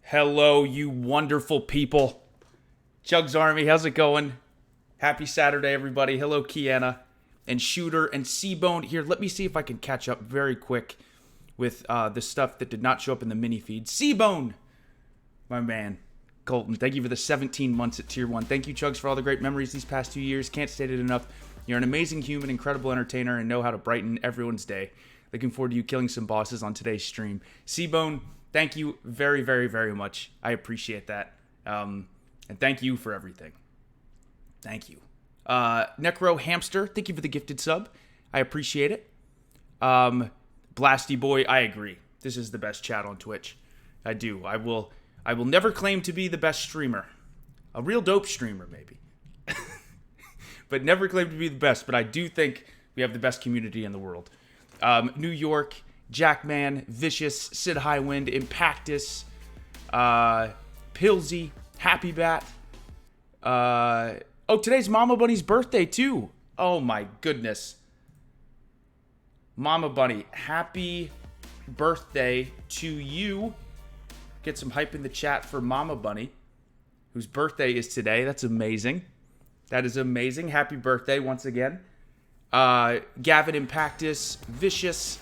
Hello, you wonderful people. CHUGS Army, how's it going? Happy Saturday, everybody. Hello, Kiana and Shooter and Seabone. Here, let me see if I can catch up very quick with the stuff that did not show up in the mini feed. Seabone, my man. Colton, thank you for the 17 months at Tier 1. Thank you, CHUGS, for all the great memories these past 2 years. Can't state it enough. You're an amazing human, incredible entertainer, and know how to brighten everyone's day. Looking forward to you killing some bosses on today's stream. Seabone, thank you very, very, very much. I appreciate that. And thank you for everything. Thank you. Necro Hamster, thank you for the gifted sub. I appreciate it. Blasty Boy, I agree. This is the best chat on Twitch. I do. I will never claim to be the best streamer. A real dope streamer, maybe. But never claim to be the best. But I do think we have the best community in the world. New York, Jackman, Vicious, Sid Highwind, Impactus, Pilsy, Happy Bat. Today's Mama Bunny's birthday, too. Oh, my goodness. Mama Bunny, happy birthday to you. Get some hype in the chat for Mama Bunny, whose birthday is today. That's amazing. That is amazing. Happy birthday once again. Gavin Impactus, Vicious,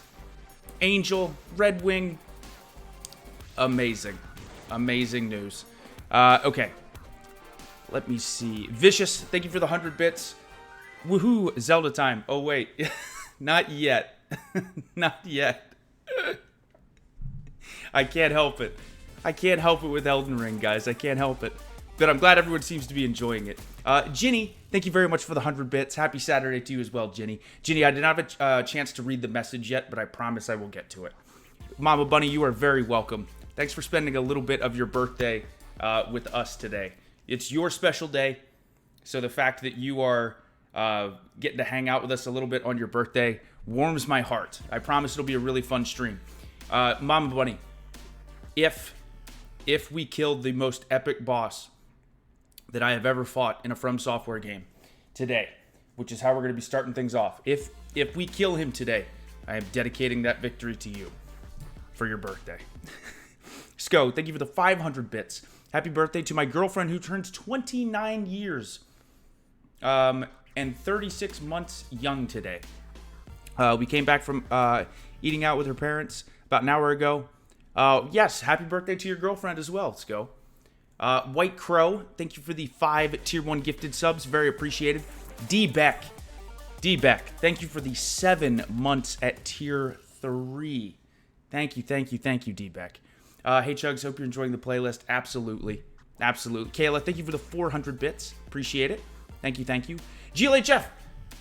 Angel, Red Wing. Amazing. Amazing news. Okay. Let me see. Vicious, thank you for the 100 bits. Woohoo, Zelda time. Oh, wait. Not yet. Not yet. I can't help it. I can't help it with Elden Ring, guys. I can't help it. But I'm glad everyone seems to be enjoying it. Ginny, thank you very much for the 100 bits. Happy Saturday to you as well, Ginny. Ginny, I did not have a chance to read the message yet, but I promise I will get to it. Mama Bunny, you are very welcome. Thanks for spending a little bit of your birthday with us today. It's your special day, so the fact that you are getting to hang out with us a little bit on your birthday warms my heart. I promise it'll be a really fun stream. Mama Bunny, if we killed the most epic boss that I have ever fought in a From Software game today, which is how we're going to be starting things off. If we kill him today, I am dedicating that victory to you for your birthday. Sko, thank you for the 500 bits. Happy birthday to my girlfriend who turns 29 years and 36 months young today. We came back from eating out with her parents about an hour ago. Yes, happy birthday to your girlfriend as well, Sko. White Crow, thank you for the 5 Tier 1 gifted subs. Very appreciated. D-Beck, thank you for the 7 months at Tier 3. Thank you, D-Beck. Hey, Chugs, hope you're enjoying the playlist. Absolutely. Kayla, thank you for the 400 bits. Appreciate it. Thank you. GLHF,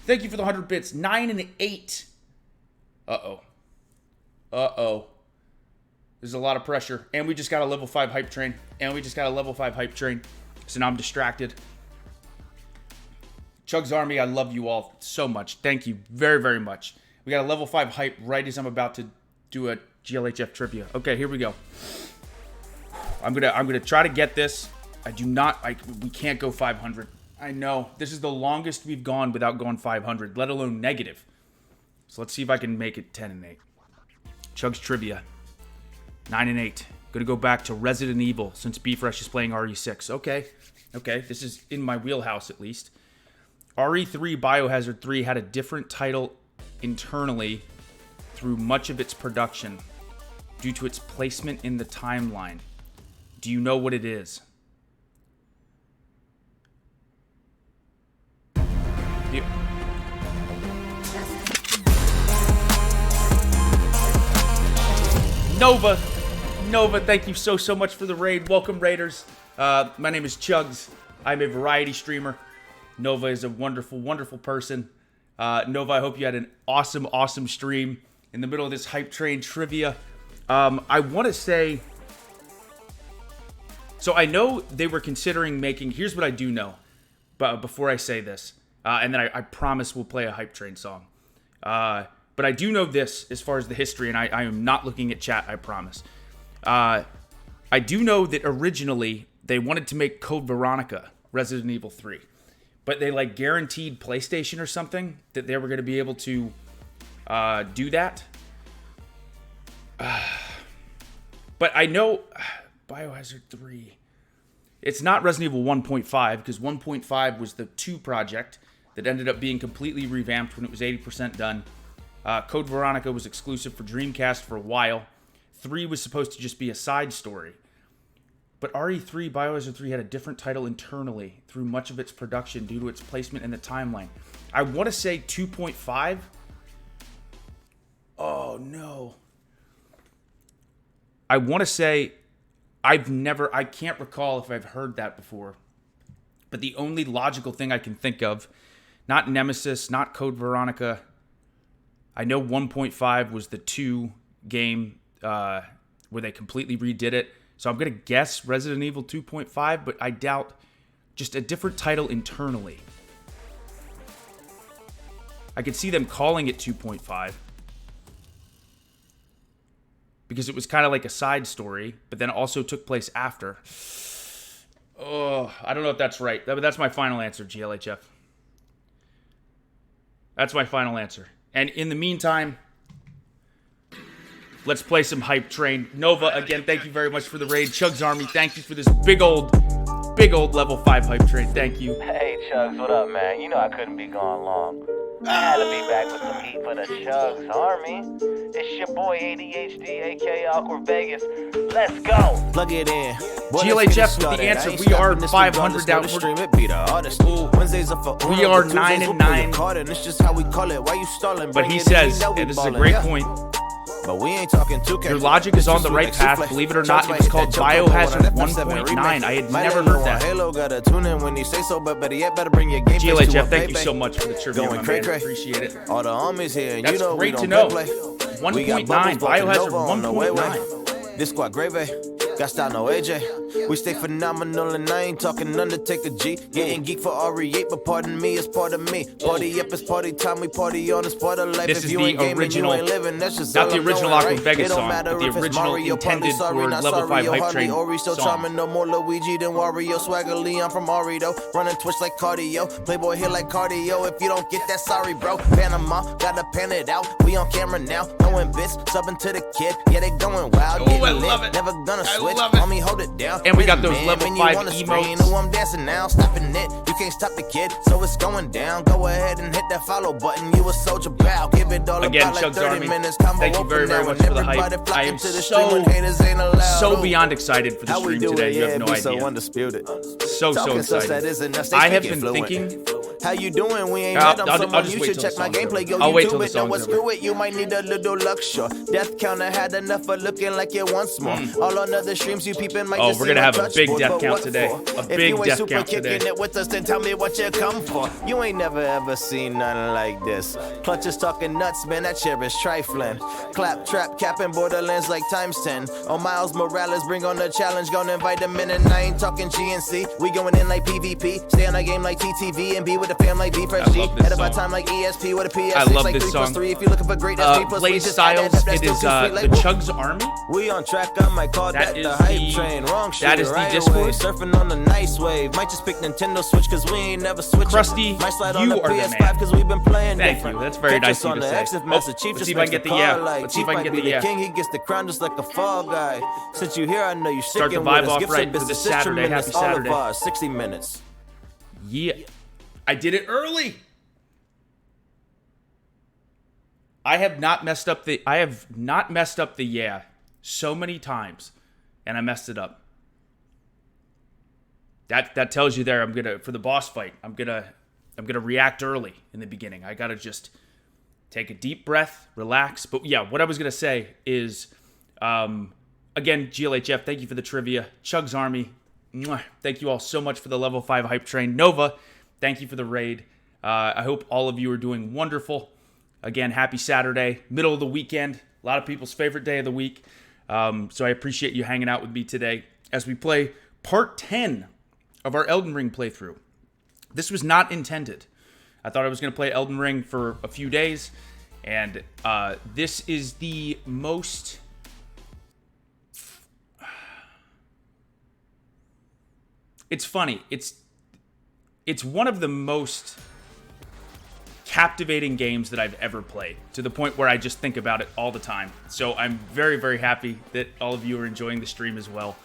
thank you for the 100 bits. 9 and 8. Uh-oh. There's a lot of pressure. And we just got a level 5 hype train. So now I'm distracted. CHUGS Army, I love you all so much. Thank you very, very much. We got a level 5 hype right as I'm about to do a GLHF trivia. Okay, here we go. I'm gonna try to get this. We can't go 500. I know. This is the longest we've gone without going 500, let alone negative. So let's see if I can make it 10 and 8. CHUGS trivia. 9 and 8. Gonna go back to Resident Evil since B-Fresh is playing RE6. Okay. This is in my wheelhouse at least. RE3 Biohazard 3 had a different title internally through much of its production due to its placement in the timeline. Do you know what it is? Nova, thank you so much for the raid. Welcome, Raiders. My name is CHUGS. I'm a variety streamer. Nova is a wonderful, wonderful person. Nova, I hope you had an awesome stream in the middle of this hype train trivia. I want to say... So I know they were considering making... Here's what I do know, but before I say this. And then I promise we'll play a hype train song. But I do know this as far as the history, and I am not looking at chat, I promise. I do know that originally they wanted to make Code Veronica Resident Evil 3. But they guaranteed PlayStation or something that they were going to be able to do that. But I know Biohazard 3. It's not Resident Evil 1.5, because 1.5 was the 2 project that ended up being completely revamped when it was 80% done. Code Veronica was exclusive for Dreamcast for a while. 3 was supposed to just be a side story. But RE3, Biohazard 3, had a different title internally through much of its production due to its placement in the timeline. I want to say 2.5. Oh, no. I want to say I can't recall if I've heard that before. But the only logical thing I can think of, not Nemesis, not Code Veronica. I know 1.5 was the 2 game where they completely redid it. So I'm going to guess Resident Evil 2.5, but I doubt, just a different title internally. I could see them calling it 2.5 because it was kind of like a side story, but then also took place after. Oh, I don't know if that's right, but that's my final answer, GLHF. That's my final answer. And in the meantime, let's play some Hype Train. Nova, again, thank you very much for the raid. Chugs Army, thank you for this big old level 5 Hype Train. Thank you. Hey, Chugs, what up, man? You know I couldn't be gone long. I had to be back with some heat for the CHUGS Army. It's your boy ADHD, aka Awkward Vegas. Let's go. Plug it in. GLHF with the answer. We are 500 down. We are 9 and 9. But he says, and this is a great point, but we ain't talking 2K. Your logic is on the right path. Believe it or not, it was called Biohazard 1.9. I had never heard that. GLHF, thank you so much for the trivia, my man. Appreciate it. All the homies here, that's great to know. 1.9, Biohazard 1.9. This squad gravy. Got style, no AJ. We stay phenomenal and I ain't talking Undertaker G. Getting geek for RE8, but pardon me, it's part of me. Party up, it's party time, we party on, it's part of life. This is the original, not the original Awkward Vegas song, but the original intended for level 5 Hype Train still song. charming, no more Luigi than Wario. Swagger Lee, I'm from Arido. Running Twitch like cardio. Playboy here like cardio. If you don't get that, sorry, bro. Panama, gotta pan it out. We on camera now. Throwing bits, subbing to the kid. Yeah, they going wild. Oh, I love it. Never gonna switch. Homie, hold it down. And we got those level 5 emotes. Who I'm dancing now, stopping it. You can't stop the kid, so it's going down. Go ahead and hit that follow button. You a soldier, bow. Give it all again, about like CHUGS 30 Army. minutes. Thank you very, very much for the hype. I am so beyond excited for the stream today. You have no idea. So excited. I have been thinking. How you doing? We ain't met them, someone you should check my gameplay. Go YouTube it, know what, screw it. You might need a little luck, sure. Death counter had enough of looking like it once more. All on other streams you peeping might just we're gonna have a big death count today. A big death count today. If you ain't super kicking it with us, then tell me what you come for. You ain't never ever seen nothing like this. Clutch is talking nuts, man, that shit is trifling. Clap, trap, capping Borderlands like times 10. Oh, Miles Morales, bring on the challenge, gonna invite them in, and I ain't talking GNC. We going in like PvP, stay on our game like TTV, and be with the fam like B-Fresh-G. Head of our time like ESP with a PS6 I love like this 3+3. If you're looking for great Blaze Styles, it is the CHUGS Army. We on track, I might call that the hype train. Wrong shit, that is the right Discord. Away. Surfing on the nice wave. Might just pick Nintendo Switch cause we ain't never switched. Krusty, might slide you on the are PS5 the man. cause we've been playing Thank different. you, that's very nice of you to say. Let's see if I can get the yeah. Let's see if I can get the yeah. King, he gets the crown just like a fall guy. Since you here, I know you're start the vibe off right for this Saturday. Happy Saturday. 60 minutes. Yeah, I did it early. I have not messed up the yeah so many times, and I messed it up. That tells you there. I'm gonna, for the boss fight, I'm gonna react early in the beginning. I gotta just take a deep breath, relax. But yeah, what I was gonna say is, again, GLHF, thank you for the trivia. CHUGS Army, mwah, thank you all so much for the level 5 hype train. Nova, thank you for the raid. I hope all of you are doing wonderful. Again, happy Saturday, middle of the weekend. A lot of people's favorite day of the week. So I appreciate you hanging out with me today as we play part 10 of our Elden Ring playthrough. This was not intended. I thought I was going to play Elden Ring for a few days, and this is the most... It's funny. It's one of the most captivating games that I've ever played, to the point where I just think about it all the time. So I'm very, very happy that all of you are enjoying the stream as well.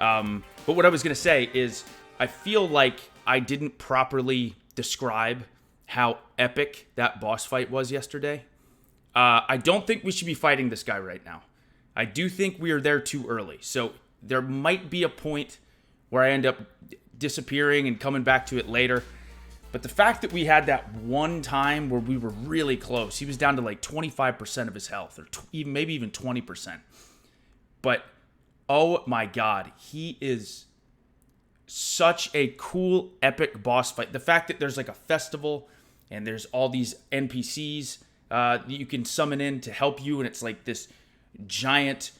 But what I was going to say is I feel like I didn't properly describe how epic that boss fight was yesterday. I don't think we should be fighting this guy right now. I do think we are there too early. So there might be a point where I end up disappearing and coming back to it later. But the fact that we had that one time where we were really close, he was down to like 25% of his health, or maybe even 20%. But, oh my God, he is such a cool, epic boss fight. The fact that there's like a festival and there's all these NPCs that you can summon in to help you, and it's like this giant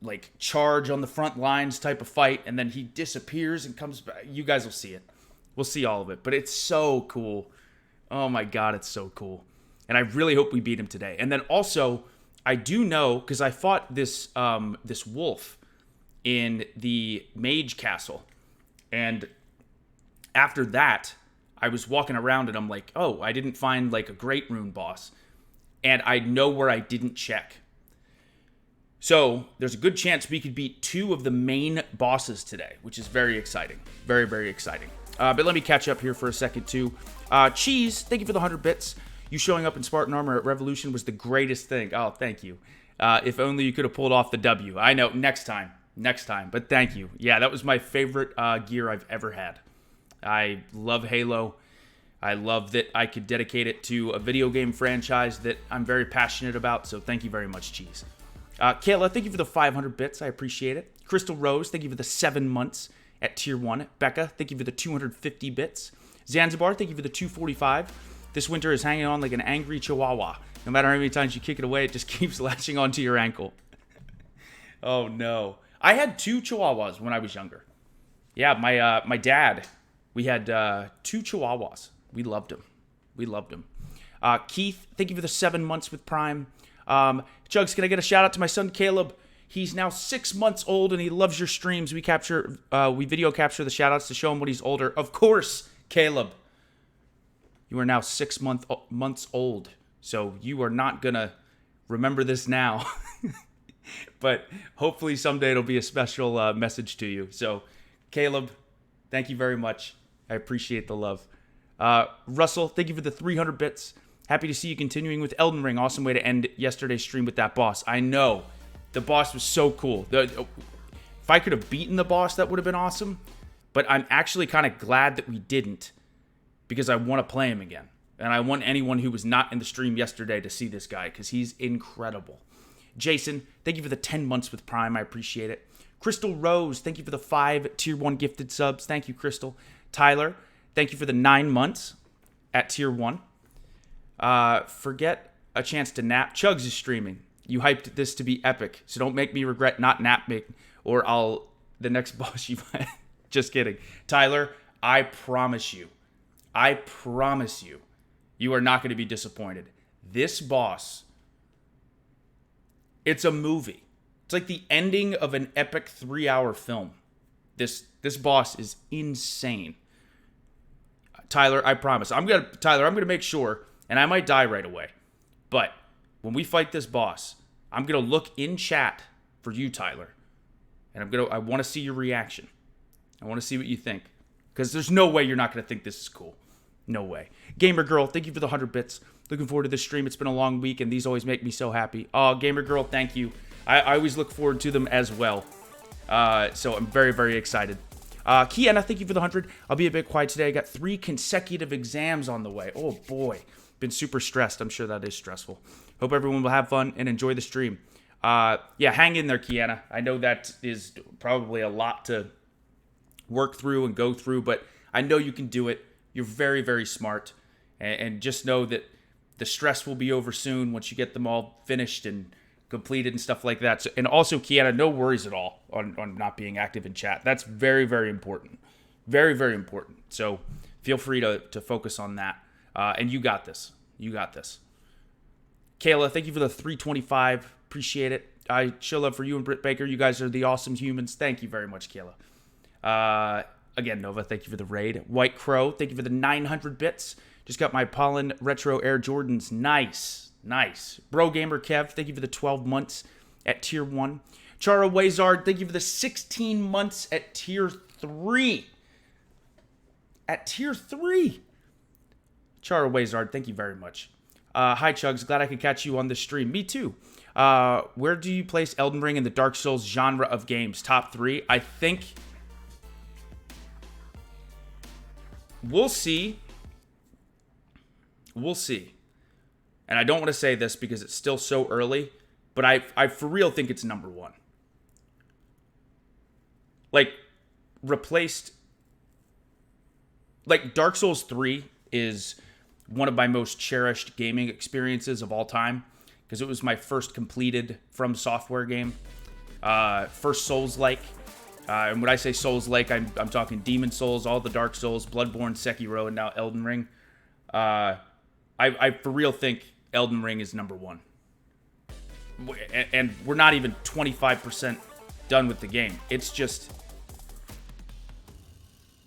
like charge on the front lines type of fight, and then he disappears and comes back. You guys will see it. We'll see all of it, but it's so cool. Oh my God, it's so cool. And I really hope we beat him today. And then also, I do know, because I fought this this wolf in the mage castle, and after that, I was walking around and I'm like, oh, I didn't find like a great rune boss, and I know where I didn't check. So there's a good chance we could beat 2 of the main bosses today, which is very exciting. Very, very exciting. But let me catch up here for a second, too. Cheese, thank you for the 100 bits. You showing up in Spartan armor at Revolution was the greatest thing. Oh, thank you. If only you could have pulled off the W. I know, next time. But thank you. Yeah, that was my favorite gear I've ever had. I love Halo. I love that I could dedicate it to a video game franchise that I'm very passionate about, so thank you very much, Cheese. Kayla, thank you for the 500 bits. I appreciate it. Crystal Rose, thank you for the 7 months at Tier 1. Becca, thank you for the 250 bits. Zanzibar, thank you for the 245. This winter is hanging on like an angry chihuahua. No matter how many times you kick it away, it just keeps latching onto your ankle. Oh, no. I had 2 chihuahuas when I was younger. Yeah, my dad, we had 2 chihuahuas. We loved them. Keith, thank you for the 7 months with Prime. Chugs, can I get a shout out to my son Caleb? He's now 6 months old and he loves your streams. We video capture the shout outs to show him when he's older. Of course, Caleb. You are now 6 months old. So you are not gonna remember this now. But hopefully someday it'll be a special message to you. So Caleb, thank you very much. I appreciate the love. Russell, thank you for the 300 bits. Happy to see you continuing with Elden Ring. Awesome way to end yesterday's stream with that boss. I know. The boss was so cool. If I could have beaten the boss, that would have been awesome. But I'm actually kind of glad that we didn't, because I want to play him again. And I want anyone who was not in the stream yesterday to see this guy, because he's incredible. Jason, thank you for the 10 months with Prime. I appreciate it. Crystal Rose, thank you for the 5 Tier 1 gifted subs. Thank you, Crystal. Tyler, thank you for the 9 months at Tier 1. Forget a chance to nap. Chugs is streaming. You hyped this to be epic, so don't make me regret not napping, or the next boss you find. Just kidding. Tyler, I promise you, you are not going to be disappointed. This boss, it's a movie. It's like the ending of an epic 3-hour film. This boss is insane. Tyler, I promise. I'm gonna make sure. And I might die right away. But when we fight this boss, I'm going to look in chat for you, Tyler. And I want to see your reaction. I want to see what you think. Because there's no way you're not going to think this is cool. No way. Gamer Girl, thank you for the 100 bits. Looking forward to this stream. It's been a long week, and these always make me so happy. Oh, Gamer Girl, thank you. I always look forward to them as well. So I'm very, very excited. Kiana, thank you for the 100. I'll be a bit quiet today. I got 3 consecutive exams on the way. Oh, boy. Been super stressed. I'm sure that is stressful. Hope everyone will have fun and enjoy the stream. Yeah, hang in there, Kiana. I know that is probably a lot to work through and go through, but I know you can do it. You're very, very smart. And just know that the stress will be over soon once you get them all finished and completed and stuff like that. So, and also, Kiana, no worries at all on not being active in chat. That's very, very important. Very, very important. So feel free to focus on that. And you got this. You got this. Kayla, thank you for the 325. Appreciate it. I show love for you and Britt Baker. You guys are the awesome humans. Thank you very much, Kayla. Again, Nova, thank you for the raid. White Crow, thank you for the 900 bits. Just got my Pollen Retro Air Jordans. Nice. Nice. Bro Gamer Kev, thank you for the 12 months at Tier 1. Chara Wazard, thank you for the 16 months at tier 3. At tier 3. Chara Wazard, thank you very much. Hi, Chugs. Glad I could catch you on the stream. Me too. Where do you place Elden Ring in the Dark Souls genre of games? Top 3? I think we'll see. We'll see. And I don't want to say this because it's still so early, but I for real think it's number 1. Like, replaced... Like, Dark Souls 3 is one of my most cherished gaming experiences of all time, because it was my first completed From Software game. First Souls-like. And when I say Souls-like, I'm talking Demon Souls, all the Dark Souls, Bloodborne, Sekiro, and now Elden Ring. I for real think Elden Ring is number 1. And we're not even 25% done with the game. It's just...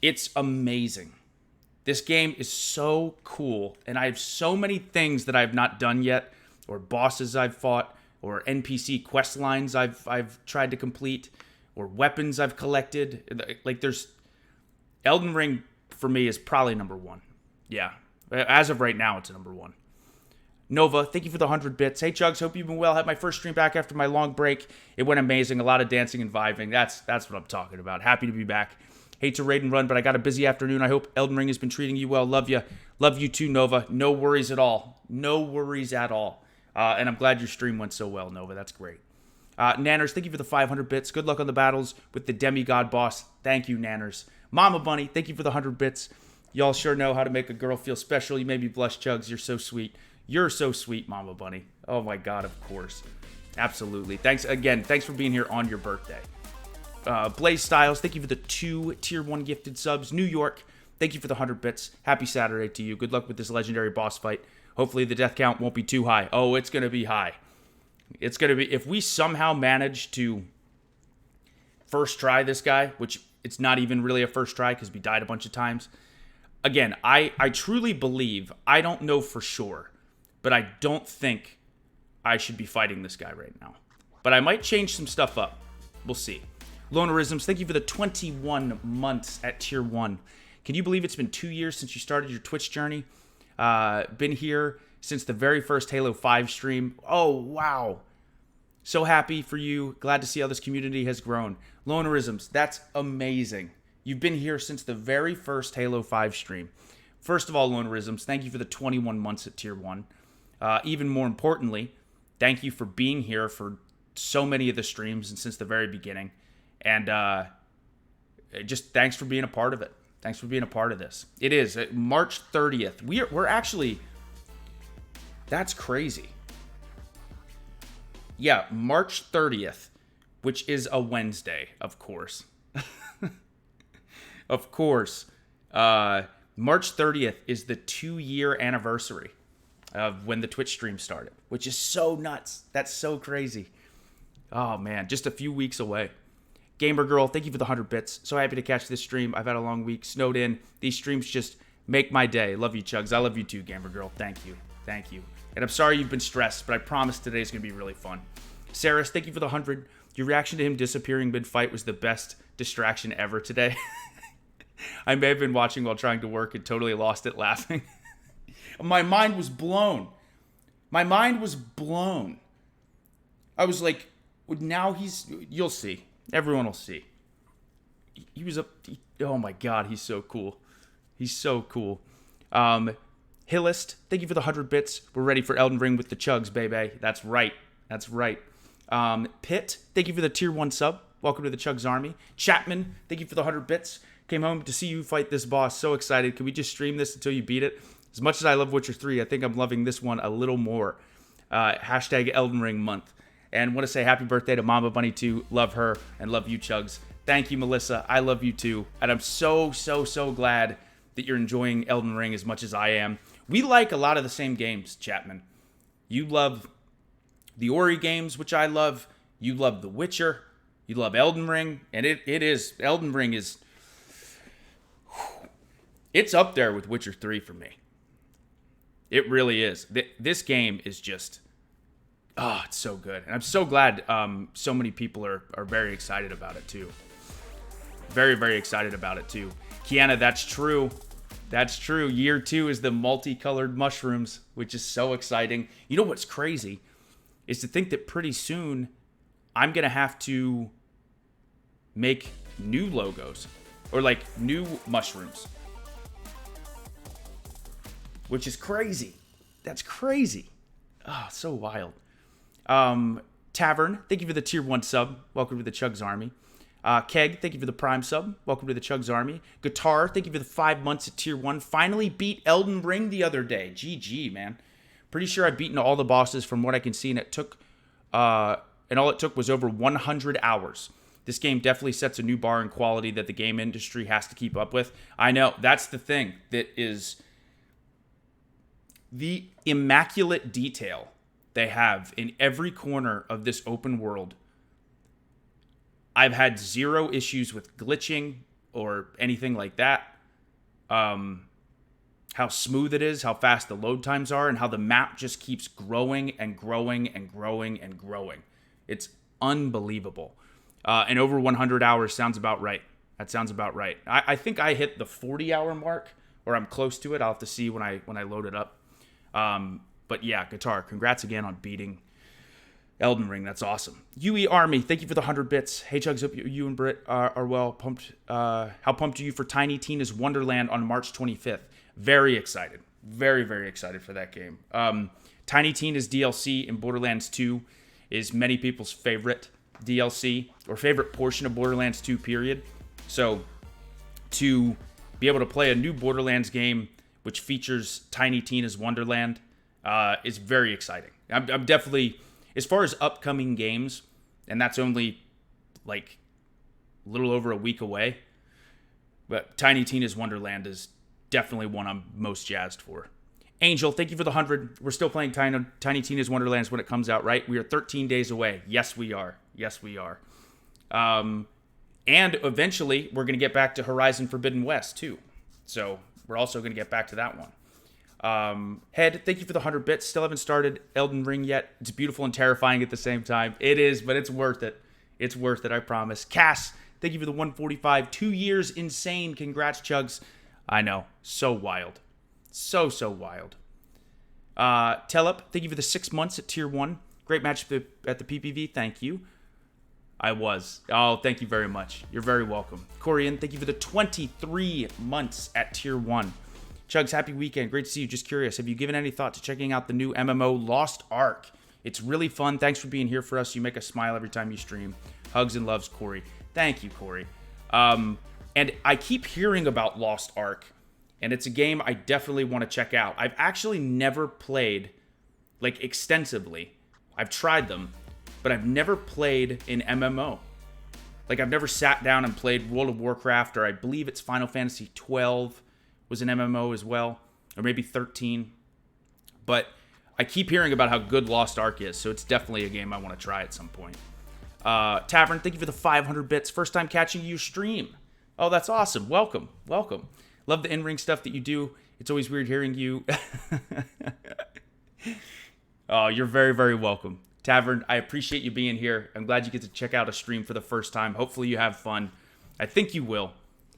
It's amazing. This game is so cool, and I have so many things that I've not done yet, or bosses I've fought, or NPC quest lines I've tried to complete, or weapons I've collected. Like, there's... Elden Ring, for me, is probably number 1. Yeah. As of right now, it's number 1. Nova, thank you for the 100 bits. Hey, Chugs, hope you've been well. Had my first stream back after my long break. It went amazing. A lot of dancing and vibing. That's what I'm talking about. Happy to be back. Hate to raid and run, but I got a busy afternoon. I hope Elden Ring has been treating you well. Love you. Love you too, Nova. No worries at all. No worries at all. And I'm glad your stream went so well, Nova. That's great. Nanners, thank you for the 500 bits. Good luck on the battles with the demigod boss. Thank you, Nanners. Mama Bunny, thank you for the 100 bits. Y'all sure know how to make a girl feel special. You made me blush, Chugs. You're so sweet. You're so sweet, Mama Bunny. Oh, my God, of course. Absolutely. Thanks again. Thanks for being here on your birthday. Blaze Styles, thank you for the 2 tier 1 gifted subs. New York, thank you for the 100 bits. Happy Saturday to you. Good luck with this legendary boss fight. Hopefully the death count won't be too high. Oh, it's going to be high. It's going to be... If we somehow manage to first try this guy, which it's not even really a first try because we died a bunch of times. Again, I truly believe, I don't know for sure, but I don't think I should be fighting this guy right now. But I might change some stuff up. We'll see. Lonerisms, thank you for the 21 months at tier 1. Can you believe it's been 2 years since you started your Twitch journey? Been here since the very first Halo 5 stream. Oh, wow. So happy for you. Glad to see how this community has grown. Lonerisms, that's amazing. You've been here since the very first Halo 5 stream. First of all, Lonerisms, thank you for the 21 months at tier 1. Even more importantly, thank you for being here for so many of the streams and since the very beginning. And just thanks for being a part of it. Thanks for being a part of this. It is March 30th. We're actually... That's crazy. Yeah, March 30th, which is a Wednesday, of course. Of course. March 30th is the 2-year anniversary of when the Twitch stream started, which is so nuts. That's so crazy. Oh, man, just a few weeks away. Gamer Girl, thank you for the 100 bits. So happy to catch this stream. I've had a long week, snowed in. These streams just make my day. Love you, Chugs. I love you too, Gamer Girl. Thank you. Thank you. And I'm sorry you've been stressed, but I promise today's going to be really fun. Saris, thank you for the 100. Your reaction to him disappearing mid-fight was the best distraction ever today. I may have been watching while trying to work and totally lost it laughing. My mind was blown. My mind was blown. I was like, now you'll see. Everyone will see. He was oh my God, he's so cool. He's so cool. Hillist, thank you for the 100 bits. We're ready for Elden Ring with the chugs, baby. That's right. That's right. Pitt, thank you for the tier 1 sub. Welcome to the Chugs Army. Chapman, thank you for the 100 bits. Came home to see you fight this boss. So excited. Can we just stream this until you beat it? As much as I love Witcher 3, I think I'm loving this one a little more. Hashtag Elden Ring month. And want to say happy birthday to Mama Bunny 2. Love her and love you, Chugs. Thank you, Melissa. I love you too. And I'm so glad that you're enjoying Elden Ring as much as I am. We like a lot of the same games, Chapman. You love the Ori games, which I love. You love The Witcher. You love Elden Ring. And it is, Elden Ring is, it's up there with Witcher 3 for me. It really is. This game is just Oh, it's so good. And I'm so glad so many people are very excited about it too. Very, very excited about it too. Kiana, that's true. That's true. Year 2 is the multicolored mushrooms, which is so exciting. You know what's crazy is to think that pretty soon I'm going to have to make new logos or like new mushrooms, which is crazy. That's crazy. Oh, so wild. Tavern, thank you for the tier 1 sub. Welcome to the CHUGS Army. Keg, thank you for the Prime sub. Welcome to the CHUGS Army. Guitar, thank you for the 5 months at tier 1. Finally beat Elden Ring the other day. GG, man. Pretty sure I've beaten all the bosses from what I can see, and all it took was over 100 hours. This game definitely sets a new bar in quality that the game industry has to keep up with. I know, that's the thing that is the immaculate detail they have in every corner of this open world. I've had zero issues with glitching or anything like that. How smooth it is, how fast the load times are, and how the map just keeps growing and growing and growing and growing. It's unbelievable. And over 100 hours sounds about right. That sounds about right. I think I hit the 40-hour mark, or I'm close to it. I'll have to see when I load it up. But yeah, Guitar, congrats again on beating Elden Ring. That's awesome. UE Army, thank you for the 100 bits. Hey, Chugs, hope you and Britt are well. Pumped. How pumped are you for Tiny Tina's Wonderland on March 25th? Very excited. Very, very excited for that game. Tiny Tina's DLC in Borderlands 2 is many people's favorite DLC or favorite portion of Borderlands 2, period. So to be able to play a new Borderlands game which features Tiny Tina's Wonderland is very exciting. I'm definitely, as far as upcoming games, and that's only like a little over a week away, but Tiny Tina's Wonderland is definitely one I'm most jazzed for. Angel, thank you for the 100. We're still playing Tiny Tina's Wonderlands when it comes out, right? We are 13 days away. Yes, we are. Yes, we are. And eventually, we're going to get back to Horizon Forbidden West, too. So we're also going to get back to that one. Head, thank you for the 100 bits. Still haven't started Elden Ring yet. It's beautiful and terrifying at the same time. It is, but it's worth it. It's worth it, I promise. Cass, thank you for the 145. 2 years insane. Congrats, Chugs. I know. So wild. So wild. Telep, thank you for the 6 months at tier 1. Great match at the PPV. Thank you. I was. Oh, thank you very much. You're very welcome. Corian, thank you for the 23 months at tier 1. Chugs, happy weekend. Great to see you. Just curious, have you given any thought to checking out the new MMO Lost Ark? It's really fun. Thanks for being here for us. You make us smile every time you stream. Hugs and loves, Corey. Thank you, Corey. And I keep hearing about Lost Ark, and it's a game I definitely want to check out. I've actually never played, like, extensively. I've tried them, but I've never played an MMO. Like, I've never sat down and played World of Warcraft, or I believe it's Final Fantasy 12 was an MMO as well, or maybe 13. But I keep hearing about how good Lost Ark is, so it's definitely a game I want to try at some point. Tavern, thank you for the 500 bits. First time catching you stream. Oh, that's awesome. Welcome. Welcome. Love the in-ring stuff that you do. It's always weird hearing you. Oh, you're very, very welcome. Tavern, I appreciate you being here. I'm glad you get to check out a stream for the first time. Hopefully you have fun. I think you will.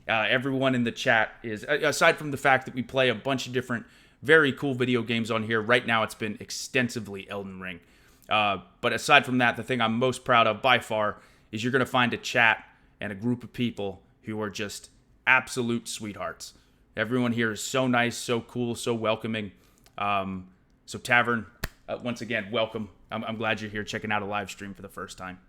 Everyone in the chat is, aside from the fact that we play a bunch of different very cool video games on here, right now it's been extensively Elden Ring. But aside from that, the thing I'm most proud of by far is you're going to find a chat and a group of people who are just absolute sweethearts. Everyone here is so nice, so cool, so welcoming. So Tavern, once again, welcome. I'm glad you're here checking out a live stream for the first time.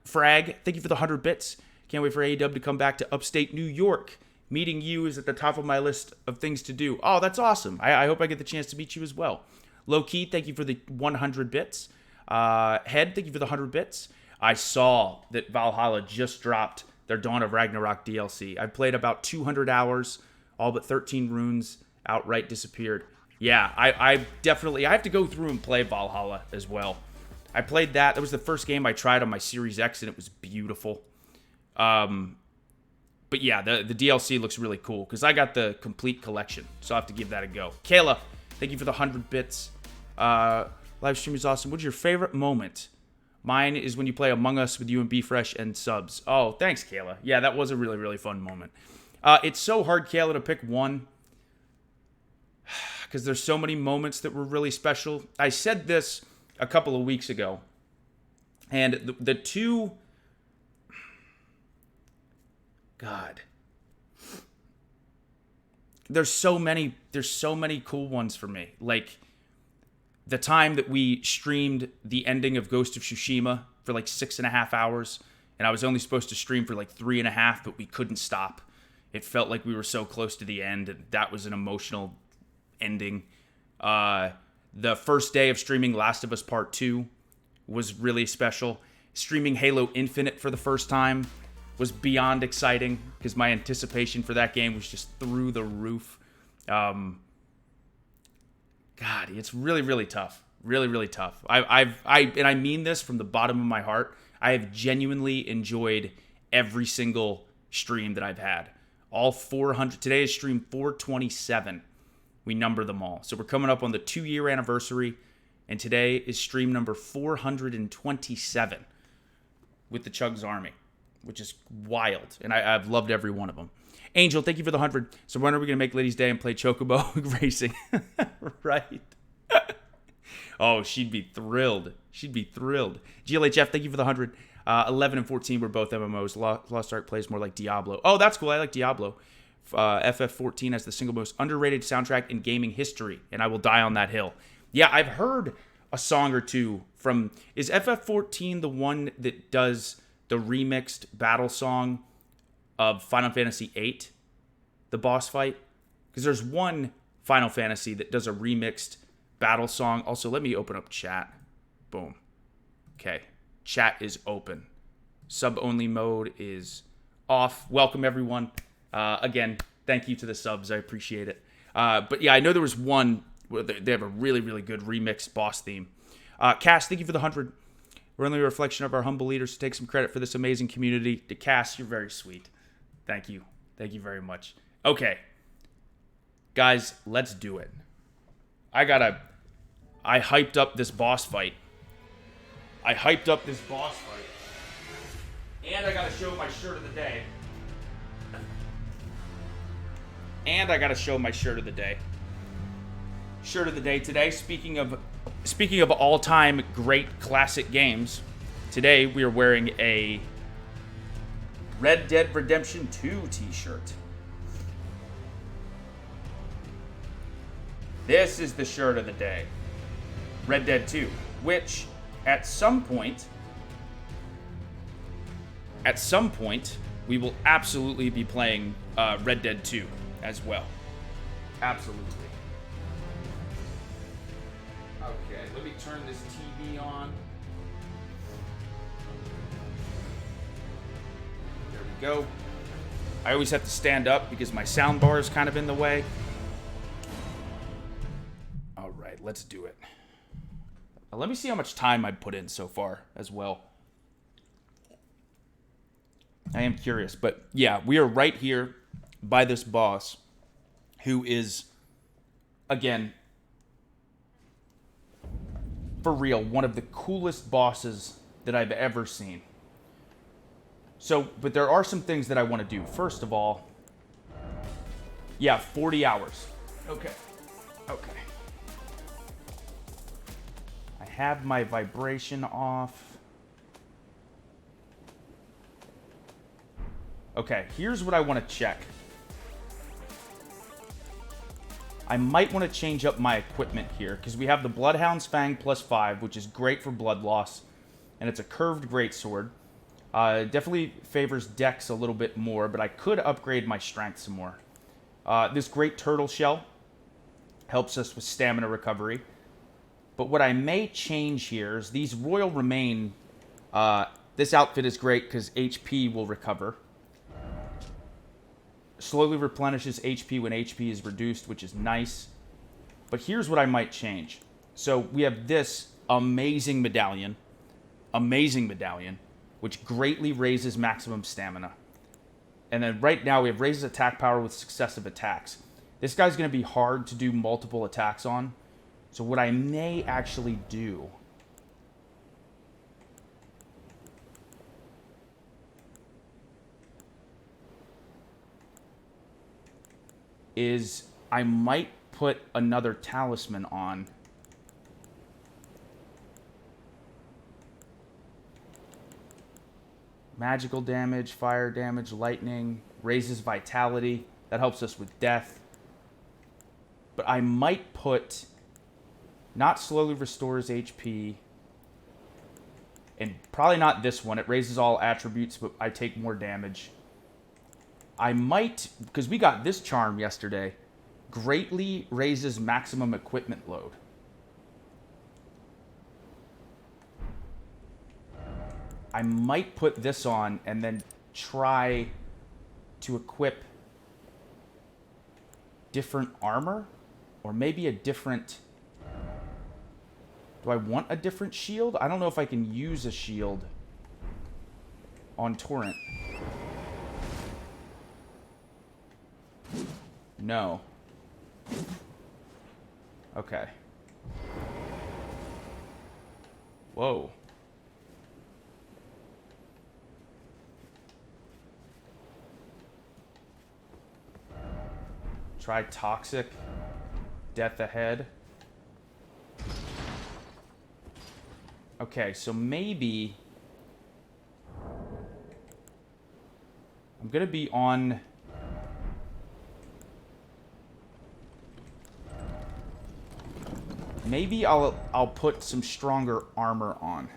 Frag, thank you for the 100 bits. Can't wait for AEW to come back to upstate New York. Meeting you is at the top of my list of things to do. Oh, that's awesome. I hope I get the chance to meet you as well. Low Key, thank you for the 100 bits. Head, thank you for the 100 bits. I saw that Valhalla just dropped their Dawn of Ragnarok DLC. I played about 200 hours, all but 13 runes outright disappeared. Yeah, I definitely, I have to go through and play Valhalla as well. I played that. That was the first game I tried on my Series X, and it was beautiful. But yeah, the DLC looks really cool, because I got the complete collection, so I'll have to give that a go. Kayla, thank you for the 100 bits. Live stream is awesome. What's your favorite moment? Mine is when you play Among Us with you and B-Fresh and subs. Oh, thanks, Kayla. Yeah, that was a really, really fun moment. It's so hard, Kayla, to pick one because there's so many moments that were really special. I said this a couple of weeks ago, and the two... God. There's so many cool ones for me. Like, the time that we streamed the ending of Ghost of Tsushima for like 6.5 hours, and I was only supposed to stream for like 3.5, but we couldn't stop. It felt like we were so close to the end, and that was an emotional ending. The first day of streaming Last of Us Part 2 was really special. Streaming Halo Infinite for the first time was beyond exciting because my anticipation for that game was just through the roof. God, it's really, really tough. Really, really tough. And I mean this from the bottom of my heart. I have genuinely enjoyed every single stream that I've had. All 400. Today is stream 427. We number them all. So we're coming up on the 2-year anniversary, and today is stream number 427 with the CHUGS Army, which is wild, and I've loved every one of them. Angel, thank you for the 100. So when are we going to make Ladies' Day and play Chocobo Racing? Right. Oh, she'd be thrilled. She'd be thrilled. GLHF, thank you for the 100. 11 and 14 were both MMOs. Lost Ark plays more like Diablo. Oh, that's cool. I like Diablo. FF14 has the single most underrated soundtrack in gaming history, and I will die on that hill. Yeah, I've heard a song or two from... Is FF14 the one that does the remixed battle song of Final Fantasy VIII, the boss fight? Because there's one Final Fantasy that does a remixed battle song. Also, let me open up chat. Boom. Okay. Chat is open. Sub-only mode is off. Welcome, everyone. Again, thank you to the subs. I appreciate it. But yeah, I know there was one where they have a really, really good remixed boss theme. Cass, thank you for the 100. We're only a reflection of our humble leaders to take some credit for this amazing community. To Cass, you're very sweet. Thank you. Thank you very much. Okay. Guys, let's do it. I hyped up this boss fight. And I gotta show my shirt of the day. Shirt of the day today. Speaking of all-time great classic games, today we are wearing a Red Dead Redemption 2 t-shirt. This is the shirt of the day. Red Dead 2, which at some point we will absolutely be playing Red Dead 2 as well. Absolutely. Okay, let me turn this TV on. There we go. I always have to stand up because my sound bar is kind of in the way. All right, let's do it. Now, let me see how much time I've put in so far as well. I am curious, but yeah, we are right here by this boss who is, again, for real, one of the coolest bosses that I've ever seen. So, but there are some things that I want to do. First of all, yeah, 40 hours. Okay. I have my vibration off. Okay, here's what I want to check. I might want to change up my equipment here, because we have the Bloodhound's Fang +5, which is great for blood loss, and it's a curved greatsword. Definitely favors Dex a little bit more, but I could upgrade my strength some more. This great turtle shell helps us with stamina recovery. But what I may change here is these Royal Remain. This outfit is great because HP will recover. Slowly replenishes HP when HP is reduced, which is nice. But here's what I might change. So we have this amazing medallion, which greatly raises maximum stamina. And then right now we have raises attack power with successive attacks. This guy's going to be hard to do multiple attacks on So what I may actually do is I might put another talisman on. Magical damage, fire damage, lightning, raises vitality. That helps us with death. But I might put not slowly restores HP. And probably not this one. It raises all attributes, but I take more damage. I might, because we got this charm yesterday, greatly raises maximum equipment load. I might put this on and then try to equip different armor, or maybe a different... Do I want a different shield? I don't know if I can use a shield on Torrent. No. Okay. Whoa. Try Toxic. Death Ahead. Okay, so maybe I'm gonna be on... Maybe I'll put some stronger armor on.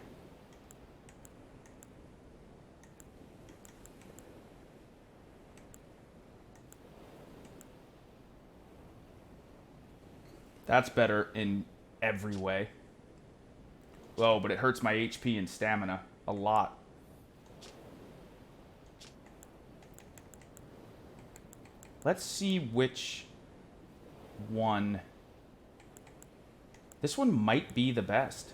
That's better in every way. Whoa, but it hurts my HP and stamina a lot. Let's see which one. This one might be the best.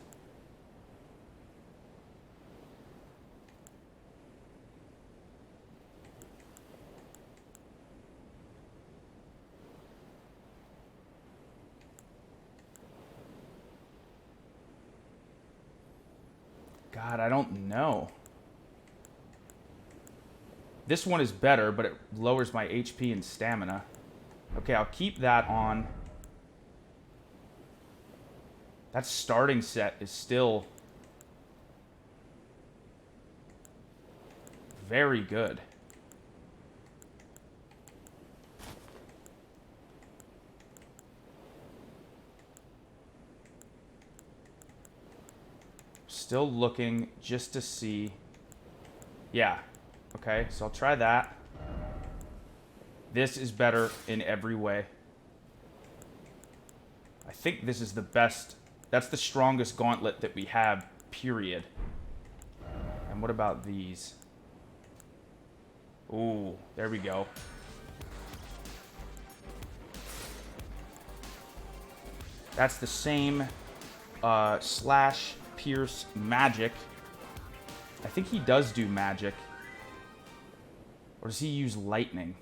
God, I don't know. This one is better, but it lowers my HP and stamina. Okay, I'll keep that on. That starting set is still very good. Still looking just to see. Yeah. Okay, so I'll try that. This is better in every way. I think this is the best. That's the strongest gauntlet that we have, period. And what about these? Ooh, there we go. That's the same slash pierce magic. I think he does do magic. Or does he use lightning?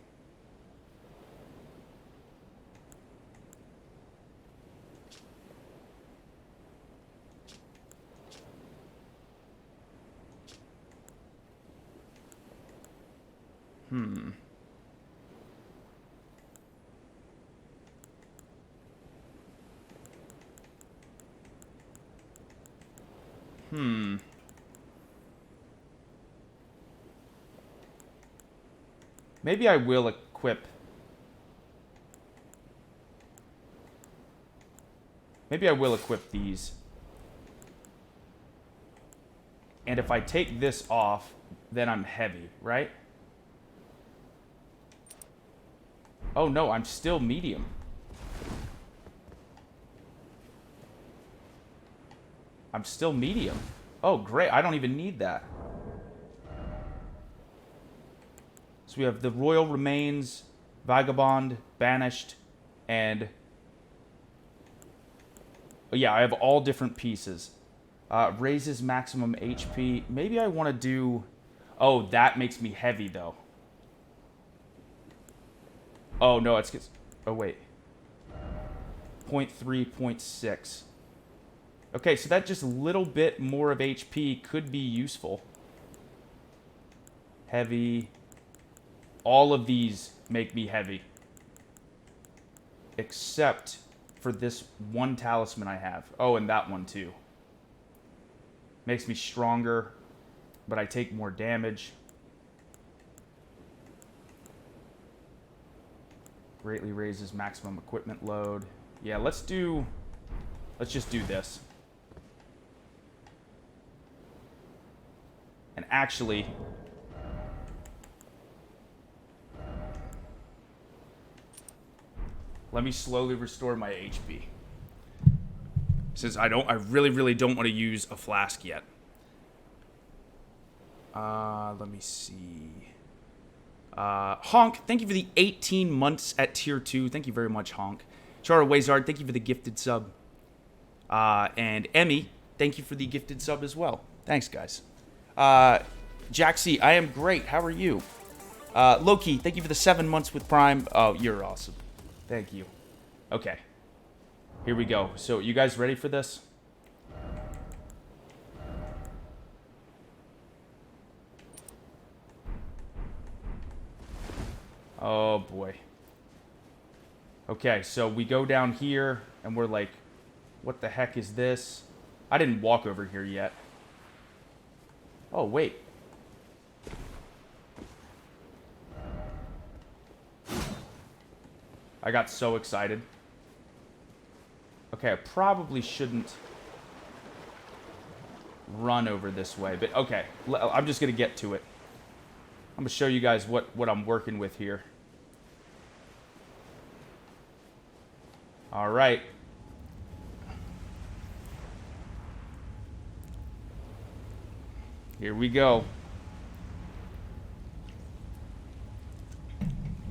Maybe I will equip. Maybe I will equip these. And if I take this off, then I'm heavy, right? Oh no, I'm still medium. I'm still medium. Oh great, I don't even need that. So we have the Royal Remains, Vagabond, Banished, and... Oh yeah, I have all different pieces. Raises maximum HP. Maybe I want to do... Oh, that makes me heavy, though. Oh, no, it's... Oh, wait. 0.3, 0.6. Okay, so that just a little bit more of HP could be useful. Heavy. All of these make me heavy. Except for this one talisman I have. Oh, and that one too. Makes me stronger, but I take more damage. Greatly raises maximum equipment load. Yeah, let's just do this. And actually, let me slowly restore my HP. Since I really don't want to use a flask yet. Let me see. Honk, thank you for the 18 months at tier 2. Thank you very much, Honk. Chara Wazard, thank you for the gifted sub. And Emmy, thank you for the gifted sub as well. Thanks, guys. Jack C, I am great. How are you? Loki, thank you for the 7 months with Prime. Oh, you're awesome. Thank you. Okay. Here we go. So, you guys ready for this? Oh, boy. Okay, so we go down here, and we're like, what the heck is this? I didn't walk over here yet. Oh, wait. I got so excited. Okay, I probably shouldn't run over this way, but okay. I'm just going to get to it. I'm going to show you guys what I'm working with here. All right. Here we go.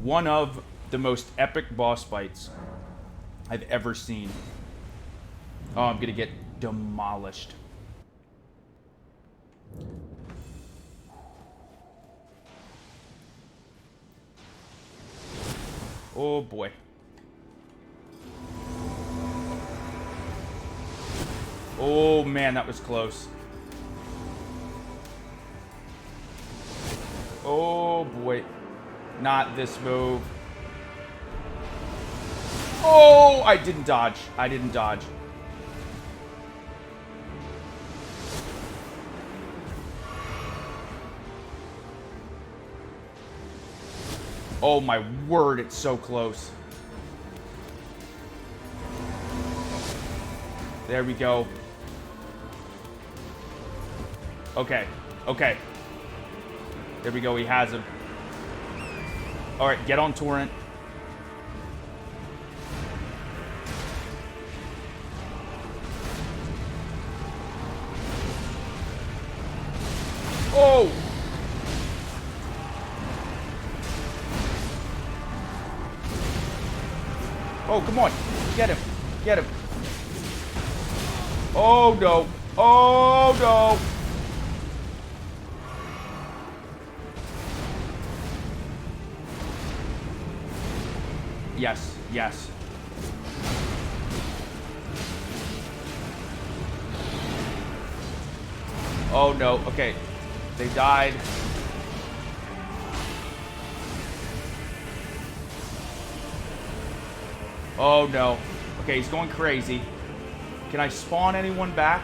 One of the most epic boss fights I've ever seen. Oh, I'm gonna get demolished. Oh boy. Oh man, that was close. Oh boy. Not this move. Oh, I didn't dodge. I didn't dodge. Oh my word, it's so close. There we go. Okay, okay. There we go, he has him. Alright, get on Torrent. Oh! Oh, come on. Get him. Get him. Oh, no. Oh, no. Yes, yes. Oh, no. Okay. They died. Oh, no. Okay, he's going crazy. Can I spawn anyone back?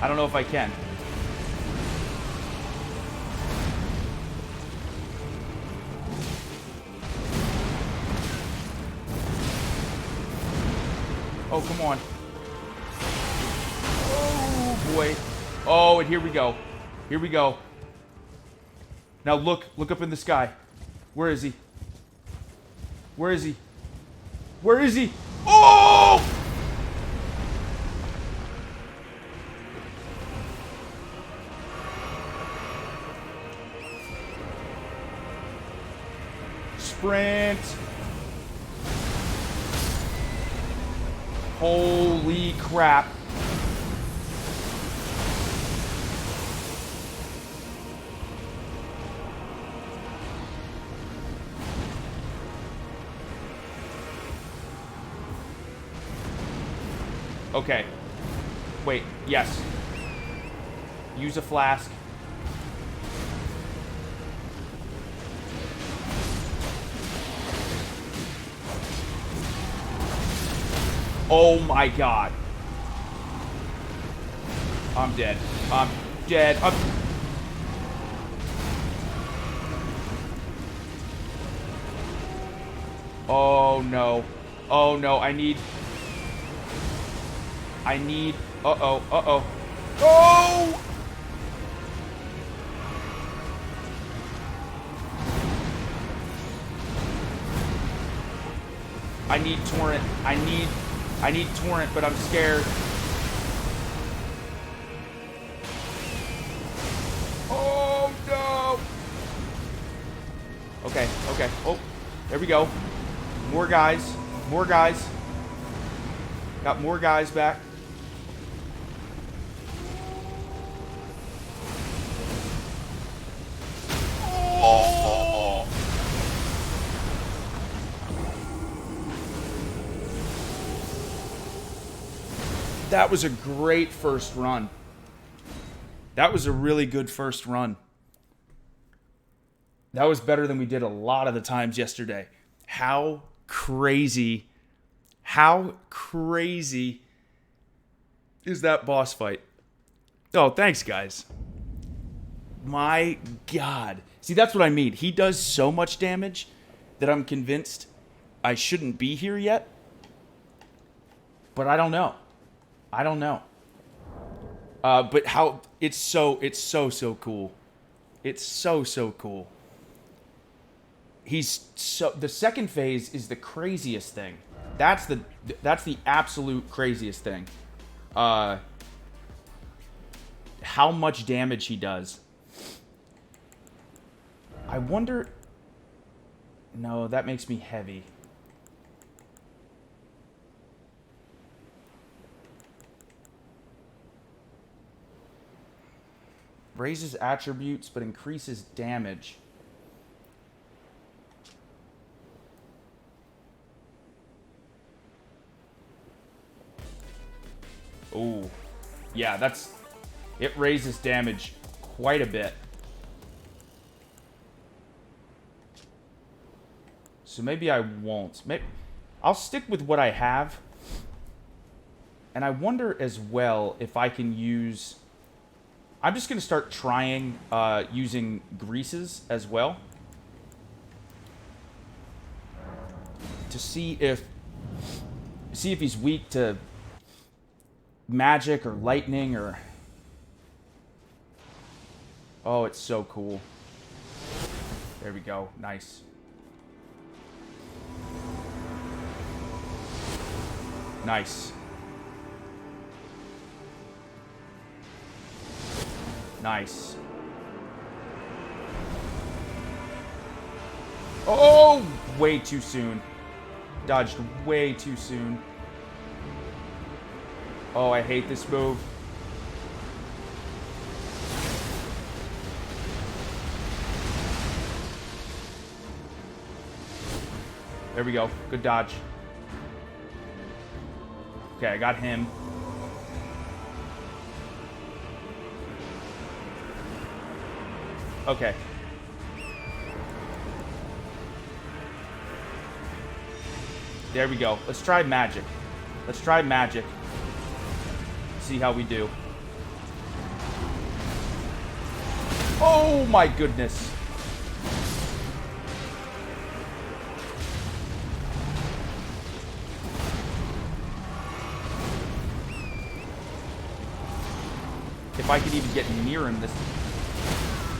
I don't know if I can. Oh, come on. Oh, boy. Oh, and here we go. Here we go. Now look up in the sky. Where is he? Where is he? Where is he? Oh! Sprint. Holy crap. Okay. Wait, yes. Use a flask. Oh my god. I'm dead. I'm dead. Oh no. Oh no, I need... Uh-oh, uh-oh. Oh! I need torrent. I need torrent, but I'm scared. Oh no! Okay, okay. Oh, there we go. More guys. More guys. Got more guys back. Oh! That was a great first run. That was a really good first run. That was better than we did a lot of the times yesterday. How crazy is that boss fight? Oh, thanks, guys. My God. See, that's what I mean. He does so much damage that I'm convinced I shouldn't be here yet. But I don't know. But how it's so cool. It's so cool. He's so... The second phase is the craziest thing. That's the absolute craziest thing. How much damage he does. I wonder... No, that makes me heavy. Raises attributes, but increases damage. Oh, yeah, that's... It raises damage quite a bit. So maybe I won't. Maybe I'll stick with what I have. And I wonder as well if I can use... I'm just going to start trying using greases as well. To see if he's weak to magic or lightning or... Oh, it's so cool. There we go. Nice. Nice. Nice. Oh! Way too soon. Dodged way too soon. Oh, I hate this move. There we go. Good dodge. Okay, I got him. Okay. There we go. Let's try magic. Let's try magic. See how we do. Oh my goodness. If I could even get near him this...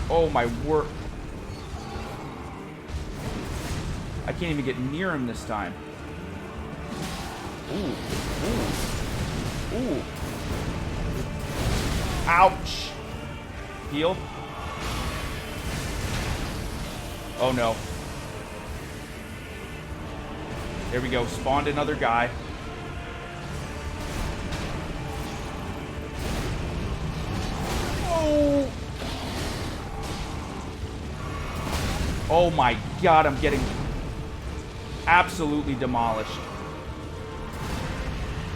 Oh my word. I can't even get near him this time. Ooh. Ooh. Ooh. Ouch. Heal. Oh no. There we go. Spawned another guy. Oh. Oh my god, I'm getting absolutely demolished.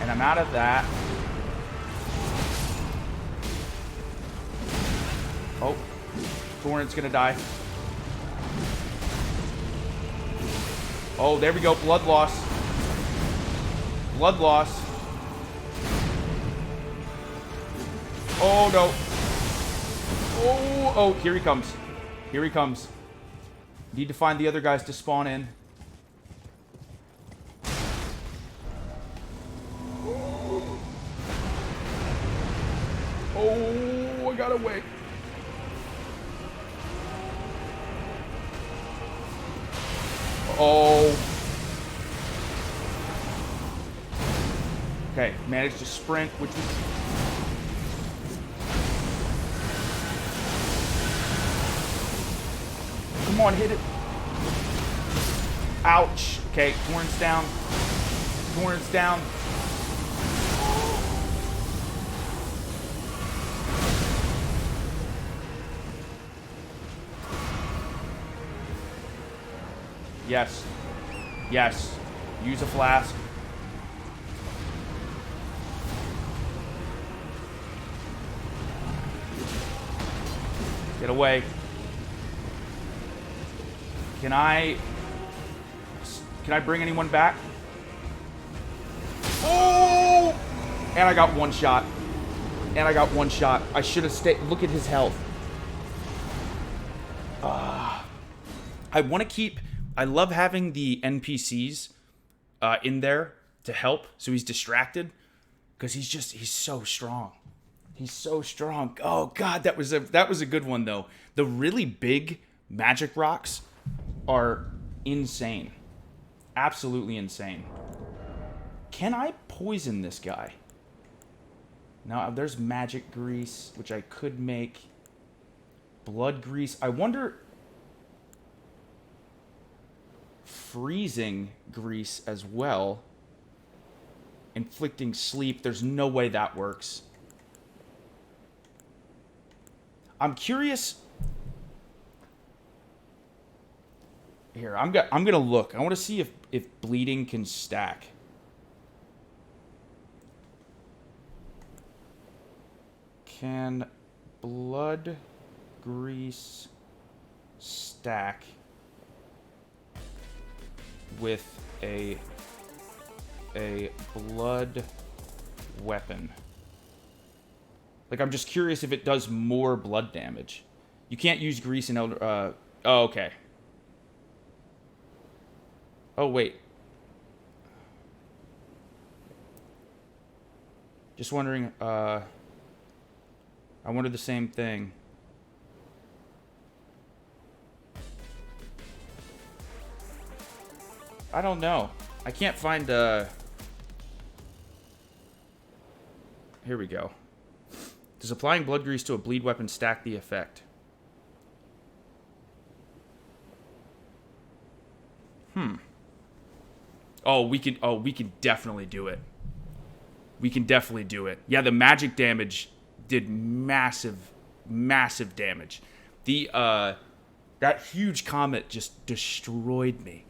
And I'm out of that. Oh. Torrent's gonna die. Oh, there we go. Blood loss. Blood loss. Oh, no. Oh, here he comes. Here he comes. Need to find the other guys to spawn in. Oh, I got away. Oh. Okay, managed to sprint, which was... Come on, hit it. Ouch. Okay, Torrent's down. Torrent's down. Yes. Yes. Use a flask. Get away. Can I bring anyone back? Oh! And I got one shot. And I got one shot. I should have stayed. Look at his health. I want to keep... I love having the NPCs in there to help, so he's distracted, because he's so strong. He's so strong. Oh god, that was a good one though. The really big magic rocks are insane. Absolutely insane. Can I poison this guy? Now there's magic grease, which I could make. Blood grease. I wonder... Freezing grease as well. Inflicting sleep. There's no way that works. I'm curious. Here, I'm gonna look. I want to see if bleeding can stack. Can blood grease stack with a blood weapon? Like, I'm just curious if it does more blood damage. You can't use grease in Elder... oh, okay. Oh, wait. Just wondering, I wondered the same thing. I don't know. I can't find, Here we go. Does applying blood grease to a bleed weapon stack the effect? Oh, we can definitely do it. We can definitely do it. Yeah, the magic damage did massive, massive damage. That huge comet just destroyed me.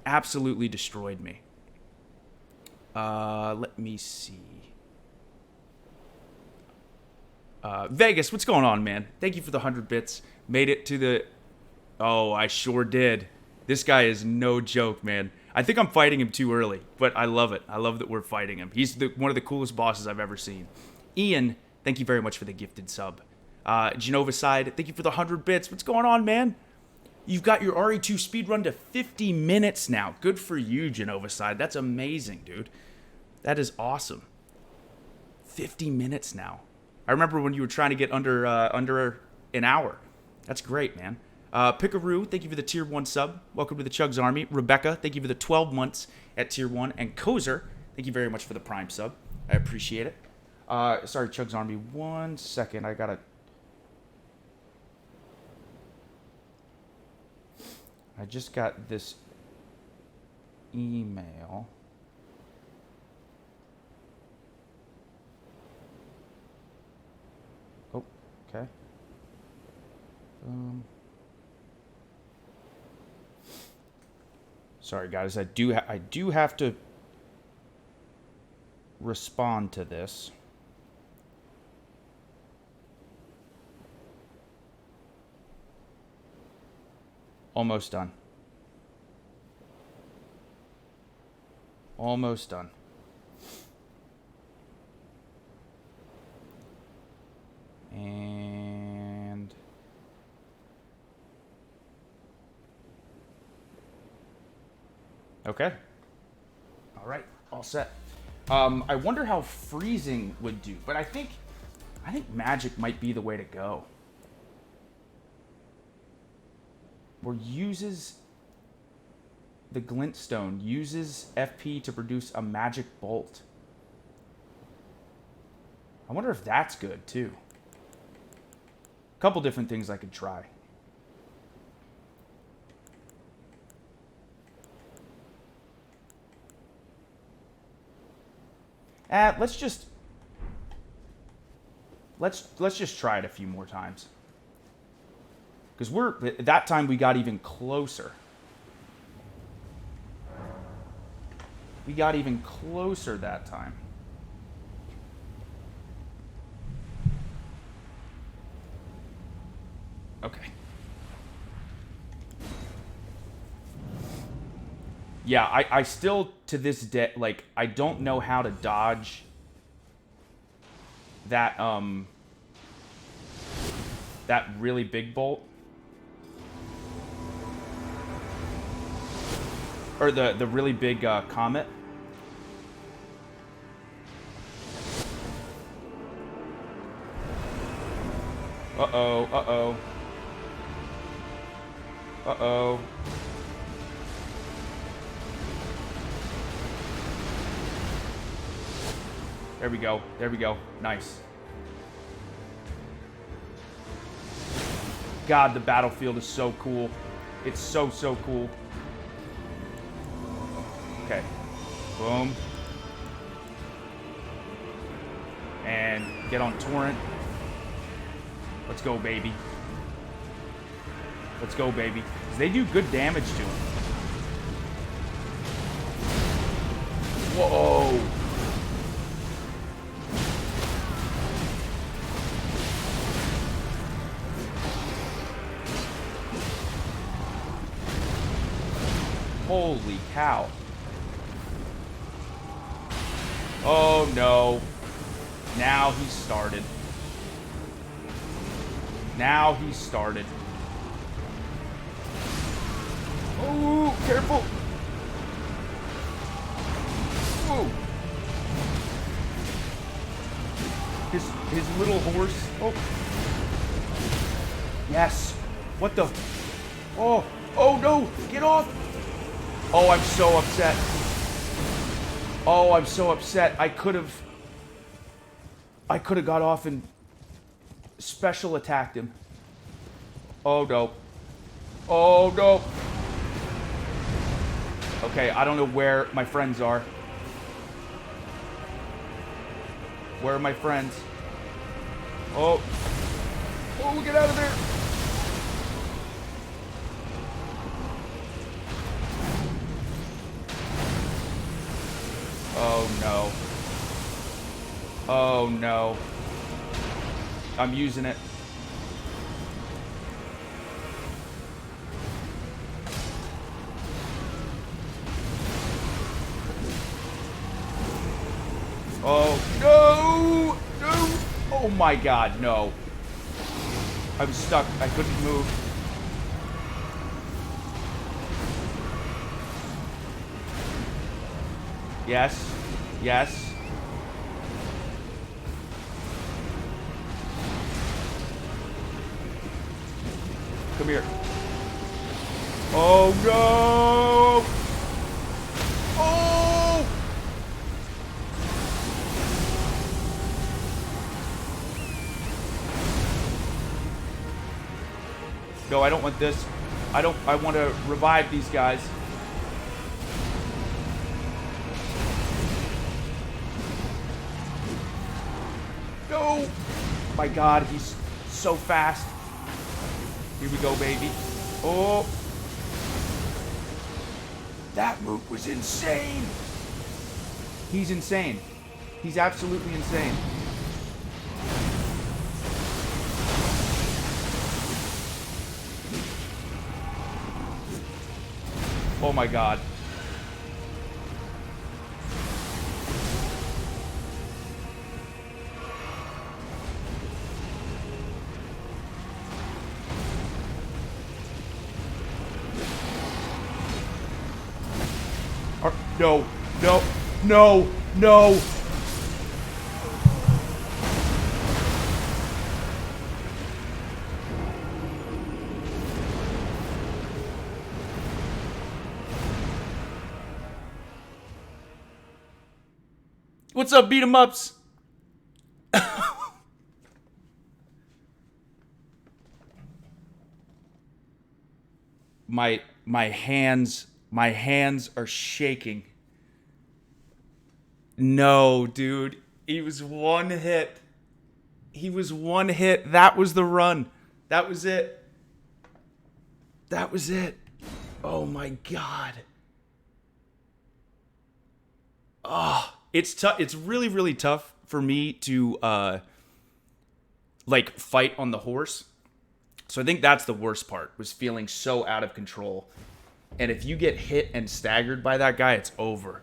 Absolutely destroyed me. Let me see. Vegas, what's going on, man? Thank you for the 100 bits. Made it to the... Oh, I sure did. This guy is no joke, man. I think I'm fighting him too early, but I love it. I love that we're fighting him. He's one of the coolest bosses I've ever seen. Ian, thank you very much for the gifted sub. Genovicide, thank you for the 100 bits. What's going on, man? You've got your RE2 speedrun to 50 minutes now. Good for you, Genovicide. That's amazing, dude. That is awesome. 50 minutes now. I remember when you were trying to get under an hour. That's great, man. Pickaroo, thank you for the tier 1 sub. Welcome to the CHUGS Army. Rebecca, thank you for the 12 months at tier 1. And Kozer, thank you very much for the prime sub. I appreciate it. Sorry, CHUGS Army. 1 second. I just got this email. Oh, okay. Sorry, guys. I do have to. respond to this. Almost done. Almost done. And okay. All right, all set. I wonder how freezing would do, but I think magic might be the way to go. Or uses the glintstone, uses FP to produce a magic bolt. I wonder if that's good too. A couple different things I could try. Let's just try it a few more times. Because that time we got even closer. We got even closer that time. Okay. Yeah, I still, to this day, like, I don't know how to dodge that, that really big bolt. Or the really big, comet. Uh-oh, uh-oh. Uh-oh. There we go. There we go. Nice. God, the battlefield is so cool. It's so, so cool. Okay. Boom. And get on torrent. Let's go, baby. Let's go, baby. They do good damage to him. Whoa. Holy cow. Oh, no. Now he's started. Now he's started. Oh, careful. Whoa. His little horse. Oh. Yes. What the? Oh. Oh, no. Get off. Oh, I'm so upset. Oh, I'm so upset. I could have got off and special attacked him. Oh, no. Oh, no. Okay, I don't know where my friends are. Where are my friends? Oh. Oh, get out of there. Oh, no. Oh, no. I'm using it. Oh, no! No! Oh my god, no. I was stuck. I couldn't move. Yes. Yes. Come here. Oh, no! Oh! No, I don't want this. I want to revive these guys. No! My god, he's so fast. Here we go, baby. Oh! That move was insane! He's insane. He's absolutely insane. Oh my god. No, no, no, no. What's up, beat 'em ups? my hands are shaking. No, dude. He was one hit. He was one hit. That was the run. That was it. That was it. Oh my god. Oh, it's tough. It's really, really tough for me to like fight on the horse. So I think that's the worst part, was feeling so out of control. And if you get hit and staggered by that guy, it's over.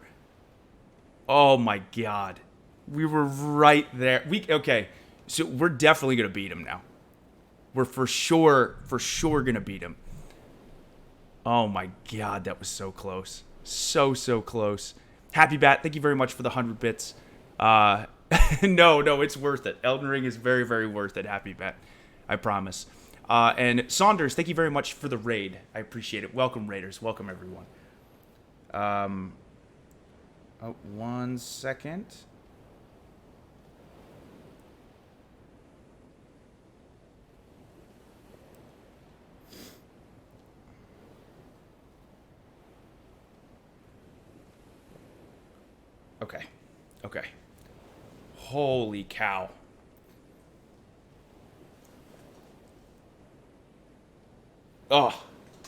Oh my god. We were right there. Okay. So we're definitely going to beat him now. We're for sure going to beat him. Oh my god, that was so close. So close. Happy Bat, thank you very much for the 100 bits. No, it's worth it. Elden Ring is very, very worth it, Happy Bat. I promise. And Saunders, thank you very much for the raid. I appreciate it. Welcome, Raiders. Welcome, everyone. Oh, 1 second. Okay. Holy cow. Oh,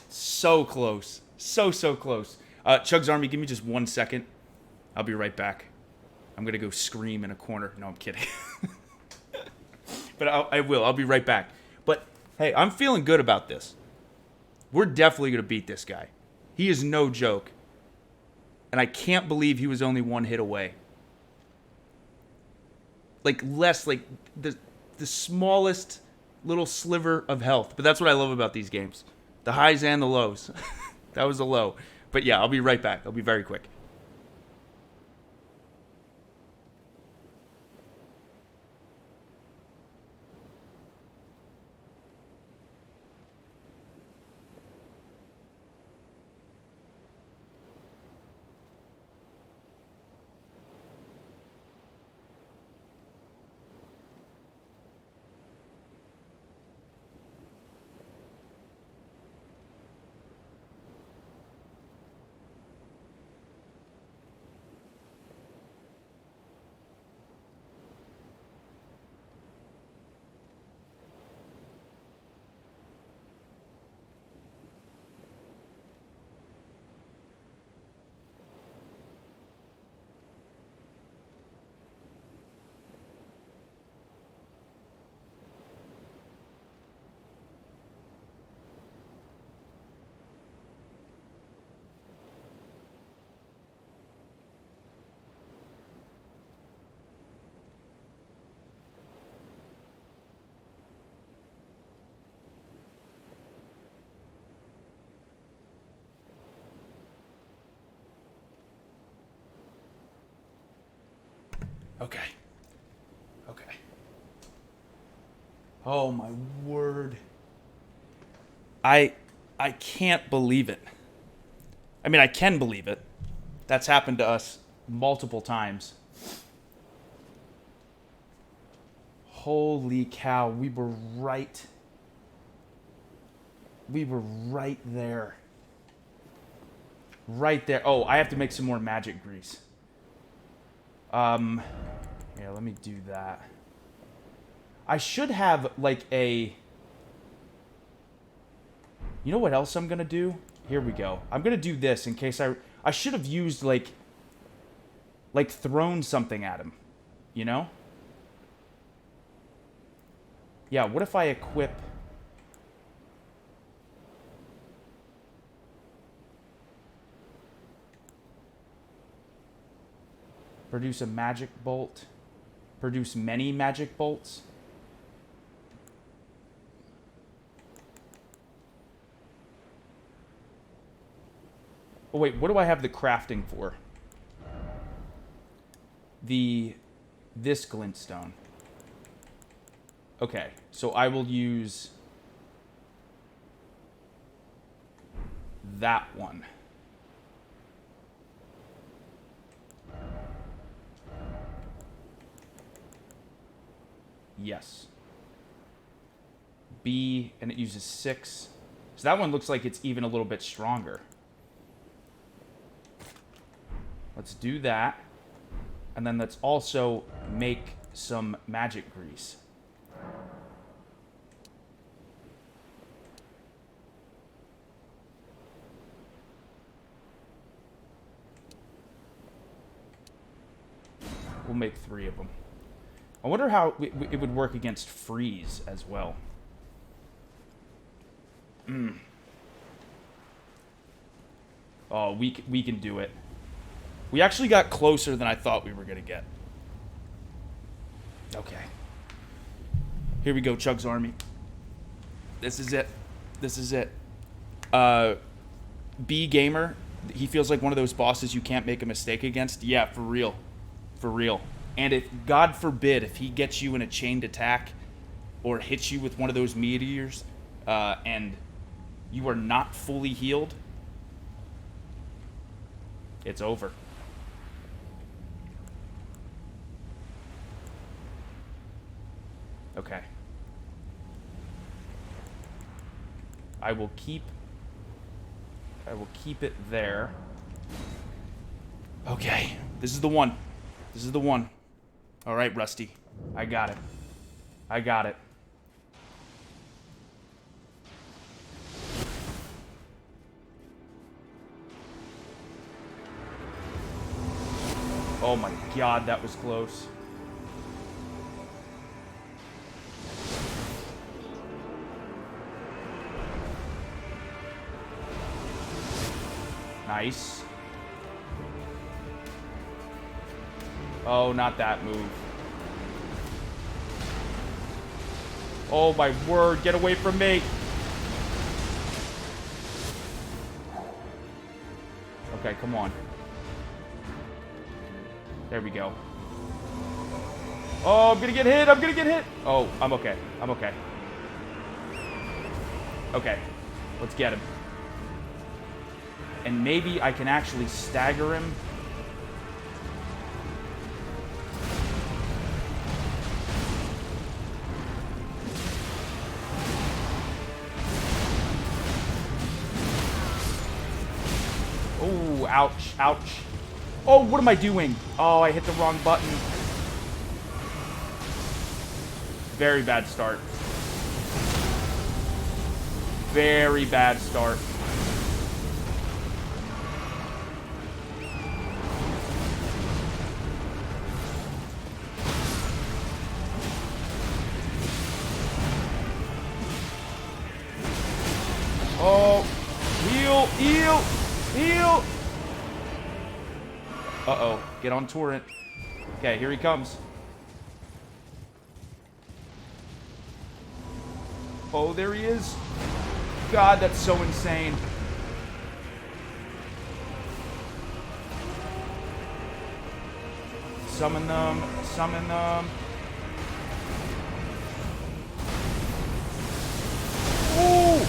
so close. So close. Chugs Army, give me just 1 second. I'll be right back. I'm going to go scream in a corner. No, I'm kidding. But I will. I'll be right back. But, hey, I'm feeling good about this. We're definitely going to beat this guy. He is no joke. And I can't believe he was only one hit away. Like, the smallest little sliver of health. But that's what I love about these games. The highs and the lows. That was a low. But yeah, I'll be right back. I'll be very quick. Okay. Oh my word. I can't believe it. I mean, I can believe it. That's happened to us multiple times. Holy cow, we were right there. Right there. Oh, I have to make some more magic grease. Yeah, let me do that. I should have, like, you know what else I'm gonna do? Here we go. I'm gonna do this in case I should have used, like thrown something at him. You know? Yeah, what if I equip... Produce a magic bolt. Produce many magic bolts. Oh, wait, what do I have the crafting for? This glintstone. Okay, so I will use that one. Yes. B, and it uses 6. So that one looks like it's even a little bit stronger. Let's do that. And then let's also make some magic grease. We'll make 3 of them. I wonder how it would work against freeze as well. Oh, we can do it. We actually got closer than I thought we were going to get. Okay. Here we go, Chugs Army. This is it. This is it. B Gamer, he feels like one of those bosses you can't make a mistake against. Yeah, for real. For real. And if, God forbid, if he gets you in a chained attack or hits you with one of those meteors and you are not fully healed, it's over. Okay. I will keep it there. Okay. This is the one. This is the one. All right, Rusty. I got it. I got it. Oh my God, that was close. Nice. Oh, not that move. Oh my word, get away from me. Okay, come on. There we go. Oh, I'm gonna get hit, I'm gonna get hit. Oh, I'm okay, I'm okay. Okay, let's get him. And maybe I can actually stagger him. Oh, ouch, ouch. Oh, what am I doing? Oh, I hit the wrong button. Very bad start. Very bad start. Oh, heal, heal, heal. Uh-oh, get on torrent. Okay, here he comes. Oh, there he is. God, that's so insane. Summon them, summon them. Ooh!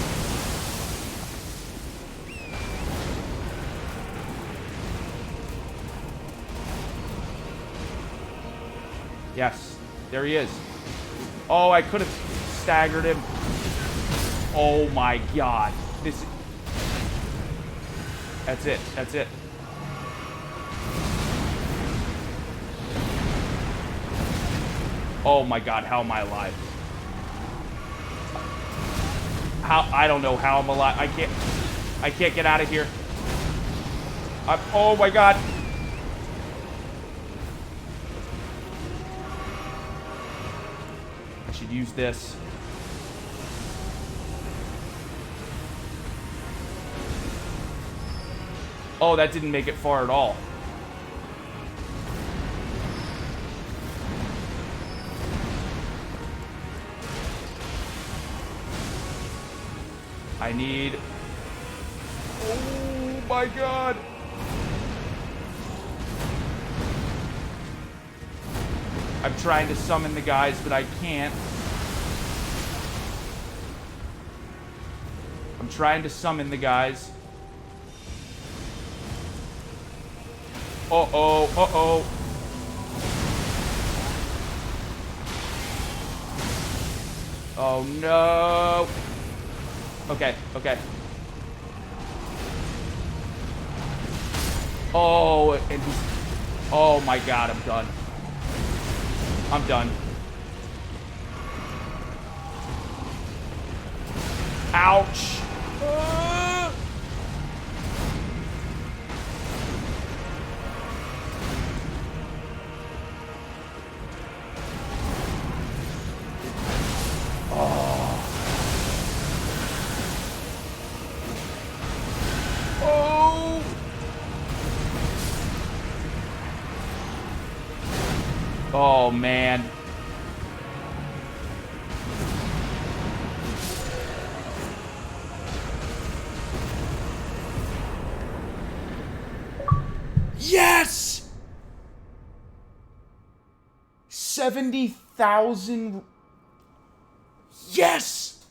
Yes, there he is. Oh, I could have staggered him. Oh my God. That's it. That's it. Oh my God, how am I alive? I don't know how I'm alive. I can't get out of here. Oh my God. I should use this. Oh, that didn't make it far at all. I need... Oh my god! I'm trying to summon the guys, but I can't. I'm trying to summon the guys. Uh-oh, uh-oh. Oh, no. Okay, okay. Oh, and he's... Oh, my God, I'm done. I'm done. Ouch. Oh, man. Yes! 70,000. Yes!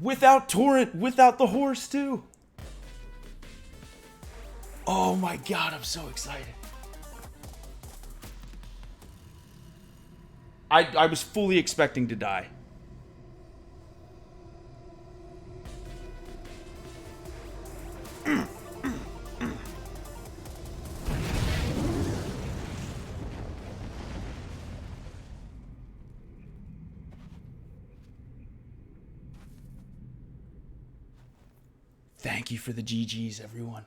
Without torrent, without the horse, too. Oh, my God, I'm so excited. I was fully expecting to die. Thank you for the GGs, everyone.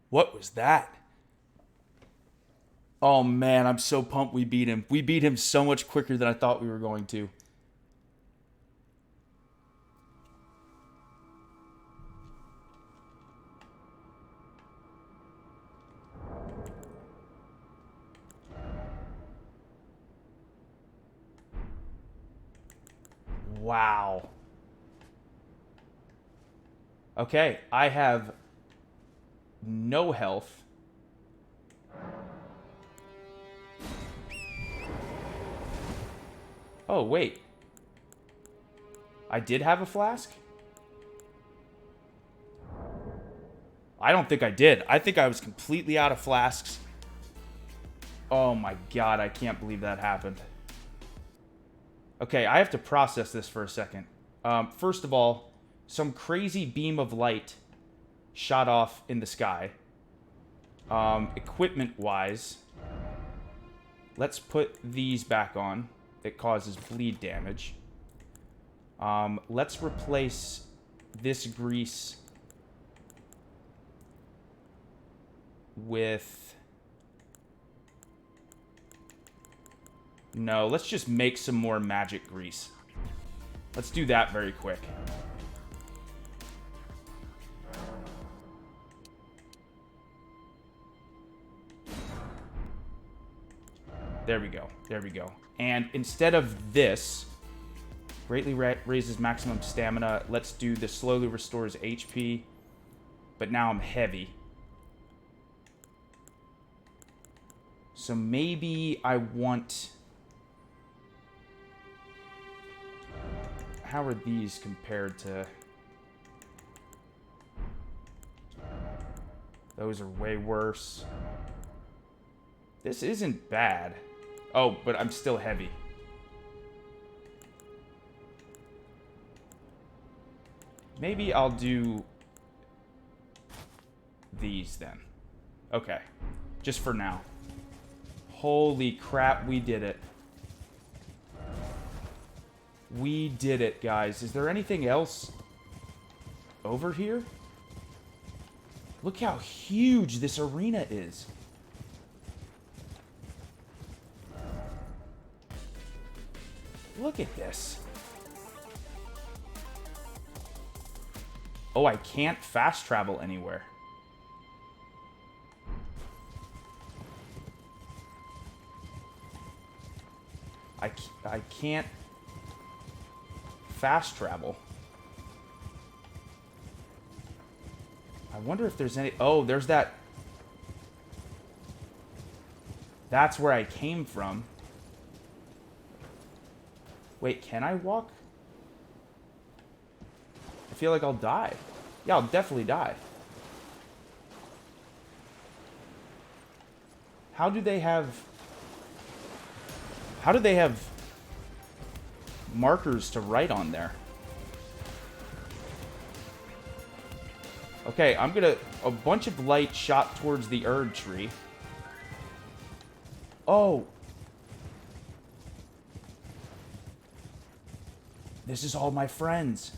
What was that? Oh man, I'm so pumped we beat him. We beat him so much quicker than I thought we were going to. Wow. Okay, I have no health. Oh, wait. I did have a flask? I don't think I did. I think I was completely out of flasks. Oh my god, I can't believe that happened. Okay, I have to process this for a second. First of all, some crazy beam of light shot off in the sky. Equipment-wise, let's put these back on. It causes bleed damage. Let's replace this grease with... No, let's just make some more magic grease. Let's do that very quick. There we go. There we go. And instead of this, greatly raises maximum stamina. Let's do the slowly restores HP. But now I'm heavy. So maybe I want... How are these compared to... Those are way worse. This isn't bad. Oh, but I'm still heavy. Maybe I'll do these then. Okay. Just for now. Holy crap, we did it. We did it, guys. Is there anything else over here? Look how huge this arena is. Look at this. Oh, I can't fast travel anywhere. I can't fast travel. I wonder if there's any... Oh, there's that... That's where I came from. Wait, can I walk? I feel like I'll die. Yeah, I'll definitely die. How do they have markers to write on there? Okay, I'm gonna... A bunch of light shot towards the Erd tree. Oh. This is all my friends.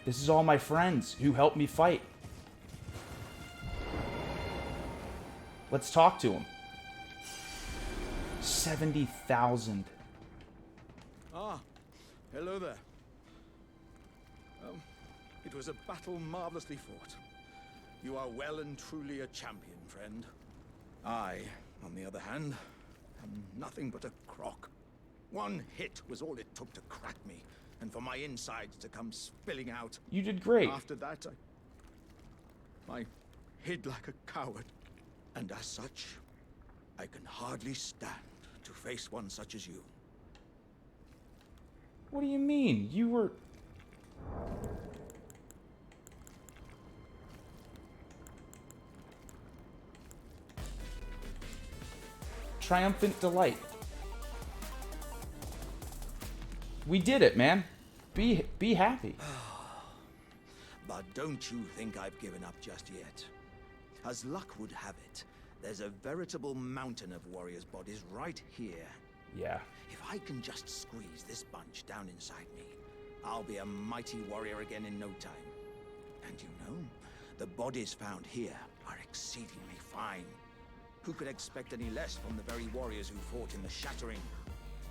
This is all my friends who helped me fight. Let's talk to them. 70,000. Ah, hello there. It was a battle marvelously fought. You are well and truly a champion, friend. I, on the other hand, am nothing but a crock. One hit was all it took to crack me, and for my insides to come spilling out. You did great. After that, I hid like a coward. And as such, I can hardly stand to face one such as you. What do you mean? You were... Triumphant delight. We did it, man. Be happy. But don't you think I've given up just yet? As luck would have it, there's a veritable mountain of warriors' bodies right here. Yeah. If I can just squeeze this bunch down inside me, I'll be a mighty warrior again in no time. And you know, the bodies found here are exceedingly fine. Who could expect any less from the very warriors who fought in the Shattering,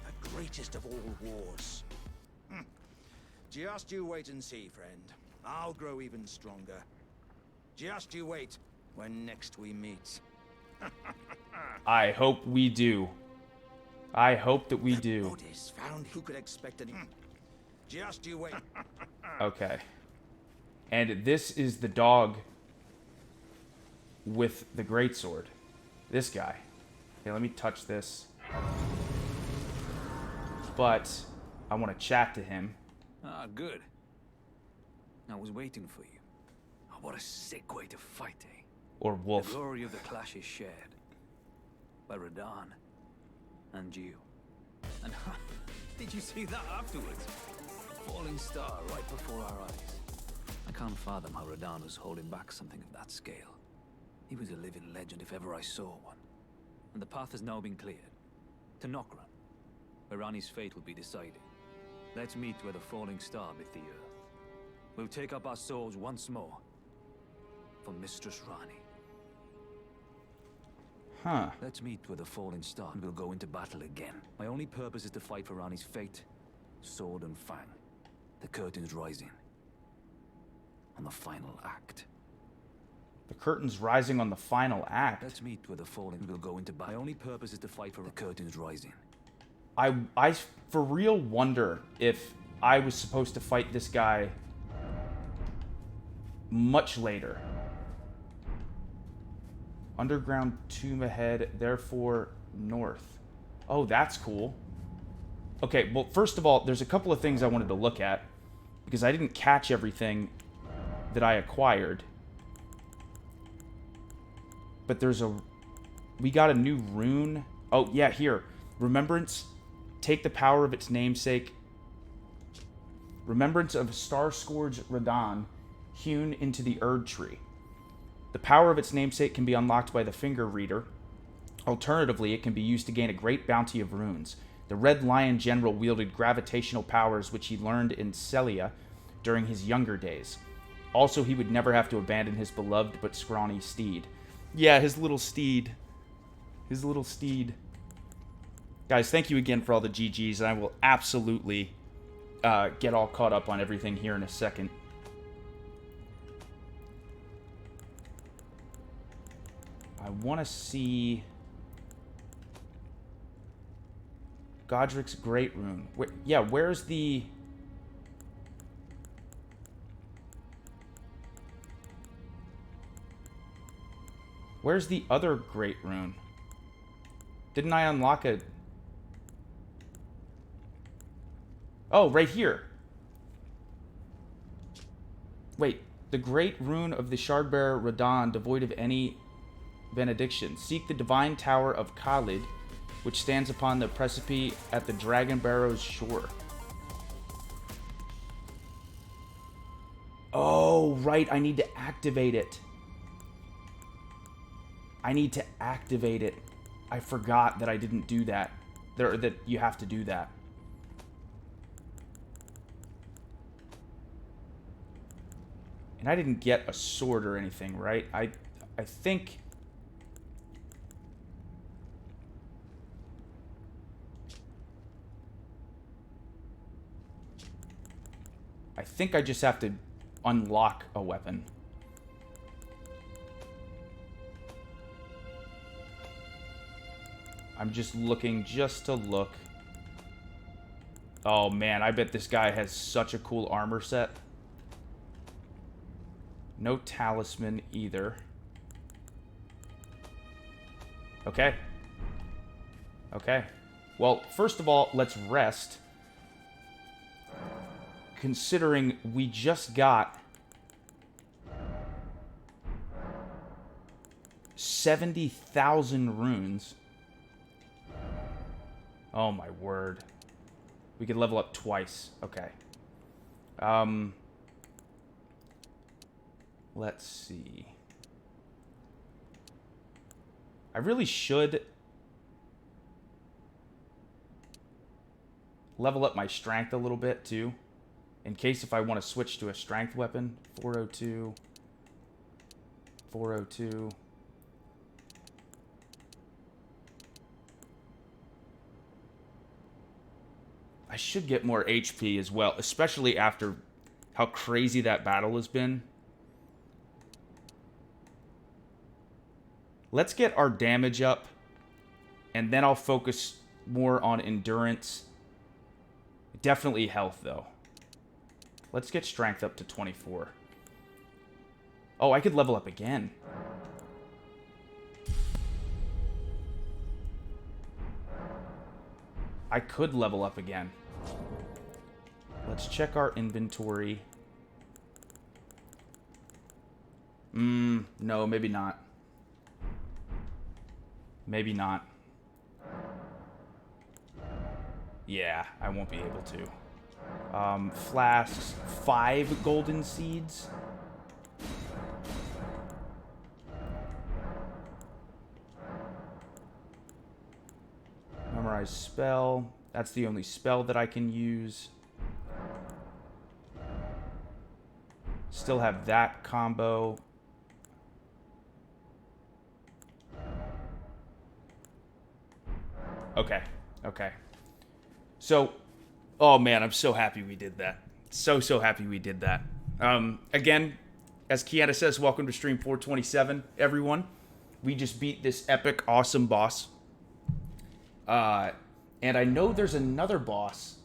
the greatest of all wars? Just you wait and see, friend. I'll grow even stronger. Just you wait when next we meet. I hope we do. I hope that we do. Bodies found. Who could expect any? Just you wait. Okay. And this is the dog with the greatsword. This guy. Okay, let me touch this. But I want to chat to him. Ah, good. I was waiting for you. Oh, what a sick way to fight, eh? Or The wolf. glory of the clash is shared by Radahn and you. And did you see that afterwards? A falling star right before our eyes. I can't fathom how Radahn was holding back something of that scale. He was a living legend if ever I saw one. And the path has now been cleared. To Nokran, where Rani's fate will be decided. Let's meet where the falling star bit the earth. We'll take up our swords once more for Mistress Rani. Huh. Let's meet where the falling star and we'll go into battle again. My only purpose is to fight for Rani's fate, sword and fang. The curtain's rising. On the final act. The curtain's rising on the final act. Let's meet where the falling will go into battle. My only purpose is to fight for the curtain's rising. I for real wonder if I was supposed to fight this guy much later. Underground tomb ahead, therefore north. Oh, that's cool. Okay, well, first of all, there's a couple of things I wanted to look at because I didn't catch everything that I acquired. But we got a new rune. Oh, yeah, here. Remembrance. Take the power of its namesake. Remembrance of Star-Scourge Radahn, hewn into the Erd tree. The power of its namesake can be unlocked by the finger reader. Alternatively, it can be used to gain a great bounty of runes. The Red Lion General wielded gravitational powers which he learned in Celia during his younger days. Also, he would never have to abandon his beloved but scrawny steed. Yeah, his little steed. His little steed. Guys, thank you again for all the GGs, and I will absolutely get all caught up on everything here in a second. I want to see Godric's Great Rune. Yeah, where's the... Where's the other Great Rune? Didn't I unlock a... Oh, right here. Wait, the Great Rune of the Shardbearer Radahn, devoid of any benediction. Seek the Divine Tower of Khalid, which stands upon the precipice at the Dragon Barrow's shore. Oh, right, I need to activate it. I need to activate it. I forgot that I didn't do that. That you have to do that. And I didn't get a sword or anything, right? I think... I think I just have to unlock a weapon. I'm just looking just to look. Oh man, I bet this guy has such a cool armor set. No talisman either. Okay. Okay. Well, first of all, let's rest. Considering we just got 70,000 runes. Oh my word. We could level up twice. Okay. Let's see. I really should level up my strength a little bit too, in case if I want to switch to a strength weapon. 402. 402. I should get more HP as well, especially after how crazy that battle has been. Let's get our damage up, and then I'll focus more on endurance. Definitely health, though. Let's get strength up to 24. Oh, I could level up again. I could level up again. Let's check our inventory. No, maybe not. Maybe not. Yeah, I won't be able to. Flasks, 5 golden seeds. Memorize spell. That's the only spell that I can use. Still have that combo. Okay. Okay. So, oh man, I'm so happy we did that. So happy we did that. Again, as Kiana says, welcome to stream 427, everyone. We just beat this epic, awesome boss. And I know there's another boss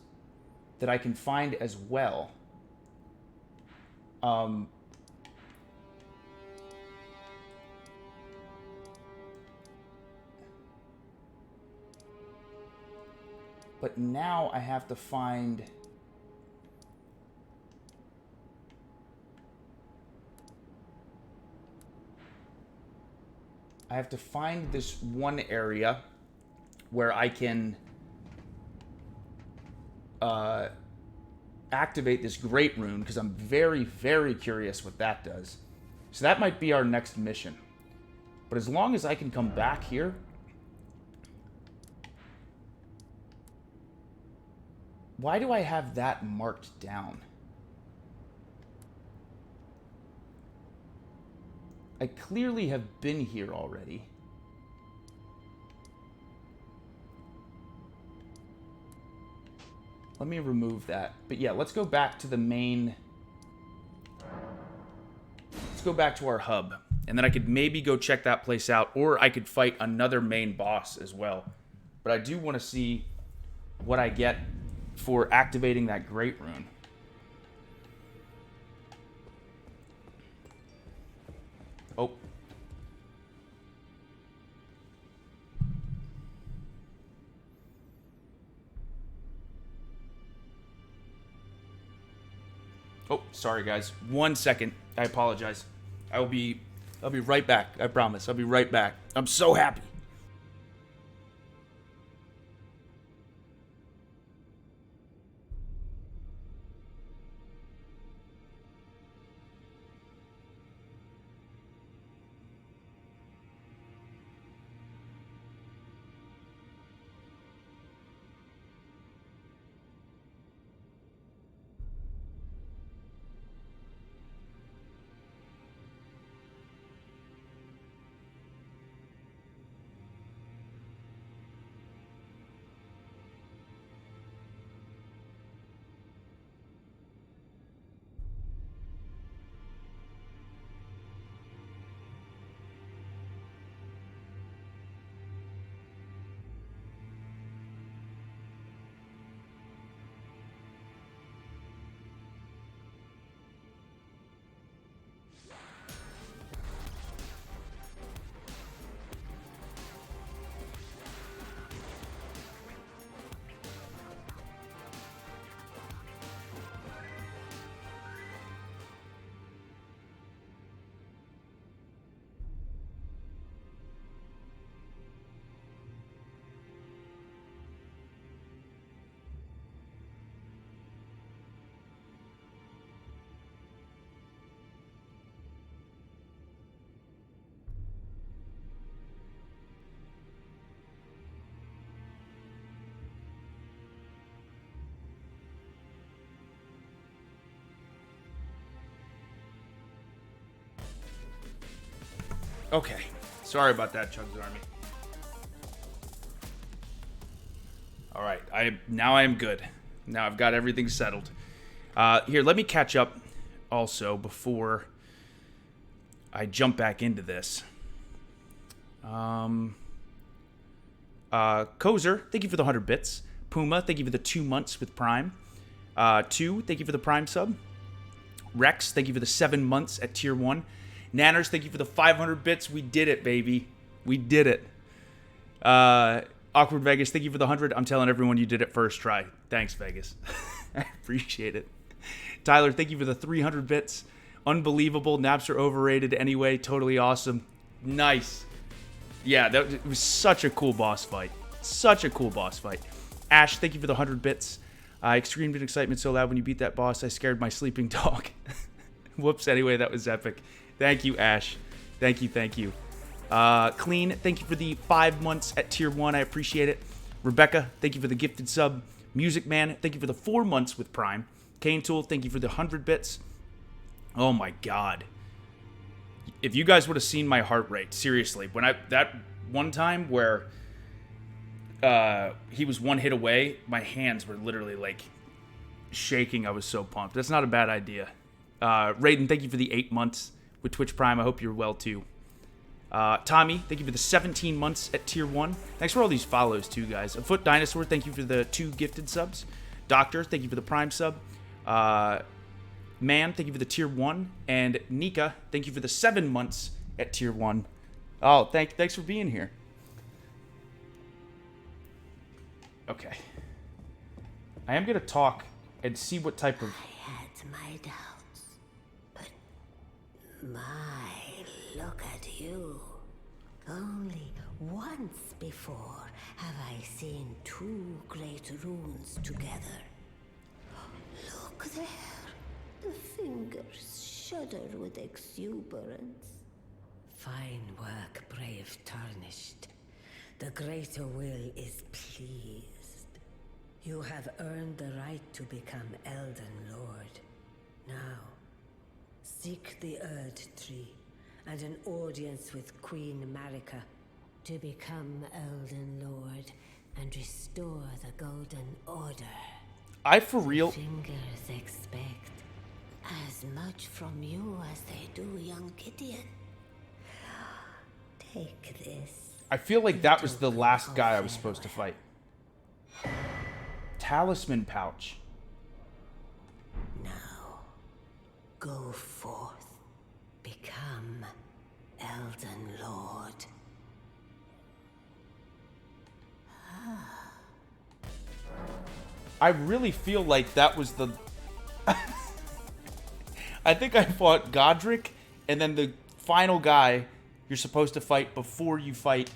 that I can find as well. But now I have to find... I have to find this one area where I can activate this Great Rune, because I'm very, very curious what that does. So that might be our next mission. But as long as I can come back here... Why do I have that marked down? I clearly have been here already. Let me remove that. But yeah, let's go back to the main... Let's go back to our hub. And then I could maybe go check that place out. Or I could fight another main boss as well. But I do want to see what I get for activating that Great Rune. Oh. Oh, sorry guys. 1 second. I apologize. I'll be right back. I promise. I'll be right back. I'm so happy. Okay. Sorry about that, CHUGS Army. Alright, now I am good. Now I've got everything settled. Here, let me catch up also before I jump back into this. Kozer, thank you for the 100 bits. Puma, thank you for the 2 months with Prime. 2, thank you for the Prime sub. Rex, thank you for the 7 months at Tier 1. Nanners, thank you for the 500 bits. We did it, baby. We did it. Awkward Vegas, thank you for the 100. I'm telling everyone you did it first try. Thanks, Vegas. I appreciate it. Tyler, thank you for the 300 bits. Unbelievable. Naps are overrated anyway. Totally awesome. Nice. Yeah, it was such a cool boss fight. Such a cool boss fight. Ash, thank you for the 100 bits. I screamed in excitement so loud when you beat that boss, I scared my sleeping dog. Whoops, anyway, that was epic. Thank you, Ash. Thank you, thank you. Clean, thank you for the 5 months at Tier 1. I appreciate it. Rebecca, thank you for the gifted sub. Music Man, thank you for the 4 months with Prime. Kane Tool, thank you for the 100 bits. Oh my god. If you guys would have seen my heart rate, seriously, when that one time where he was 1 hit away, my hands were literally like shaking. I was so pumped. That's not a bad idea. Raiden, thank you for the 8 months with Twitch Prime. I hope you're well too. Tommy, thank you for the 17 months at Tier 1. Thanks for all these follows too, guys. A Foot Dinosaur, thank you for the 2 gifted subs. Doctor, thank you for the Prime sub. Man, thank you for the Tier 1. And Nika, thank you for the 7 months at Tier 1. Oh, thanks for being here. Okay. I am going to talk and see what type of... I had my doubts, but look at you. Only once before have I seen 2 great runes together. Look there. The fingers shudder with exuberance. Fine work, brave Tarnished. The greater will is pleased. You have earned the right to become Elden Lord. Now, seek the Erd Tree and an audience with Queen Marika to become Elden Lord and restore the Golden Order. I for real... Fingers expect as much from you as they do young Gideon. Take this. I feel like that was the last guy I was supposed to fight. Talisman pouch. Now, go forth. Become Elden Lord. I really feel like that was the... I think I fought Godric, and then the final guy you're supposed to fight before you fight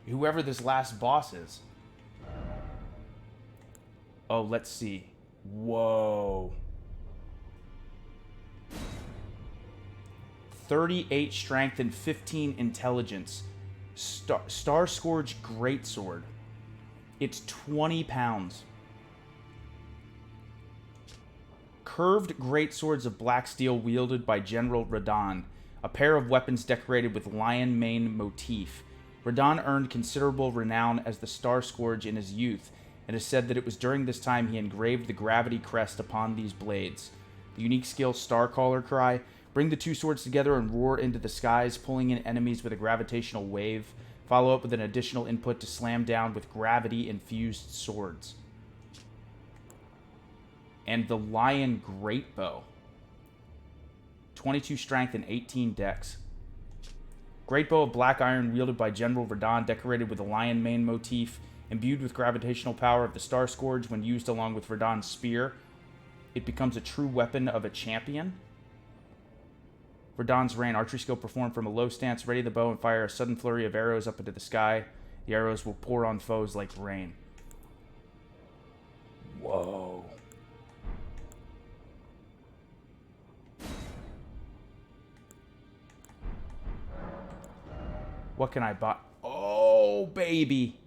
whoever this last boss is. Oh, let's see. Whoa. 38 strength and 15 intelligence. Star Scourge Greatsword. It's 20 pounds. Curved greatswords of black steel wielded by General Radahn. A pair of weapons decorated with lion mane motif. Radahn earned considerable renown as the Star Scourge in his youth, and it is said that it was during this time he engraved the gravity crest upon these blades. The unique skill Starcaller Cry. Bring the two swords together and roar into the skies, pulling in enemies with a gravitational wave. Follow up with an additional input to slam down with gravity-infused swords. And the Lion Greatbow. 22 strength and 18 dex. Greatbow of black iron wielded by General Radahn, decorated with a lion mane motif, imbued with gravitational power of the Star Scourge when used along with Radahn's spear. It becomes a true weapon of a champion. Radahn's Rain. Archery skill performed from a low stance. Ready the bow and fire a sudden flurry of arrows up into the sky. The arrows will pour on foes like rain. Whoa. What can I buy? Oh, baby.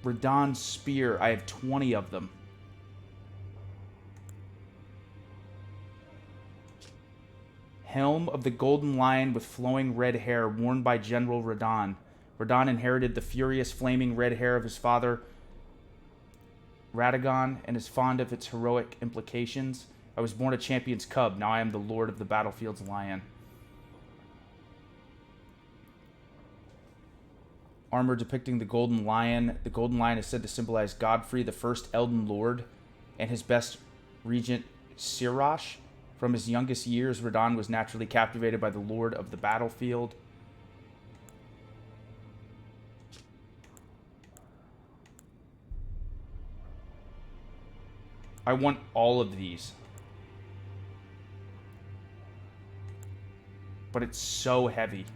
Radahn's Spear. I have 20 of them. Helm of the Golden Lion with flowing red hair worn by General Radahn. Radahn inherited the furious flaming red hair of his father, Radagon, and is fond of its heroic implications. I was born a champion's cub. Now I am the lord of the battlefield's lion. Armor depicting the Golden Lion. The Golden Lion is said to symbolize Godfrey, the first Elden Lord, and his best regent, Sirash. From his youngest years, Radahn was naturally captivated by the Lord of the Battlefield. I want all of these. But it's so heavy.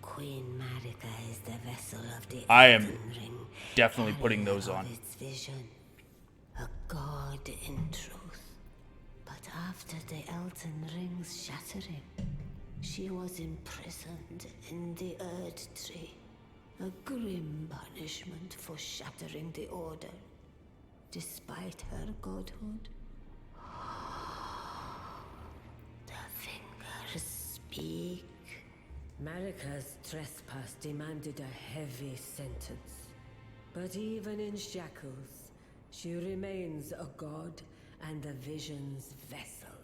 Queen Marika is the vessel of the I am Elden Ring, definitely putting those carrier on. of its vision, a god in truth. But after the Elden Ring's shattering, she was imprisoned in the Erd Tree, a grim punishment for shattering the Order, despite her godhood. The fingers speak. Marika's trespass demanded a heavy sentence. But even in shackles, she remains a god and the vision's vessel.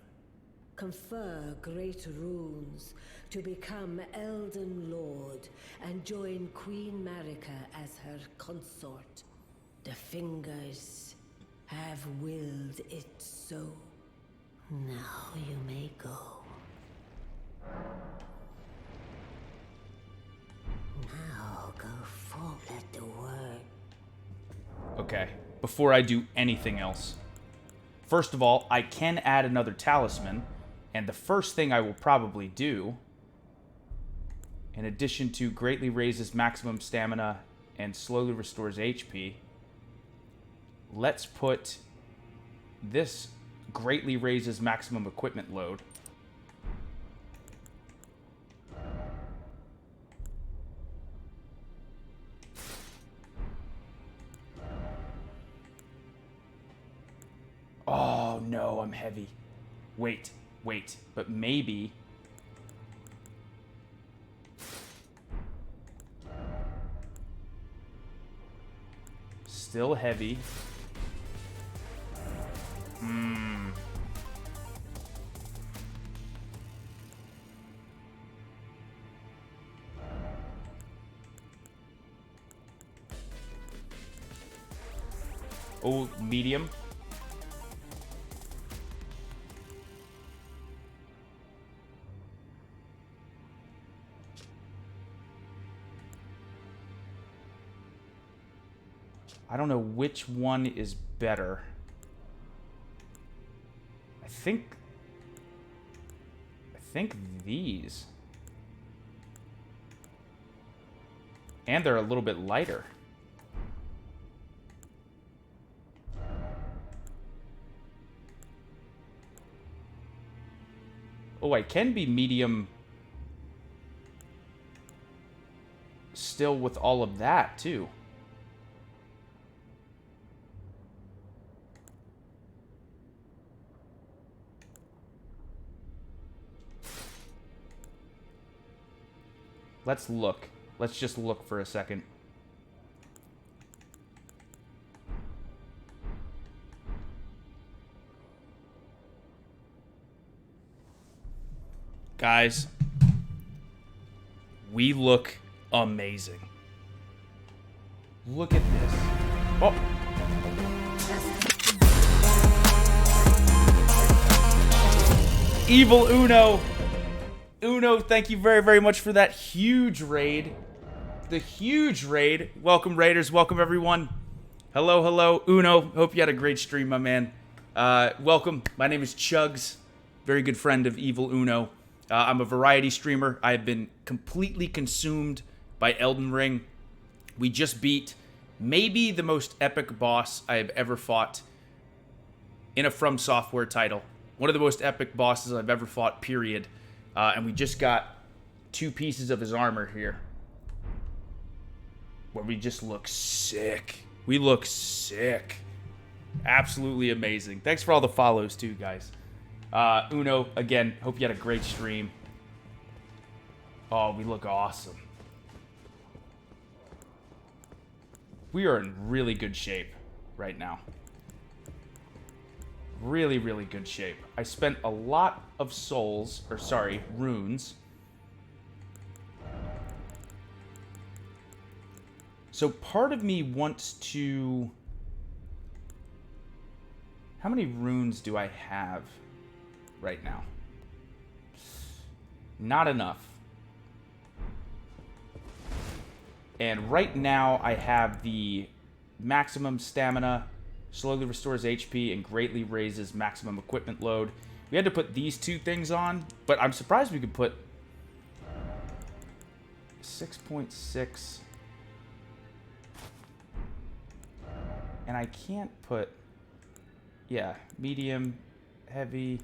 Confer great runes to become Elden Lord and join Queen Marika as her consort. The fingers have willed it so. Now you may go. Now go forth at the word. Okay, before I do anything else. First of all, I can add another talisman, and the first thing I will probably do in addition to greatly raises maximum stamina and slowly restores HP, let's put this greatly raises maximum equipment load. Oh no, I'm heavy. Wait, but maybe... Still heavy. Oh, medium. I don't know which one is better. I think these. And they're a little bit lighter. Oh, I can be medium still with all of that, too. Let's look. Let's just look for a second. Guys, we look amazing. Look at this. Oh. Evil Uno. Uno, thank you very, very much for that huge raid. The huge raid. Welcome, Raiders. Welcome, everyone. Hello, hello. Uno, hope you had a great stream, my man. Welcome. My name is CHUGS. Very good friend of Evil Uno. I'm a variety streamer. I have been completely consumed by Elden Ring. We just beat maybe the most epic boss I have ever fought in a From Software title. One of the most epic bosses I've ever fought, period. And we just got 2 pieces of his armor here. Where we just look sick. We look sick. Absolutely amazing. Thanks for all the follows too, guys. Uno, again, hope you had a great stream. Oh, we look awesome. We are in really good shape right now. Really, really good shape. I spent a lot of souls, or sorry, runes. So part of me wants to... How many runes do I have right now? Not enough. And right now I have the maximum stamina, slowly restores HP, and greatly raises maximum equipment load. We had to put these 2 things on, but I'm surprised we could put 6.6. And I can't put, yeah, medium, heavy.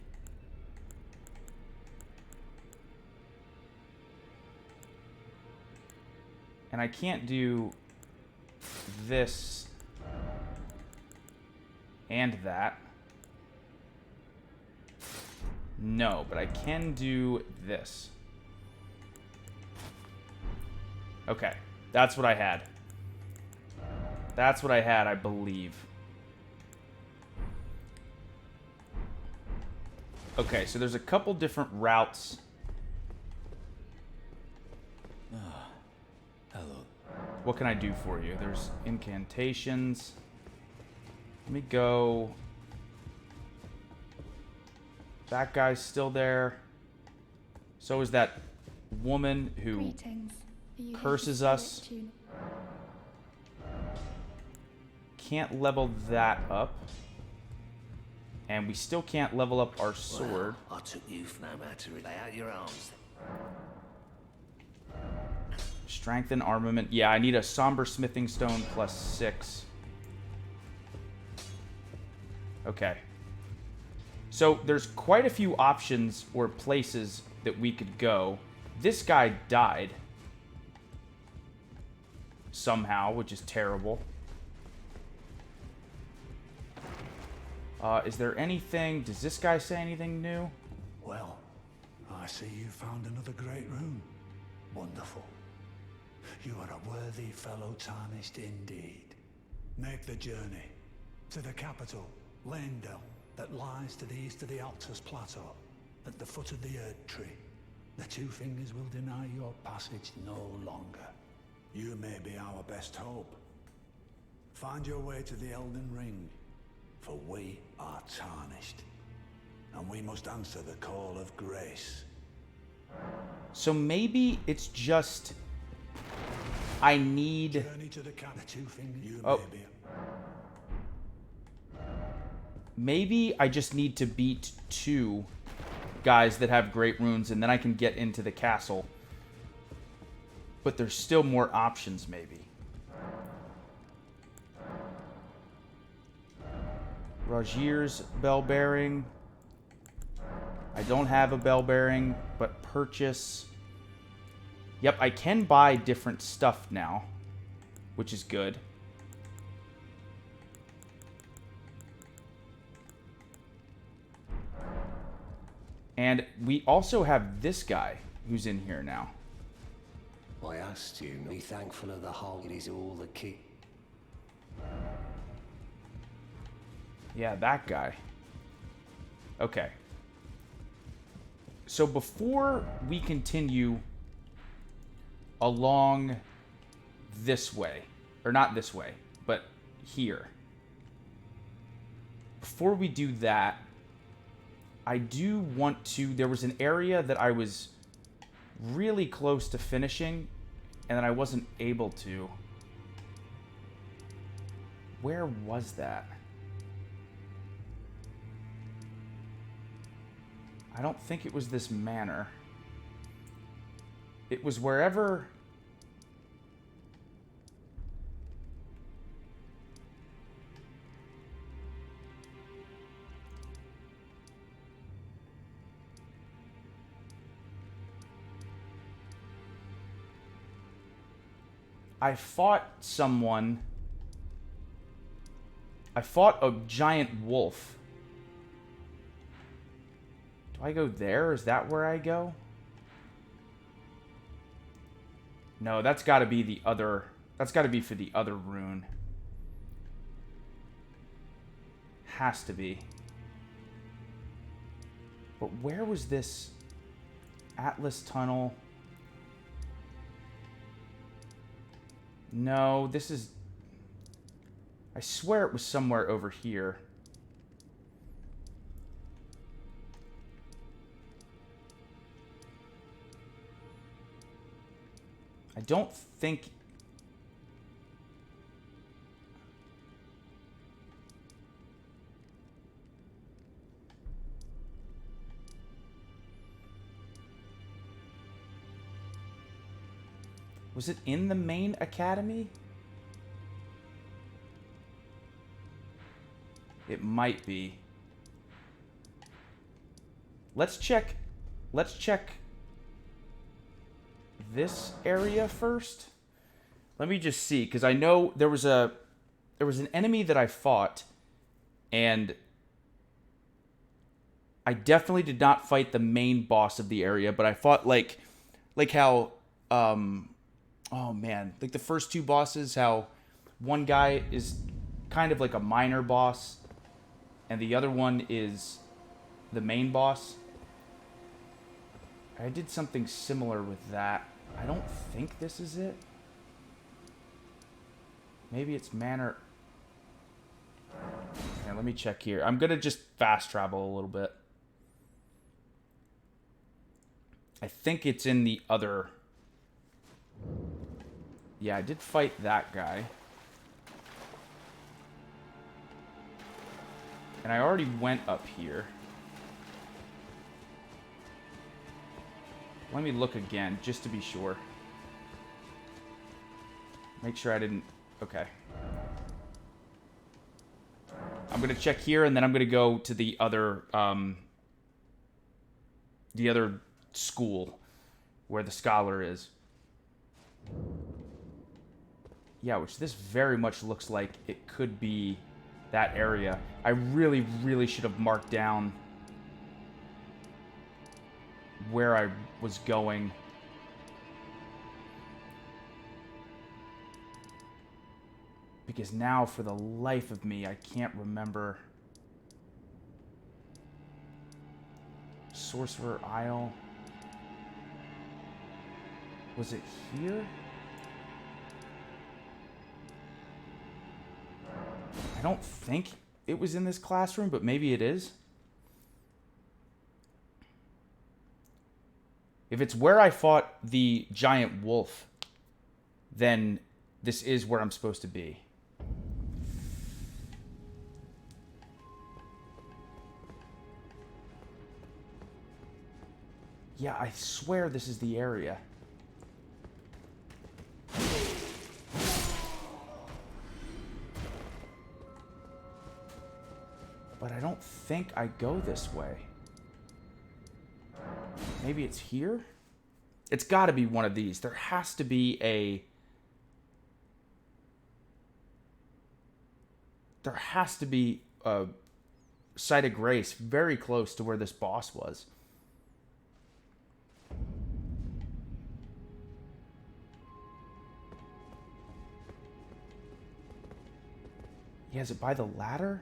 And I can't do this and that. No, but I can do this. Okay, that's what I had. That's what I had, I believe. Okay, so there's a couple different routes. Hello. What can I do for you? There's incantations. Let me go. That guy's still there. So is that woman who curses us. Can't level that up. And we still can't level up our sword. Well, I took you for no matter to lay out your arms. Strengthen armament. Yeah, I need a somber smithing stone +6. Okay. So there's quite a few options or places that we could go. This guy died. Somehow, which is terrible. Is there anything... Does this guy say anything new? Well, I see you found another great rune. Wonderful. You are a worthy fellow tarnished indeed. Make the journey to the capital, Leyndell, that lies to the east of the Altus Plateau, at the foot of the Erd Tree. The Two Fingers will deny your passage no longer. You may be our best hope. Find your way to the Elden Ring, for we are tarnished, and we must answer the call of grace. So maybe it's just... I need... Journey to the Two Fingers. You Oh. may be... Maybe I just need to beat 2 guys that have great runes, and then I can get into the castle. But there's still more options, maybe. Rogier's bell bearing. I don't have a bell bearing, but purchase. Yep, I can buy different stuff now, which is good. And we also have this guy who's in here now. I asked you, be thankful of the whole. It is all the key. Yeah, that guy. Okay. So before we continue along this way, or not this way, but here. Before we do that, I do want to... There was an area that I was really close to finishing, and then I wasn't able to. Where was that? I don't think it was this manor. It was wherever... I fought someone. I fought a giant wolf. Do I go there? Is that where I go? No, that's got to be the other... That's got to be for the other rune. Has to be. But where was this Atlas Tunnel? No, this is... I swear it was somewhere over here. I don't think... Was it in the main academy? It might be. Let's check this area first. Let me just see, because I know there was an enemy that I fought, and I definitely did not fight the main boss of the area, but I fought like how oh man, like the first 2 bosses, how one guy is kind of like a minor boss and the other one is the main boss. I did something similar with that. I don't think this is it. Maybe it's manor. Yeah, let me check here. I'm gonna just fast travel a little bit. I think it's in the other... Yeah, I did fight that guy. And I already went up here. Let me look again, just to be sure. Make sure I didn't... Okay. I'm going to check here, and then I'm going to go to the other school where the scholar is. Yeah, which this very much looks like it could be that area. I really, really should have marked down where I was going. Because now, for the life of me, I can't remember. Sorcerer Isle. Was it here? I don't think it was in this classroom, but maybe it is. If it's where I fought the giant wolf, then this is where I'm supposed to be. Yeah, I swear this is the area. But I don't think I go this way. Maybe it's here? It's got to be one of these. There has to be a... There has to be a site of grace very close to where this boss was. Yeah, is it by the ladder?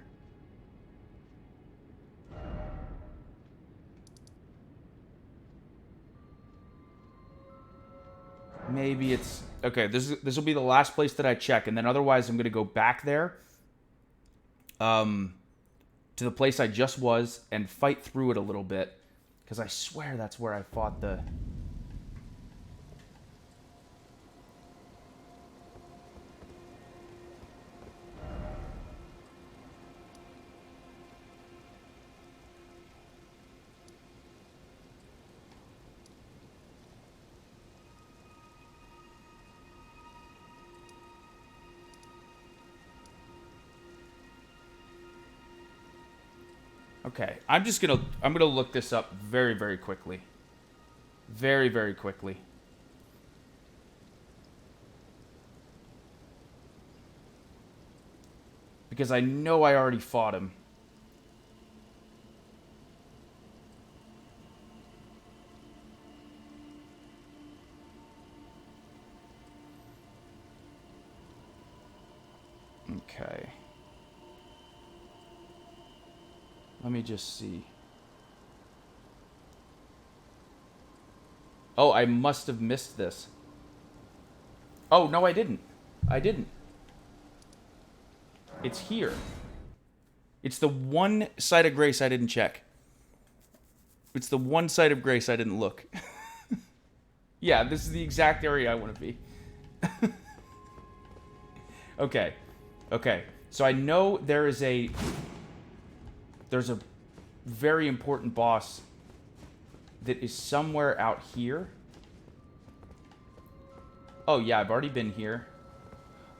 Maybe it's... Okay, this will be the last place that I check, and then otherwise I'm going to go back there to the place I just was and fight through it a little bit, because I swear that's where I fought the... Okay, I'm gonna look this up very, very quickly. Very, very quickly. Because I know I already fought him. Okay. Let me just see. Oh, I must have missed this. Oh, no, I didn't. I didn't. It's here. It's the one site of grace I didn't check. It's the one site of grace I didn't look. Yeah, this is the exact area I want to be. Okay. Okay. So I know there's a very important boss that is somewhere out here. Oh, yeah, I've already been here.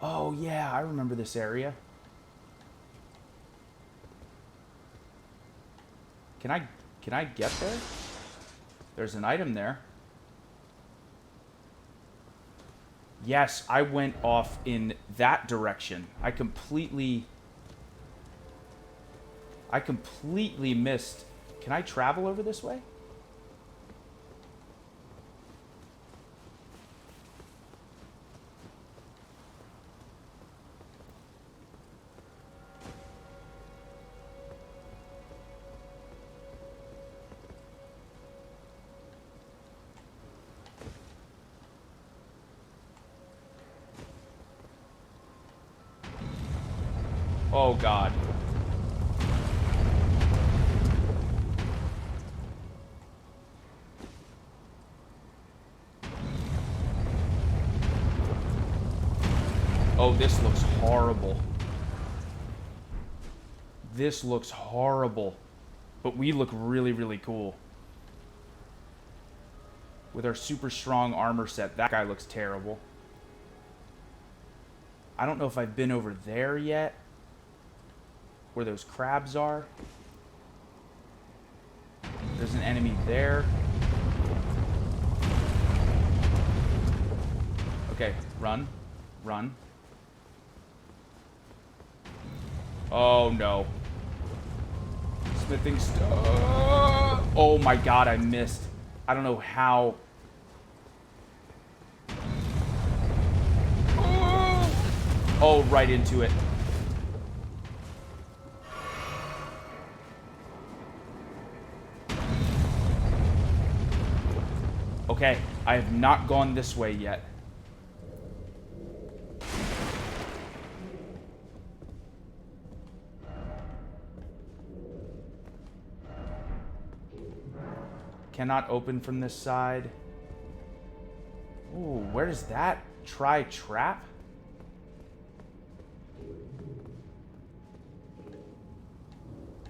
Oh, yeah, I remember this area. Can I get there? There's an item there. Yes, I went off in that direction. I completely missed. Can I travel over this way? Oh, God. Oh, this looks horrible. This looks horrible. But we look really, really cool. With our super strong armor set. That guy looks terrible. I don't know if I've been over there yet. Where those crabs are. There's an enemy there. Okay, run. Run. Oh, no. Smithing stuff. Oh, my God, I missed. I don't know how. Oh, right into it. Okay, I have not gone this way yet. Cannot open from this side. Ooh, where does that? Try trap?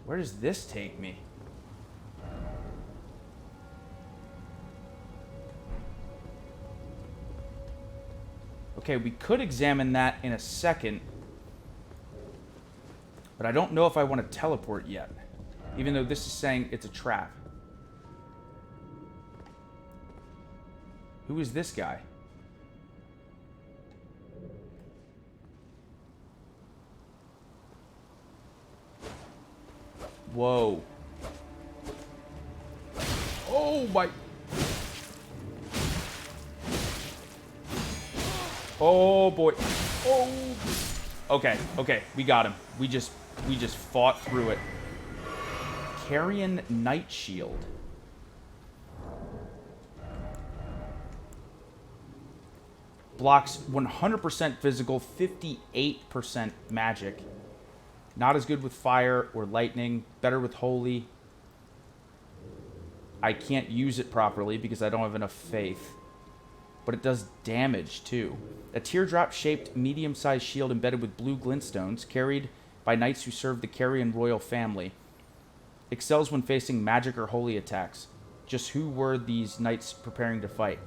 Where does this take me? Okay, we could examine that in a second. But I don't know if I want to teleport yet. Even though this is saying it's a trap. Who is this guy? Whoa. Oh my. Oh boy. Oh. Okay, okay, we got him. We just fought through it. Carrion Night Shield. Blocks 100% physical, 58% magic. Not as good with fire or lightning. Better with holy. I can't use it properly because I don't have enough faith. But it does damage, too. A teardrop-shaped, medium-sized shield embedded with blue glintstones, carried by knights who serve the Carrion royal family. Excels when facing magic or holy attacks. Just who were these knights preparing to fight?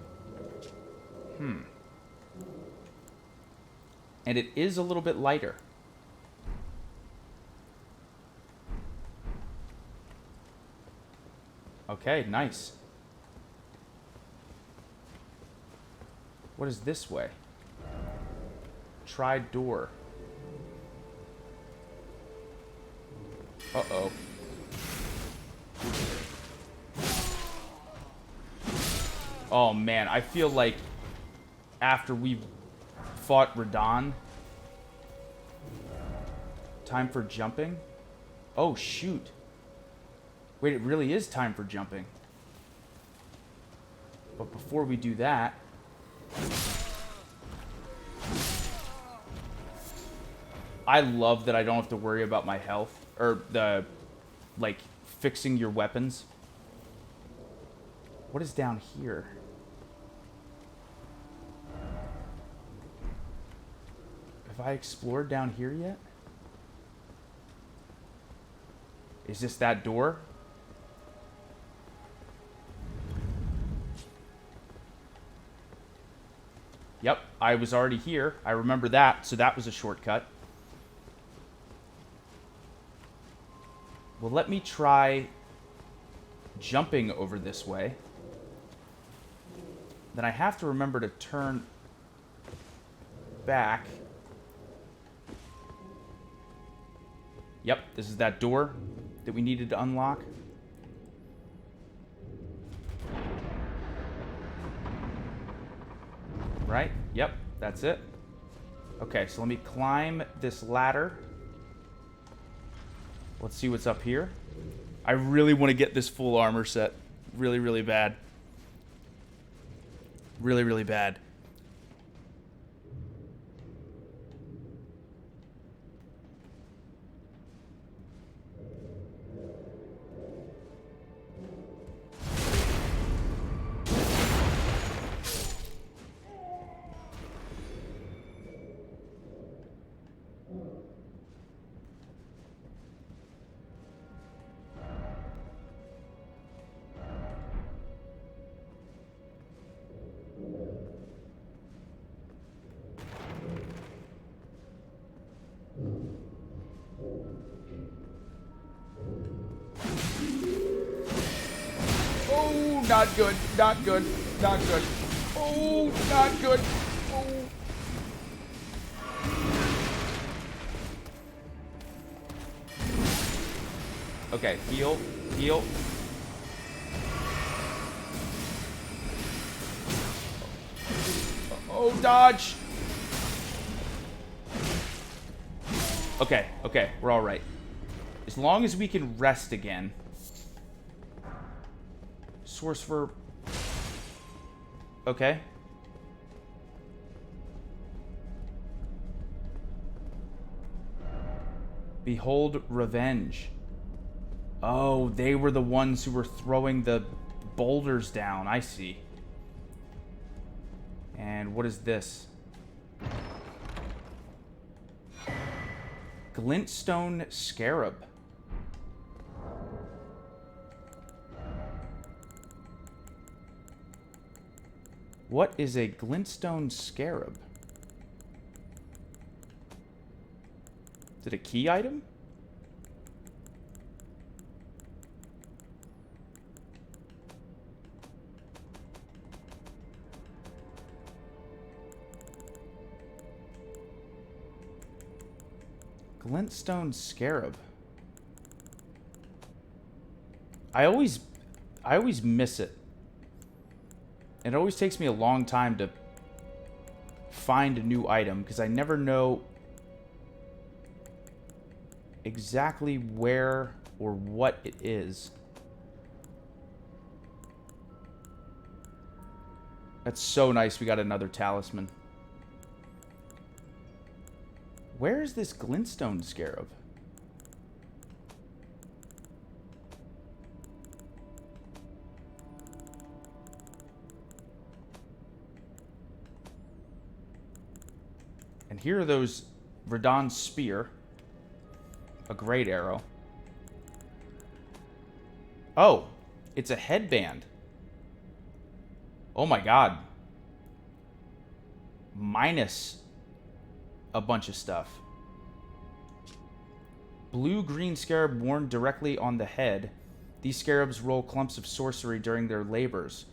And it is a little bit lighter. Okay, nice. What is this way? Try door. Uh-oh. Oh, man. I feel like after we've fought Radon... Time for jumping? Oh, shoot. Wait, it really is time for jumping. But before we do that... I love that I don't have to worry about my health. Or the... like, fixing your weapons. What is down here? Have I explored down here yet? Is this that door? Yep, I was already here. I remember that, so that was a shortcut. Well, let me try jumping over this way. Then I have to remember to turn back. Yep, this is that door that we needed to unlock. Right? Yep, that's it. Okay, so let me climb this ladder. Let's see what's up here. I really want to get this full armor set. Really, really bad. Really, really bad. not good. Not good. Not good. Oh, not good. Oh. Okay, heal. Heal. Oh, dodge. Okay, okay, we're all right. As long as we can rest again. Source for... Okay. Behold revenge. Oh, they were the ones who were throwing the boulders down. I see. And what is this? Glintstone Scarab. What is a Glintstone Scarab? Is it a key item? Glintstone Scarab. I always miss it. It always takes me a long time to find a new item because I never know exactly where or what it is. That's so nice. We got another talisman. Where is this Glintstone Scarab? And here are those Radon's spear. A great arrow. Oh, it's a headband. Oh my god. Minus a bunch of stuff. Blue-green scarab worn directly on the head. These scarabs roll clumps of sorcery during their labors.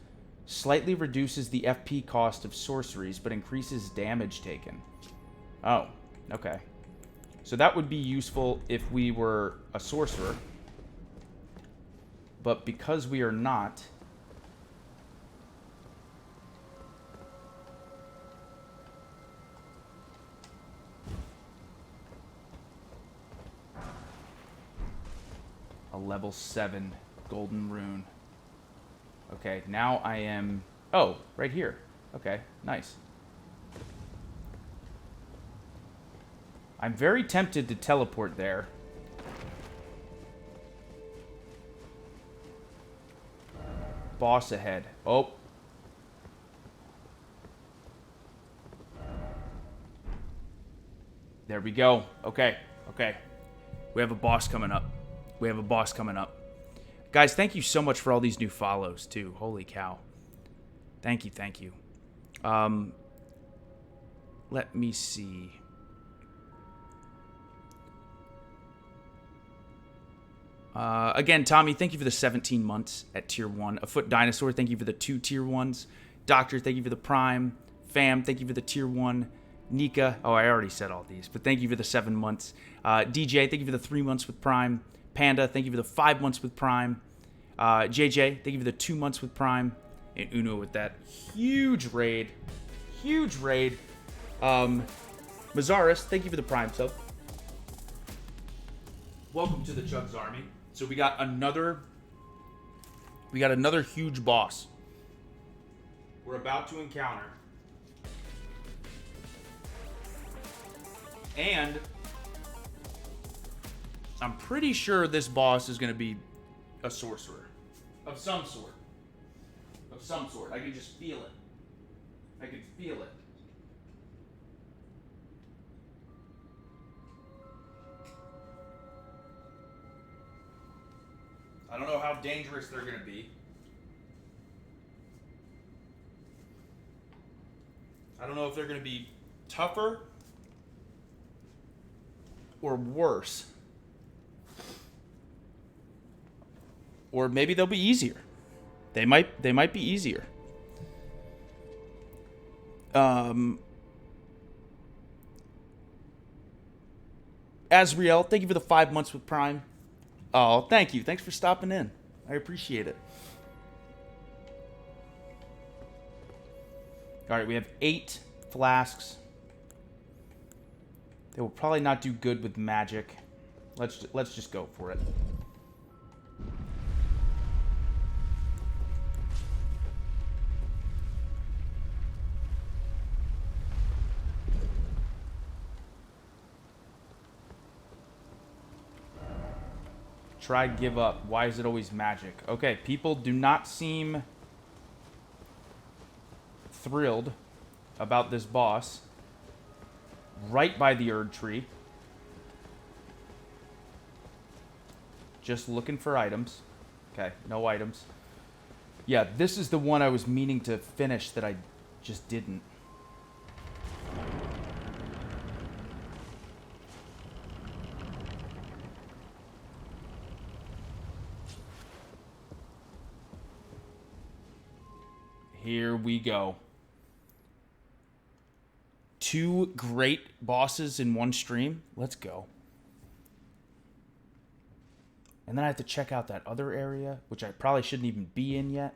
Slightly reduces the FP cost of sorceries, but increases damage taken. Oh, okay. So that would be useful if we were a sorcerer. But because we are not... A level 7 golden rune. Okay, now I am... Oh, right here. Okay, nice. I'm very tempted to teleport there. Boss ahead. Oh. There we go. Okay, okay. We have a boss coming up. We have a boss coming up. Guys, thank you so much for all these new follows, too. Holy cow. Thank you, thank you. Let me see. Again, Tommy, thank you for the 17 months at Tier 1. A Foot Dinosaur, thank you for the 2 Tier 1s. Doctor, thank you for the Prime. Fam, thank you for the Tier 1. Nika, oh, I already said all these, but thank you for the 7 months. DJ, thank you for the 3 months with Prime. Panda, thank you for the 5 months with Prime. JJ, thank you for the 2 months with Prime. And Uno with that huge raid. Huge raid. Mazaris, thank you for the Prime sub. Welcome to the CHUGS Army. So we got another huge boss we're about to encounter. And I'm pretty sure this boss is going to be a sorcerer of some sort. Of some sort. I can just feel it. I can feel it. I don't know how dangerous they're going to be. I don't know if they're going to be tougher or worse. Or maybe they'll be easier. They might be easier. Azriel, thank you for the 5 months with Prime. Oh, thank you. Thanks for stopping in. I appreciate it. All right, we have 8 flasks. They will probably not do good with magic. Let's just go for it. Try give up. Why is it always magic? Okay, people do not seem thrilled about this boss. Right by the Erd tree. Just looking for items. Okay, no items. Yeah, this is the one I was meaning to finish that I just didn't. Here we go. 2 great bosses in one stream. Let's go. And then I have to check out that other area, which I probably shouldn't even be in yet.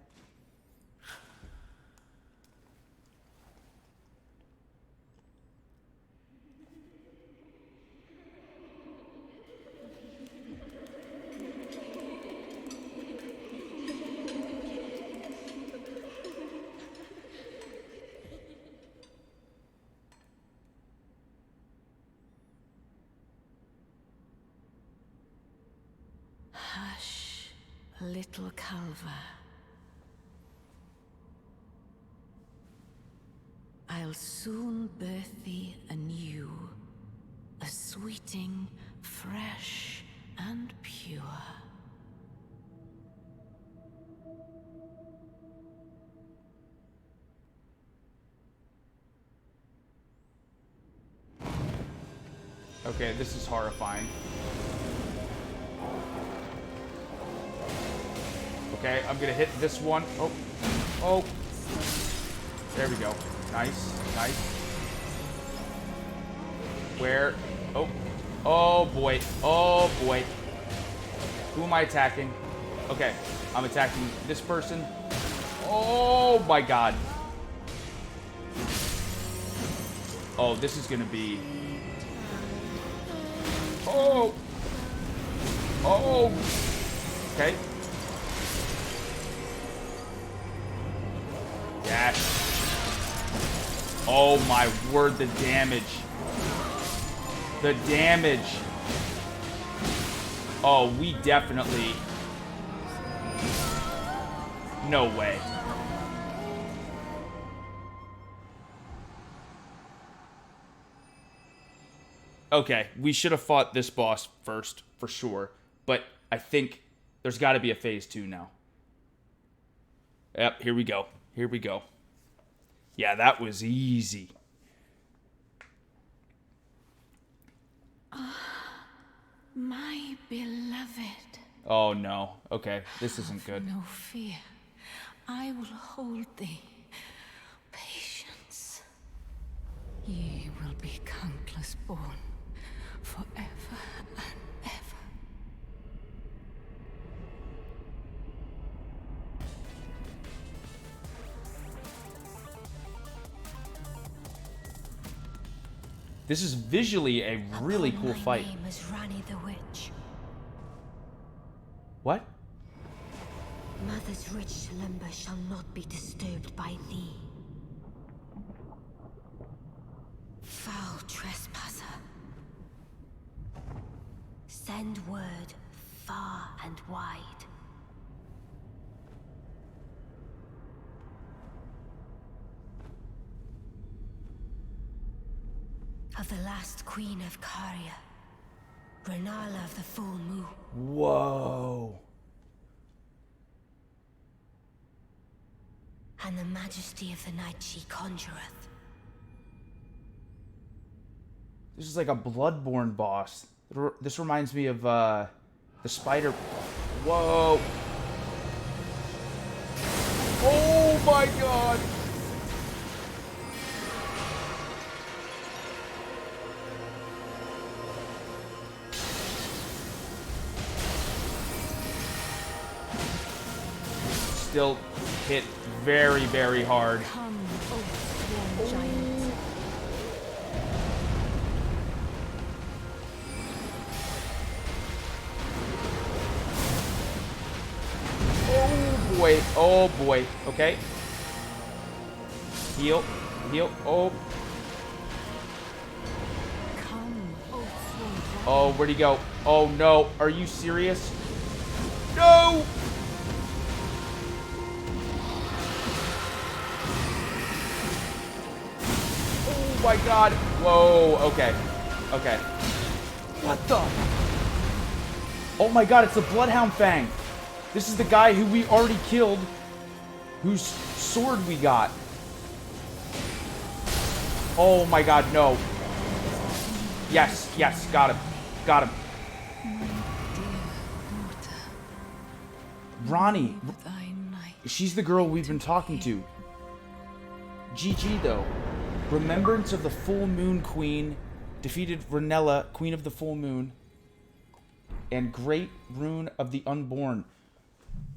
Hush, little Calva. I'll soon birth thee anew, a sweeting, fresh and pure. Okay, this is horrifying. Okay, I'm gonna hit this one. Oh. Oh. There we go. Nice. Nice. Where? Oh. Oh, boy. Oh, boy. Who am I attacking? Okay, I'm attacking this person. Oh, my God. Oh, this is gonna be... Oh. Oh. Okay. Yes. Oh my word, the damage. The damage. Oh, we definitely... No way. Okay, we should have fought this boss first, for sure. But I think there's got to be a phase 2 now. Yep, here we go. Here we go. Yeah, that was easy. My beloved. Oh, no. Okay, this isn't good. No fear. I will hold thee. Patience. Ye will be countless born, forever and ever. This is visually a really cool fight. My name is Rani the Witch. What? Mother's rich slumber shall not be disturbed by thee. Foul trespasser. Send word far and wide. Of the last queen of Caria, Renala of the full moon. Whoa. And the majesty of the night she conjureth. This is like a Bloodborne boss. This reminds me of the spider. Whoa. my god! Still hit very, very hard. Come, O sworn giant. Oh boy, oh boy. Okay. Heal, heal. Oh, Come, O sworn giant. oh, where'd he go? Oh no, are you serious? No! Oh my god. Whoa, okay. Okay. What the? Oh my god, it's the Bloodhound Fang. This is the guy who we already killed, whose sword we got. Oh my god, no. Yes, yes, got him. Got him. Ronnie. She's the girl we've been talking to. GG though. Remembrance of the Full Moon Queen. Defeated Ranella, Queen of the Full Moon. And Great Rune of the Unborn.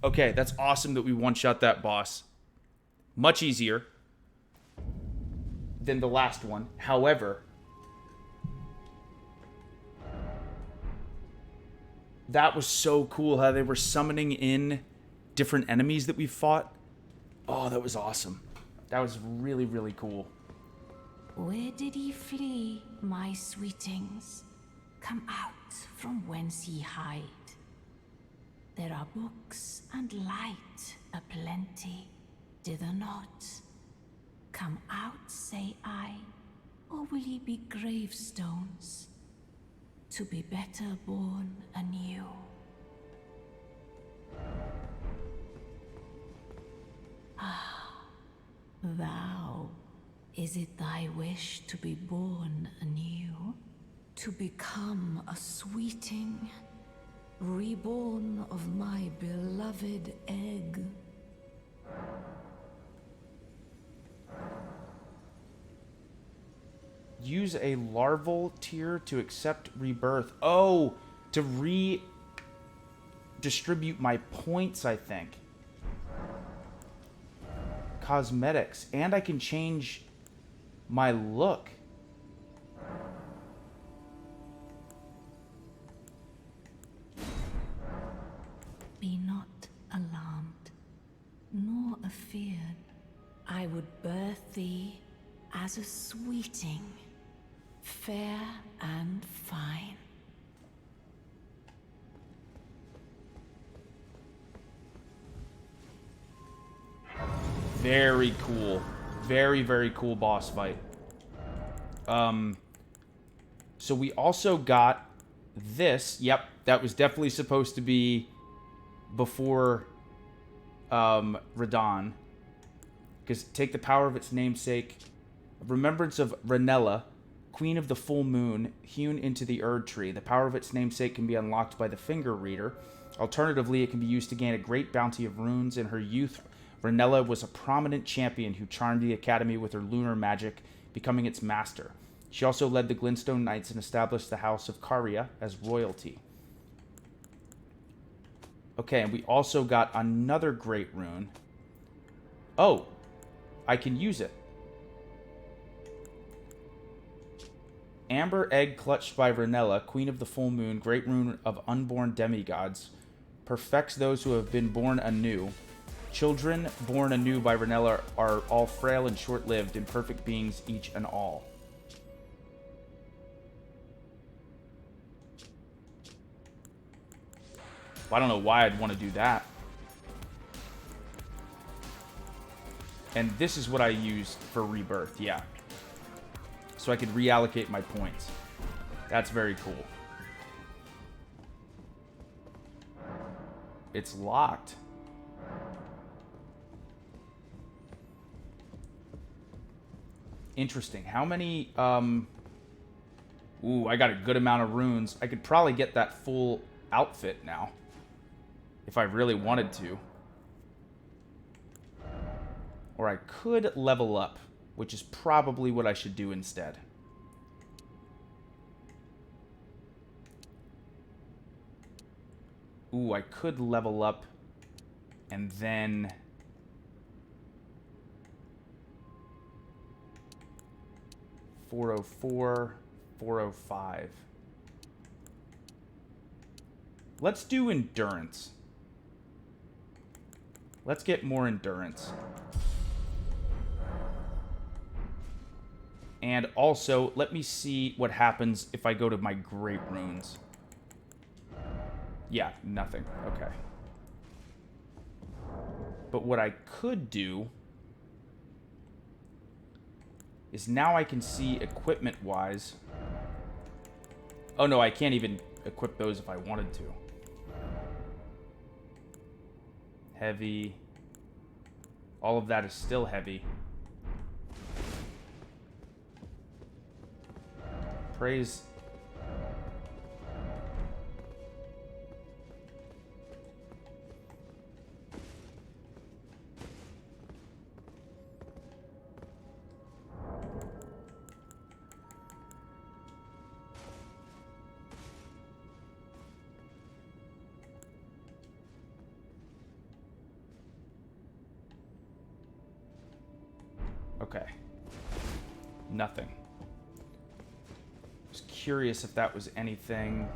Okay, that's awesome that we one-shot that boss. Much easier than the last one. However, that was so cool how they were summoning in different enemies that we fought. Oh, that was awesome. That was really, really cool. Where did ye flee, my sweetings? Come out from whence ye hide. There are books and light aplenty, dither not. Come out, say I, or will ye be gravestones, to be better born anew? Ah, thou, is it thy wish to be born anew? To become a sweeting, reborn of my beloved egg? Use a larval tier to accept rebirth. Oh, to redistribute my points, I think. Cosmetics. And I can change my look. Be not alarmed, nor afeared. I would birth thee as a sweeting, fair and fine. Very cool. Very, very cool boss fight. So we also got this. Yep, that was definitely supposed to be before Radon. Because take the power of its namesake. Remembrance of Ranella, Queen of the Full Moon, hewn into the Erd Tree. The power of its namesake can be unlocked by the Finger Reader. Alternatively, it can be used to gain a great bounty of runes. In her youth, Ranella was a prominent champion who charmed the Academy with her lunar magic, becoming its master. She also led the Glintstone Knights and established the House of Caria as royalty. Okay, and we also got another great rune. Oh, I can use it. Amber Egg clutched by Ranella, Queen of the Full Moon, Great Rune of Unborn Demigods, perfects those who have been born anew. Children born anew by Ranella are all frail and short-lived, imperfect beings each and all. Well, I don't know why I'd want to do that. And this is what I used for Rebirth, yeah. So I could reallocate my points. That's very cool. It's locked. Interesting. How many, Ooh, I got a good amount of runes. I could probably get that full outfit now. If I really wanted to. Or I could level up, which is probably what I should do instead. Ooh, I could level up and then... 404, 405. Let's do endurance. Let's get more endurance. And also, let me see what happens if I go to my great runes. Yeah, nothing. Okay. But what I could do is now I can see equipment-wise. Oh, no, I can't even equip those if I wanted to. Heavy. All of that is still heavy. Praise. Okay. Nothing. Just curious if that was anything.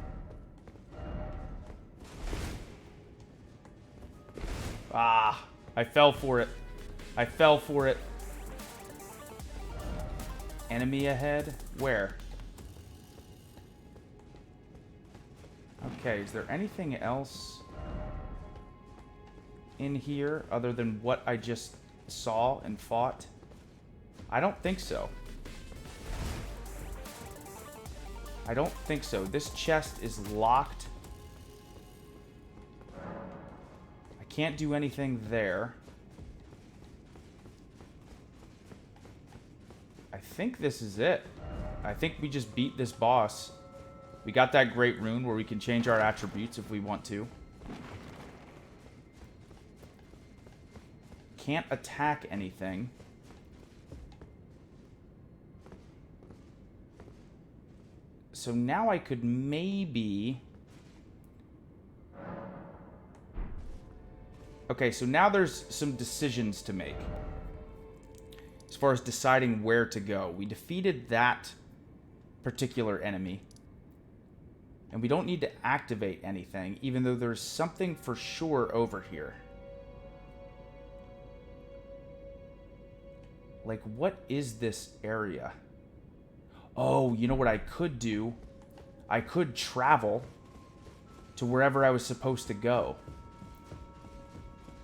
Ah, I fell for it. I fell for it. Enemy ahead? Where? Okay, is there anything else in here other than what I just saw and fought? I don't think so. I don't think so. This chest is locked. I can't do anything there. I think this is it. I think we just beat this boss. We got that great rune where we can change our attributes if we want to. Can't attack anything. So now I could maybe... Okay, so now there's some decisions to make. As far as deciding where to go. We defeated that particular enemy. And we don't need to activate anything, even though there's something for sure over here. Like, what is this area? Oh, you know what I could do? I could travel to wherever I was supposed to go.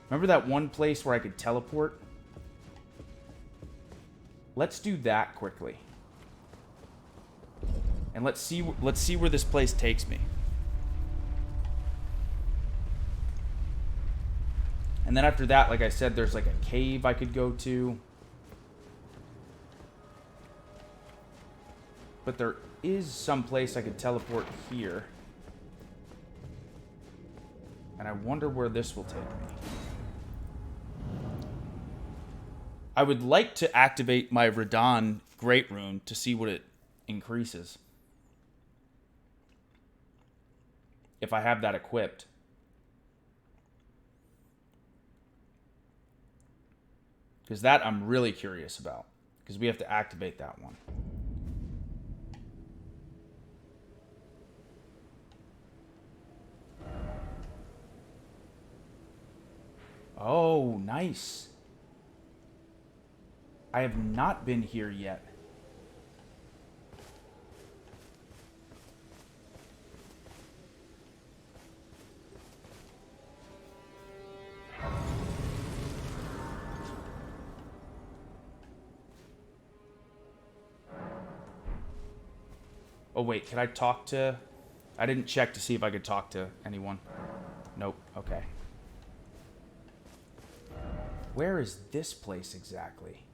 Remember that one place where I could teleport? Let's do that quickly. And let's see where this place takes me. And then after that, like I said, there's like a cave I could go to. But there is some place I could teleport here. And I wonder where this will take me. I would like to activate my Radon Great Rune to see what it increases. If I have that equipped. Because that I'm really curious about. Because we have to activate that one. Oh, nice. I have not been here yet. Oh, wait, can I talk to... I didn't check to see if I could talk to anyone. Nope, okay. Where is this place exactly?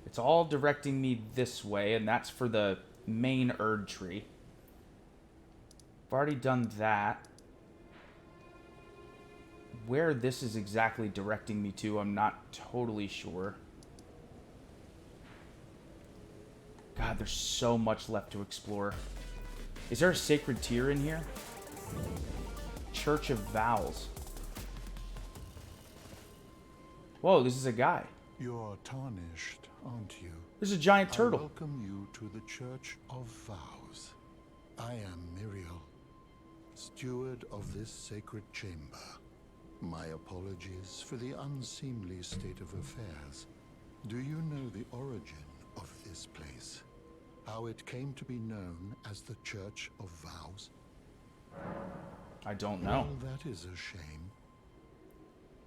It's all directing me this way, and that's for the main Erd tree. I've already done that. where this is exactly directing me to, I'm not totally sure. God, there's so much left to explore. Is there a sacred tier in here? Church of Vows. Whoa, this is a guy. You're tarnished, aren't you? There's a giant I turtle. welcome you to the Church of Vows. I am Miriel, steward of this sacred chamber. My apologies for the unseemly state of affairs. Do you know the origin of this place? How it came to be known as the Church of Vows? I don't know. Well, that is a shame.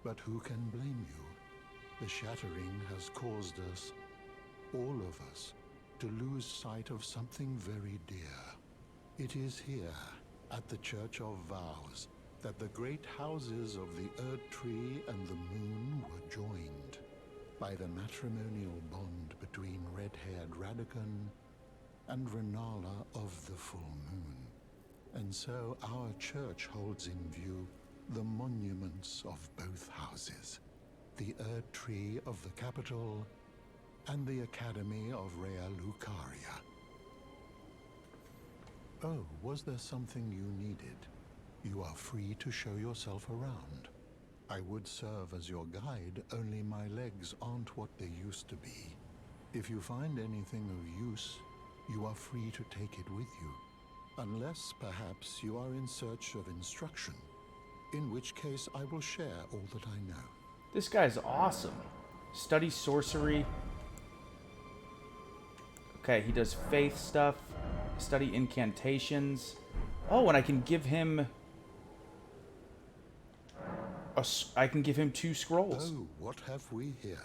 But who can blame you? The shattering has caused us, all of us, to lose sight of something very dear. It is here, at the Church of Vows, that the great houses of the Erd Tree and the Moon were joined by the matrimonial bond between red-haired Radagon and Renala of the Full Moon. And so our church holds in view the monuments of both houses, the Erd Tree of the capital and the Academy of Rea Lucaria. Oh, was there something you needed? You are free to show yourself around. I would serve as your guide, only my legs aren't what they used to be. If you find anything of use, you are free to take it with you. Unless, perhaps, you are in search of instruction, in which case I will share all that I know. This guy's awesome. Study sorcery. Okay, he does faith stuff. Study incantations. Oh, and I can give him... I can give him 2 scrolls. Oh, what have we here?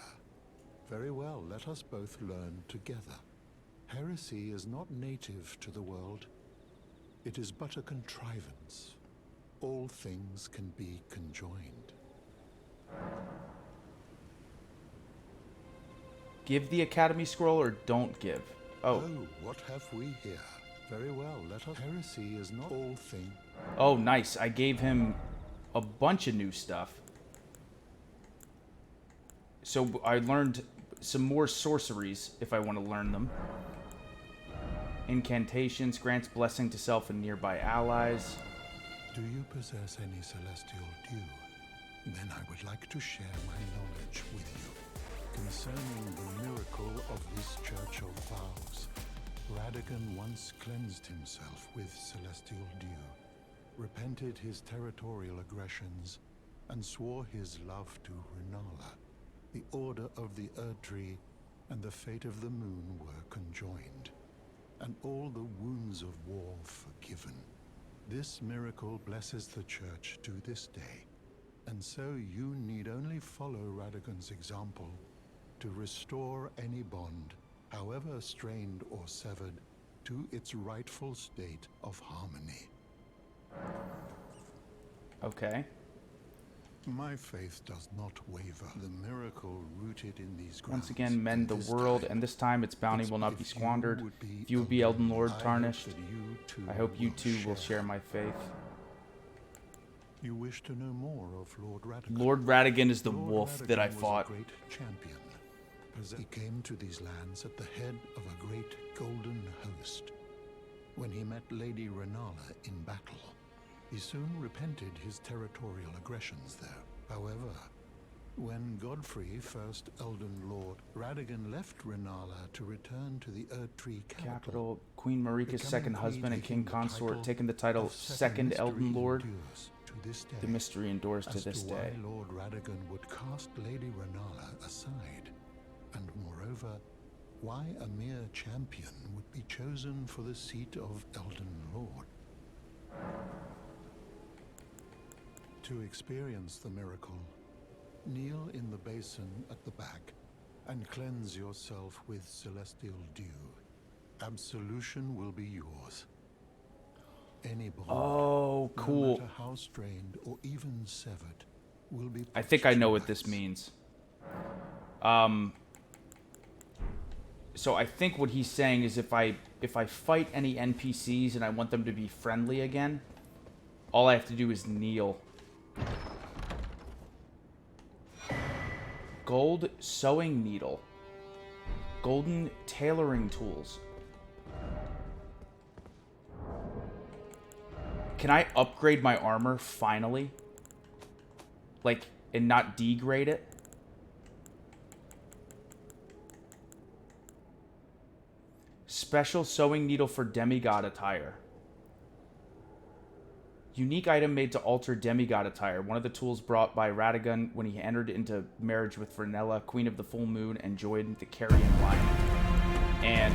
Very well, let us both learn together. Heresy is not native to the world. It is but a contrivance. All things can be conjoined. Give the Academy scroll or don't give? Oh. Oh, what have we here? Very well, let us... Heresy is not all thing. Oh, nice. I gave him a bunch of new stuff. So I learned some more sorceries, if I want to learn them. Incantations, grants blessing to self and nearby allies. Do you possess any celestial dew? Then I would like to share my knowledge with you concerning the miracle of this Church of Vows. Radagon once cleansed himself with celestial dew, repented his territorial aggressions, and swore his love to Renala. The Order of the Erd Tree and the fate of the Moon were conjoined, and all the wounds of war forgiven. This miracle blesses the Church to this day, and so you need only follow Radagon's example to restore any bond, however strained or severed, to its rightful state of harmony. Okay. My faith does not waver. The miracle rooted in these grounds. Once again, mend the world, and this time its bounty will not be squandered. If you would be Elden Lord tarnished, I hope you too will share my faith. You wish to know more of Lord Radagon? Lord Radagon is the Lord wolf Radagon that I was a fought. great champion. He came to these lands at the head of a great golden host. When he met Lady Renala in battle, he soon repented his territorial aggressions there. However, when Godfrey, first Elden Lord, Radagon left Renala to return to the Erd Tree capital. Queen Marika's second husband and king consort, taking the title second Elden Lord. The mystery endures to this day. Why Lord Radagon would cast Lady Renala aside, and moreover, why a mere champion would be chosen for the seat of Elden Lord. To experience the miracle, kneel in the basin at the back and cleanse yourself with celestial dew. Absolution will be yours. Any bond, Oh, cool. no matter how strained or even severed, will be. I think I know what this means. So I think what he's saying is if I fight any NPCs and I want them to be friendly again, all I have to do is kneel. Gold sewing needle. Golden tailoring tools. Can I upgrade my armor finally? Like, and not degrade it? Special sewing needle for demigod attire. Unique item made to alter demigod attire. One of the tools brought by Radagon when he entered into marriage with Fernella, Queen of the Full Moon, and joined the Carrion line. And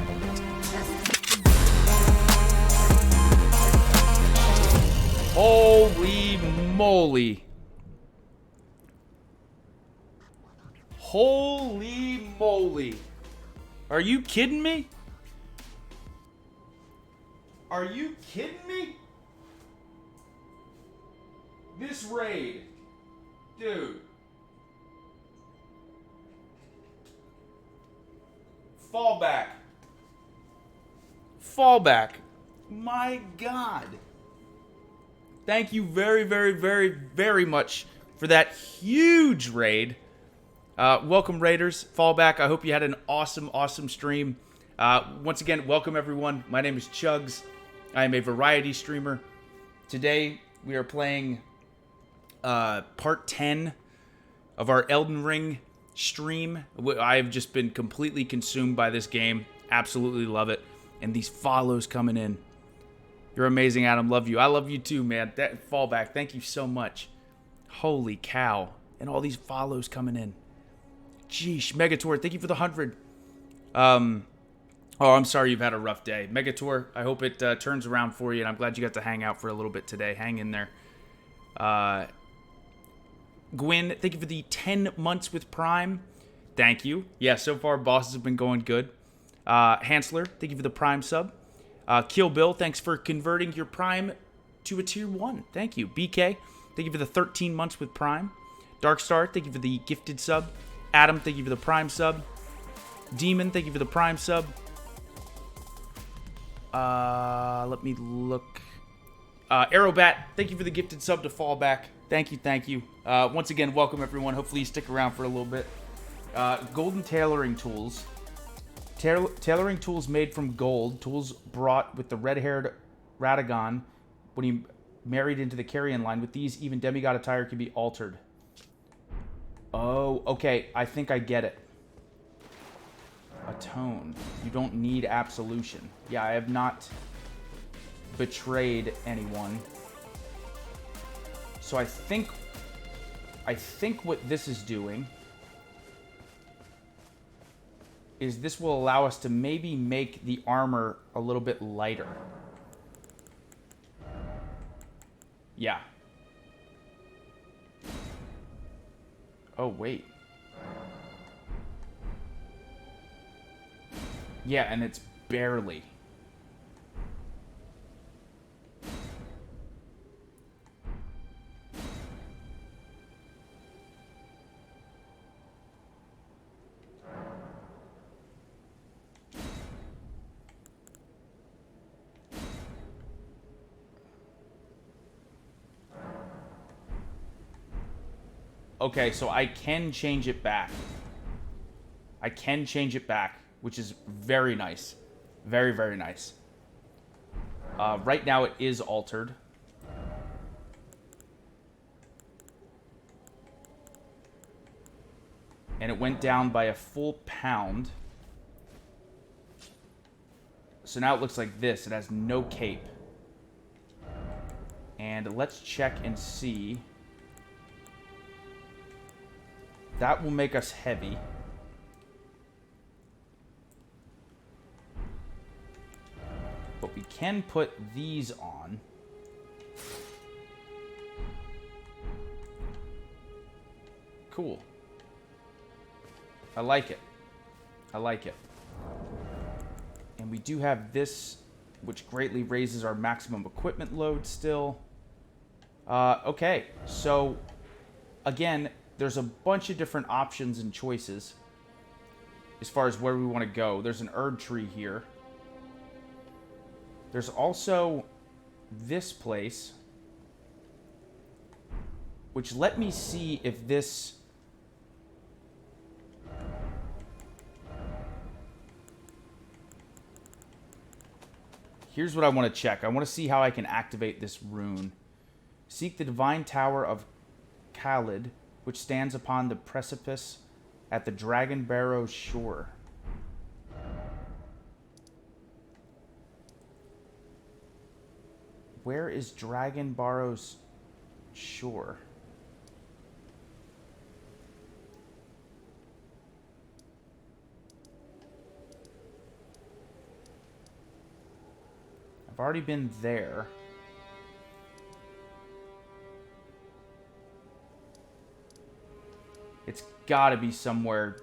holy moly. Holy moly. Are you kidding me? Are you kidding me? This raid. Dude. Fall back. Fall back. My God. Thank you very, very, very, very much for that huge raid. Welcome, Raiders. Fall back. I hope you had an awesome, awesome stream. Once again, welcome, everyone. My name is CHUGS. I am a variety streamer. Today, we are playing part 10 of our Elden Ring stream. I've just been completely consumed by this game. Absolutely love it. And these follows coming in. You're amazing, Adam. Love you. I love you too, man. That fallback. Thank you so much. Holy cow. And all these follows coming in. Jeesh. Megator, thank you for the 100. Oh, I'm sorry you've had a rough day. Megator, I hope it turns around for you, and I'm glad you got to hang out for a little bit today. Hang in there. Gwyn, thank you for the 10 months with Prime. Thank you. Yeah, so far bosses have been going good. Hansler, thank you for the Prime sub. Kill Bill, thanks for converting your Prime to a Tier 1. Thank you. BK, thank you for the 13 months with Prime. Darkstar, thank you for the gifted sub. Adam, thank you for the Prime sub. Demon, thank you for the Prime sub. Let me look. Arrowbat, thank you for the gifted sub to Fallback. Thank you, thank you. Once again, welcome everyone. Hopefully you stick around for a little bit. Golden tailoring tools. Tailoring tools made from gold. Tools brought with the red-haired Radagon when he married into the Carrion line. With these, even demigod attire can be altered. Oh, okay. I think I get it. Atone. You don't need absolution. Yeah, I have not betrayed anyone. So I think what this is doing is this will allow us to maybe make the armor a little bit lighter. Yeah. Oh, wait. Yeah, and it's barely. Okay, so I can change it back. I can change it back, which is very nice. Very, very nice. Right now it is altered. And it went down by a full pound. So now it looks like this. It has no cape. And let's check and see. That will make us heavy. But we can put these on. Cool. I like it. I like it. And we do have this, which greatly raises our maximum equipment load still. Okay, so again, there's a bunch of different options and choices as far as where we want to go. There's an Erd tree here. There's also this place, which let me see if this Here's what I want to check. I want to see how I can activate this rune. Seek the divine tower of Khalid, which stands upon the precipice at the Dragon Barrow shore. Where is Dragon Barrow's shore? I've already been there. It's gotta be somewhere.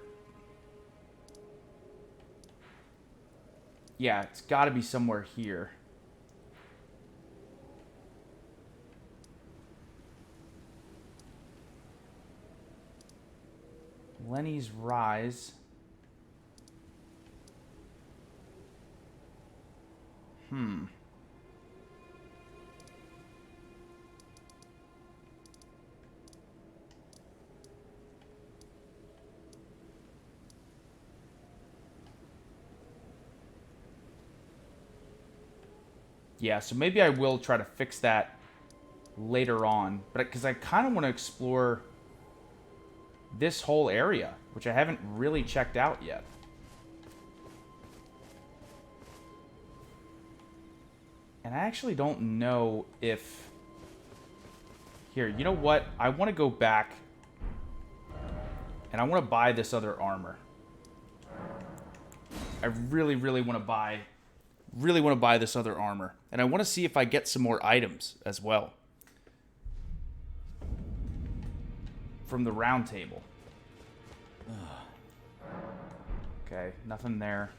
Yeah, it's gotta be somewhere here. Lenny's Rise. Yeah, so maybe I will try to fix that later on. But because I kind of want to explore this whole area, which I haven't really checked out yet. And I actually don't know if... Here, you know what? I want to go back and I want to buy this other armor. I really want to buy this other armor. And I want to see if I get some more items as well. From the round table. Okay, nothing there.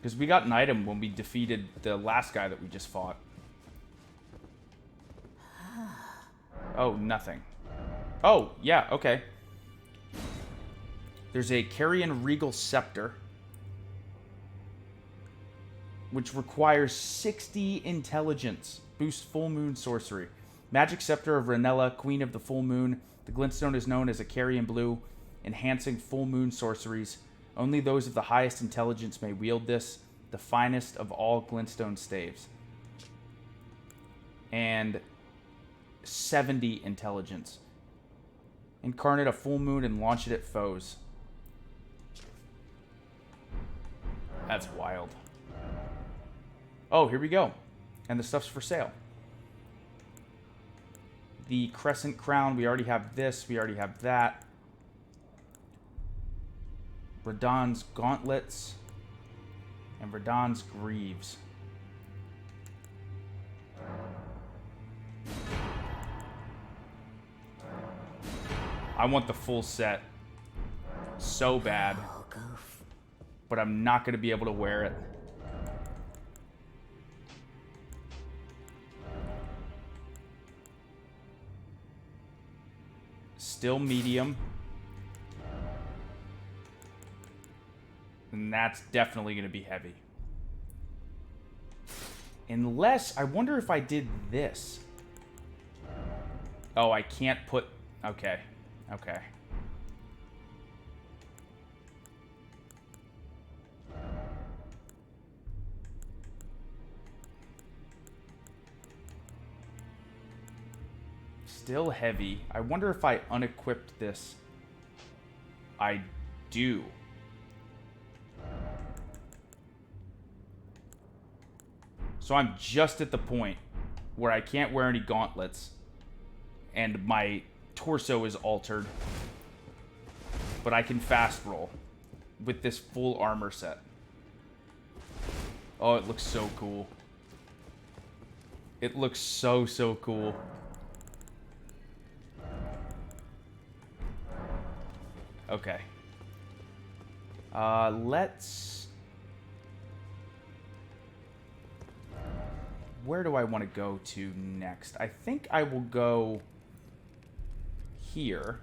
Because we got an item when we defeated the last guy that we just fought. Oh, nothing. Oh, yeah, okay. There's a Carrion Regal Scepter, which requires 60 intelligence. Boost full moon sorcery. Magic Scepter of Ranella, Queen of the Full Moon. The glintstone is known as a Carrion Blue, enhancing full moon sorceries. Only those of the highest intelligence may wield this, the finest of all glintstone staves. And 70 intelligence. Incarnate a full moon and launch it at foes. That's wild. Oh, here we go. And the stuff's for sale. The Crescent Crown, we already have this, we already have that. Radahn's Gauntlets. And Radahn's Greaves. I want the full set so bad. But I'm not going to be able to wear it. Still medium. And that's definitely going to be heavy. Unless, I wonder if I did this. Oh, I can't put... Okay. Okay. Still heavy. I wonder if I unequipped this. I do. So I'm just at the point where I can't wear any gauntlets. And my torso is altered. But I can fast roll with this full armor set. Oh, it looks so cool. It looks so cool. Okay. Let's... Where do I want to go to next? I think I will go here.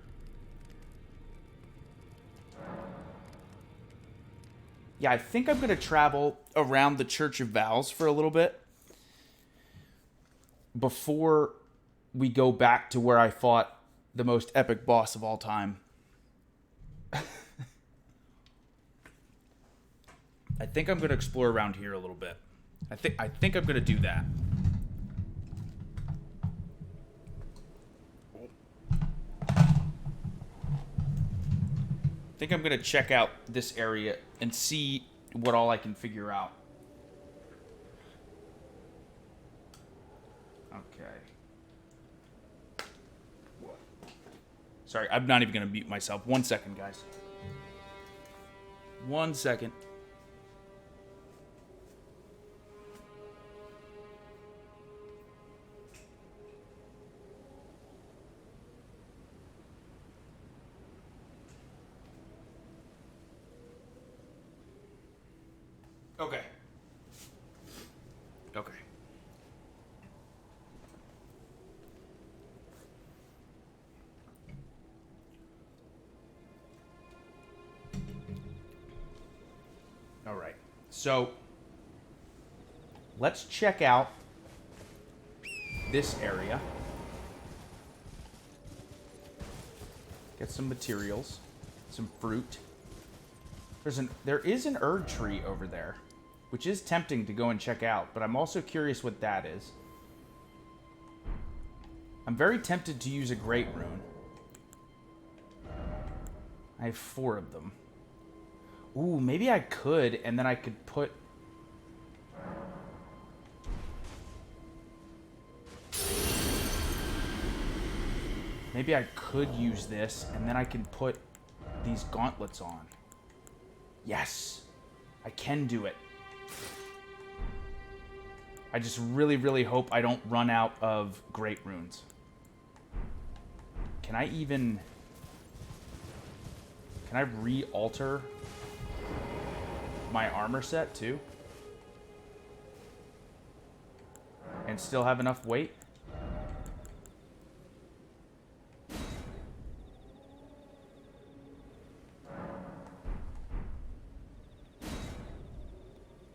Yeah, I think I'm going to travel around the Church of Vows for a little bit before we go back to where I fought the most epic boss of all time. I think I'm going to explore around here a little bit. I think I'm gonna do that. I think I'm gonna check out this area and see what all I can figure out. Okay. Sorry, I'm not even gonna mute myself. 1 second, guys. 1 second. Okay. Okay. All right. So, let's check out this area. Get some materials, some fruit. There is an Erd tree over there, which is tempting to go and check out, but I'm also curious what that is. I'm very tempted to use a Great Rune. I have 4 of them. Ooh, maybe I could, and then I could put... Maybe I could use this, and then I can put these gauntlets on. Yes! I can do it. I just really, really hope I don't run out of Great Runes. Can I even... Can I re-alter my armor set, too? And still have enough weight?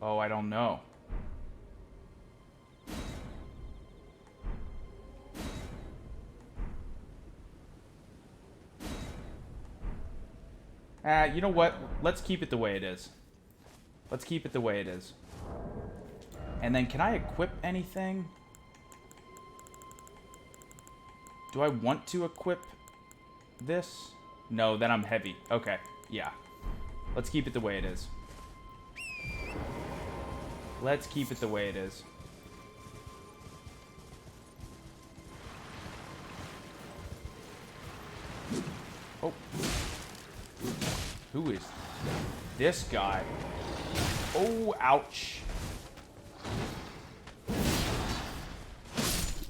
Oh, I don't know. You know what? Let's keep it the way it is. Let's keep it the way it is. And then can I equip anything? Do I want to equip this? No, then I'm heavy. Okay, yeah. Let's keep it the way it is. Let's keep it the way it is. Oh. Who is this guy? Oh, ouch.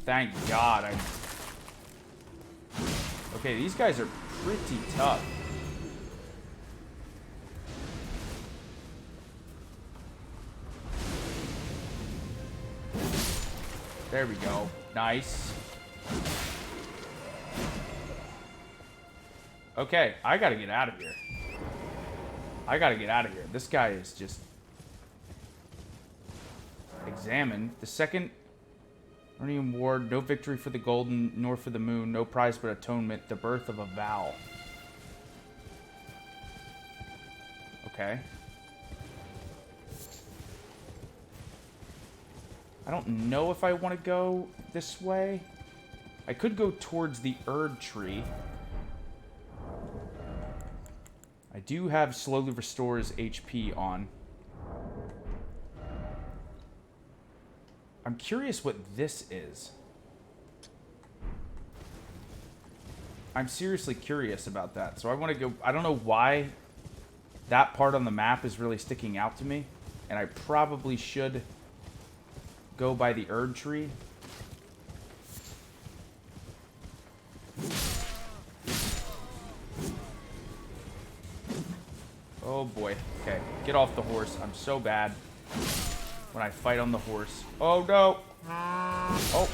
Thank God. Okay, these guys are pretty tough. There we go. Nice. Okay, I gotta get out of here. I gotta get out of here. This guy is just... Examine. The second Earning Ward. No victory for the golden, nor for the moon. No prize but atonement. The birth of a vow. Okay. I don't know if I want to go this way. I could go towards the Erd tree. I do have slowly restores HP on. I'm curious what this is. I'm seriously curious about that. So I want to go... I don't know why that part on the map is really sticking out to me. And I probably should go by the Erd tree. Oh boy. Okay, get off the horse. I'm so bad when I fight on the horse. Oh no! Oh.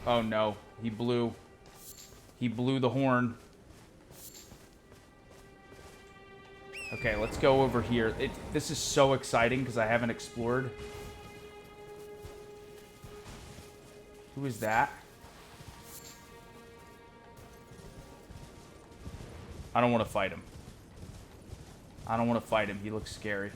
Oh no. He blew the horn. Okay, let's go over here. This is so exciting because I haven't explored. Who is that? I don't want to fight him. I don't want to fight him. He looks scary.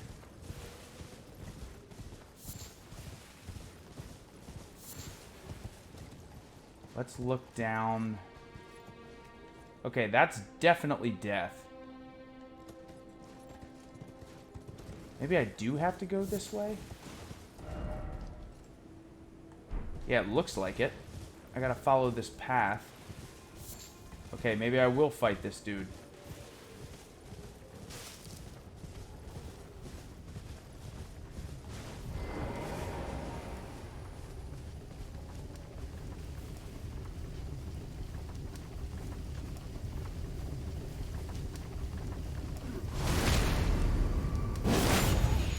Let's look down. Okay, that's definitely death. Maybe I do have to go this way? Yeah, it looks like it. I gotta follow this path. Okay, maybe I will fight this dude.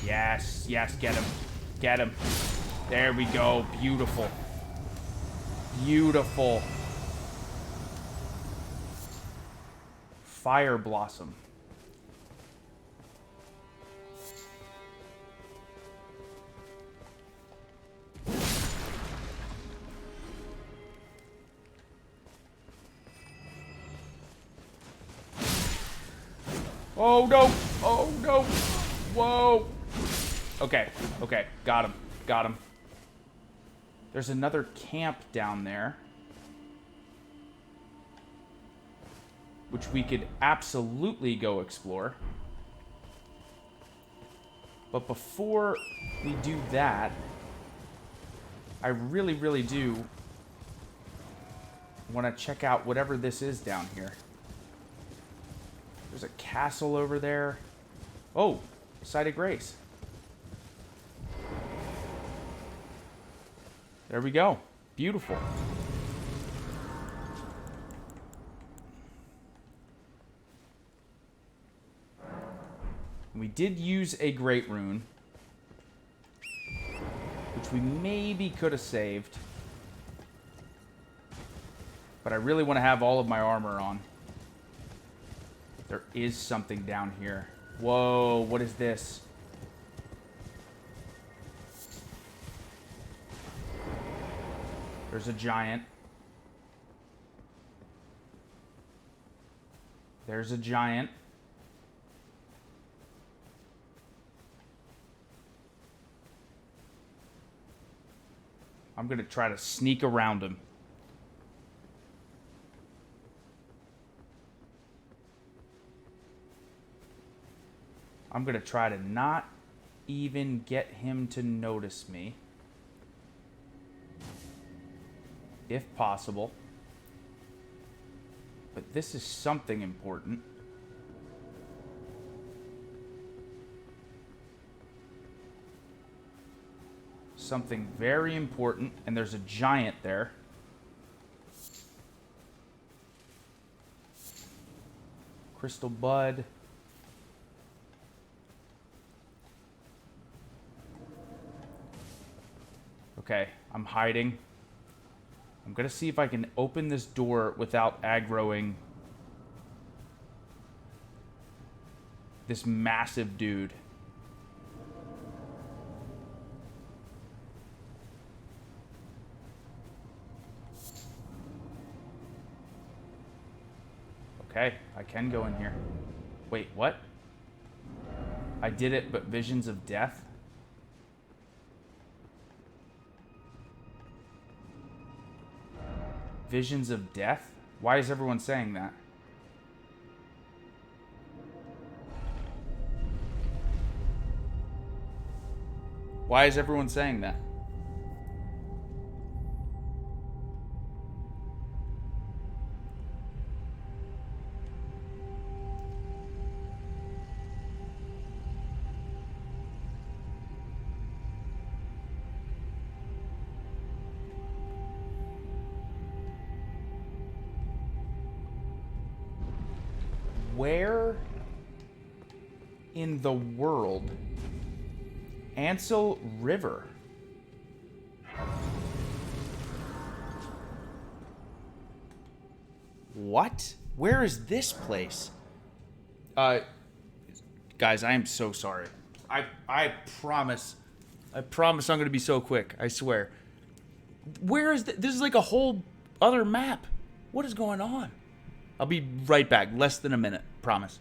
Yes, yes, get him. Get him. There we go. Beautiful. Beautiful. Fire Blossom. Oh no! Oh no! Whoa! Okay, okay, got him, got him. There's another camp down there, which we could absolutely go explore. But before we do that, I really, really do want to check out whatever this is down here. There's a castle over there. Oh, Site of Grace. There we go. Beautiful. We did use a Great Rune, which we maybe could have saved. But I really want to have all of my armor on. There is something down here. Whoa, what is this? There's a giant. There's a giant. I'm going to try to sneak around him. I'm going to try to not even get him to notice me. If possible. But this is something important. Something very important, and there's a giant there. Crystal Bud. Okay, I'm hiding. I'm gonna see if I can open this door without aggroing this massive dude. Okay, I can go in here. Wait, what? I did it, but visions of death? Visions of death? Why is everyone saying that? Why is everyone saying that? Where in the world? Ansel River. What? Where is this place? Guys, I am so sorry. I promise. I promise I'm going to be so quick. I swear. Where is this is like a whole other map. What is going on? I'll be right back. Less than a minute. Promise.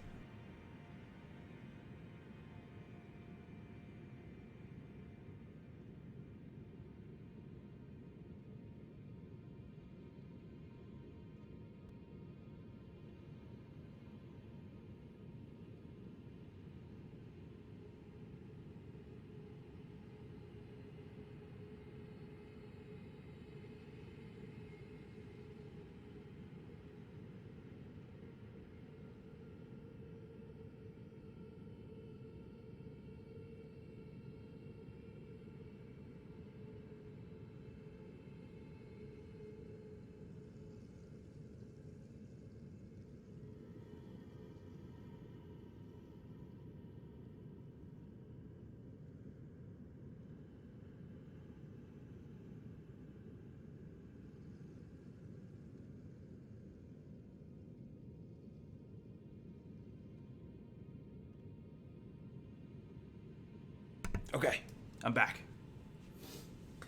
Okay, I'm back.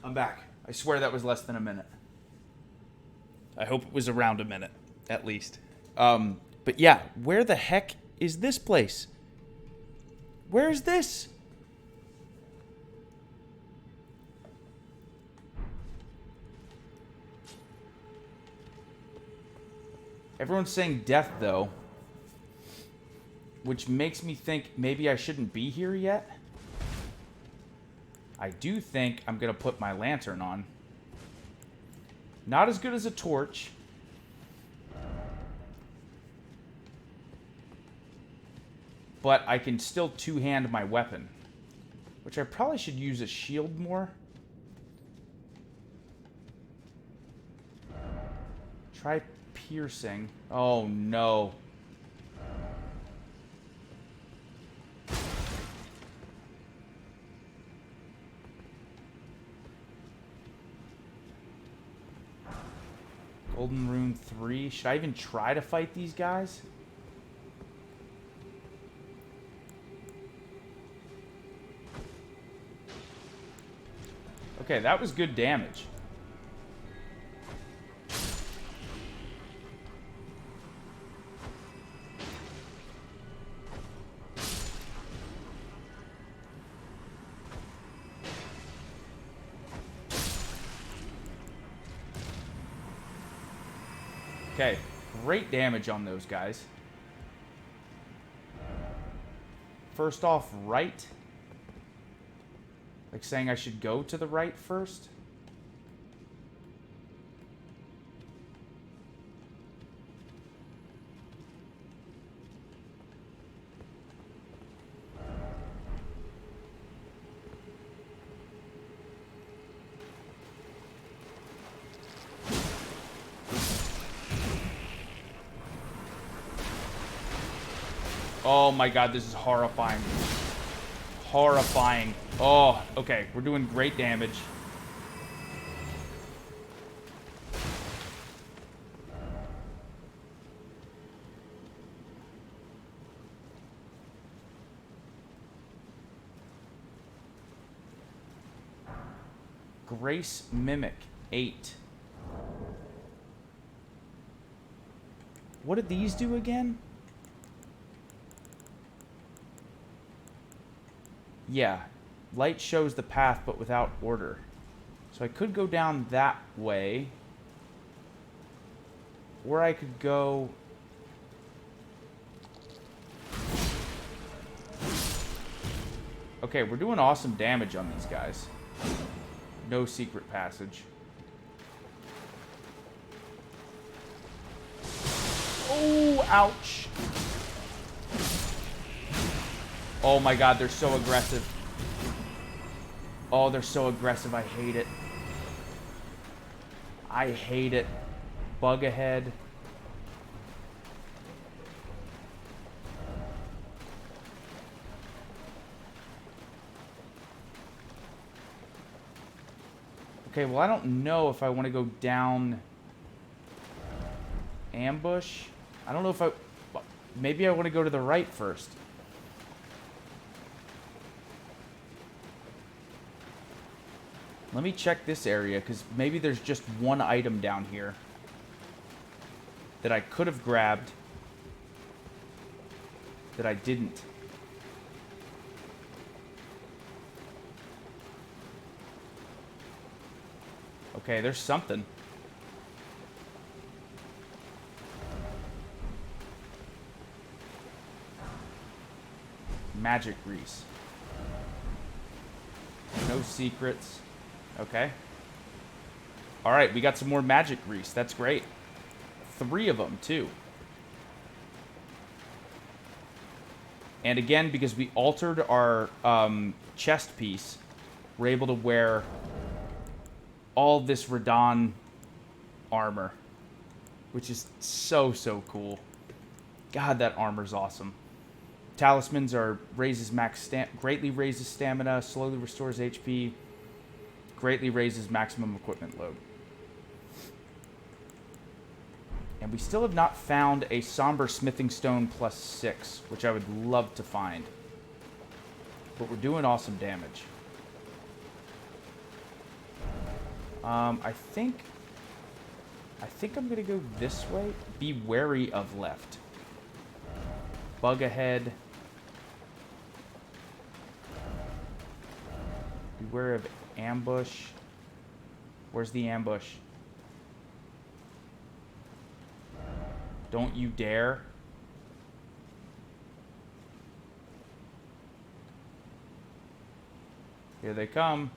I'm back. I swear that was less than a minute. I hope it was around a minute, at least. But yeah, where the heck is this place? Where is this? Everyone's saying death, though. Which makes me think maybe I shouldn't be here yet. I do think I'm going to put my lantern on. Not as good as a torch. But I can still two-hand my weapon. Which I probably should use a shield more. Try piercing. Oh, no. Golden Rune 3. Should I even try to fight these guys? Okay, that was good damage. Okay, great damage on those guys. First off, right. Like saying I should go to the right first. Oh my god, this is horrifying. Horrifying. Oh, okay. We're doing great damage. Grace Mimic 8. What did these do again? Yeah, light shows the path, but without order. So I could go down that way. Or I could go... Okay, we're doing awesome damage on these guys. No secret passage. Oh, ouch. Oh my god, they're so aggressive. Oh, they're so aggressive. I hate it. I hate it. Bug ahead. Okay, well, I don't know if I want to go down ambush. I don't know if I... Maybe I want to go to the right first. Let me check this area, because maybe there's just one item down here that I could have grabbed that I didn't. Okay, there's something. Magic grease. No secrets. Okay. Alright, we got some more magic grease. That's great. 3 of them, too. And again, because we altered our chest piece, we're able to wear all this Radon armor. Which is so, so cool. God, that armor's awesome. Talismans are greatly raises stamina, slowly restores HP, greatly raises maximum equipment load. And we still have not found a Somber Smithing Stone +6, which I would love to find. But we're doing awesome damage. I think I'm gonna go this way. Be wary of left. Bug ahead. Beware of ambush. Where's the ambush? Don't you dare. Here they come.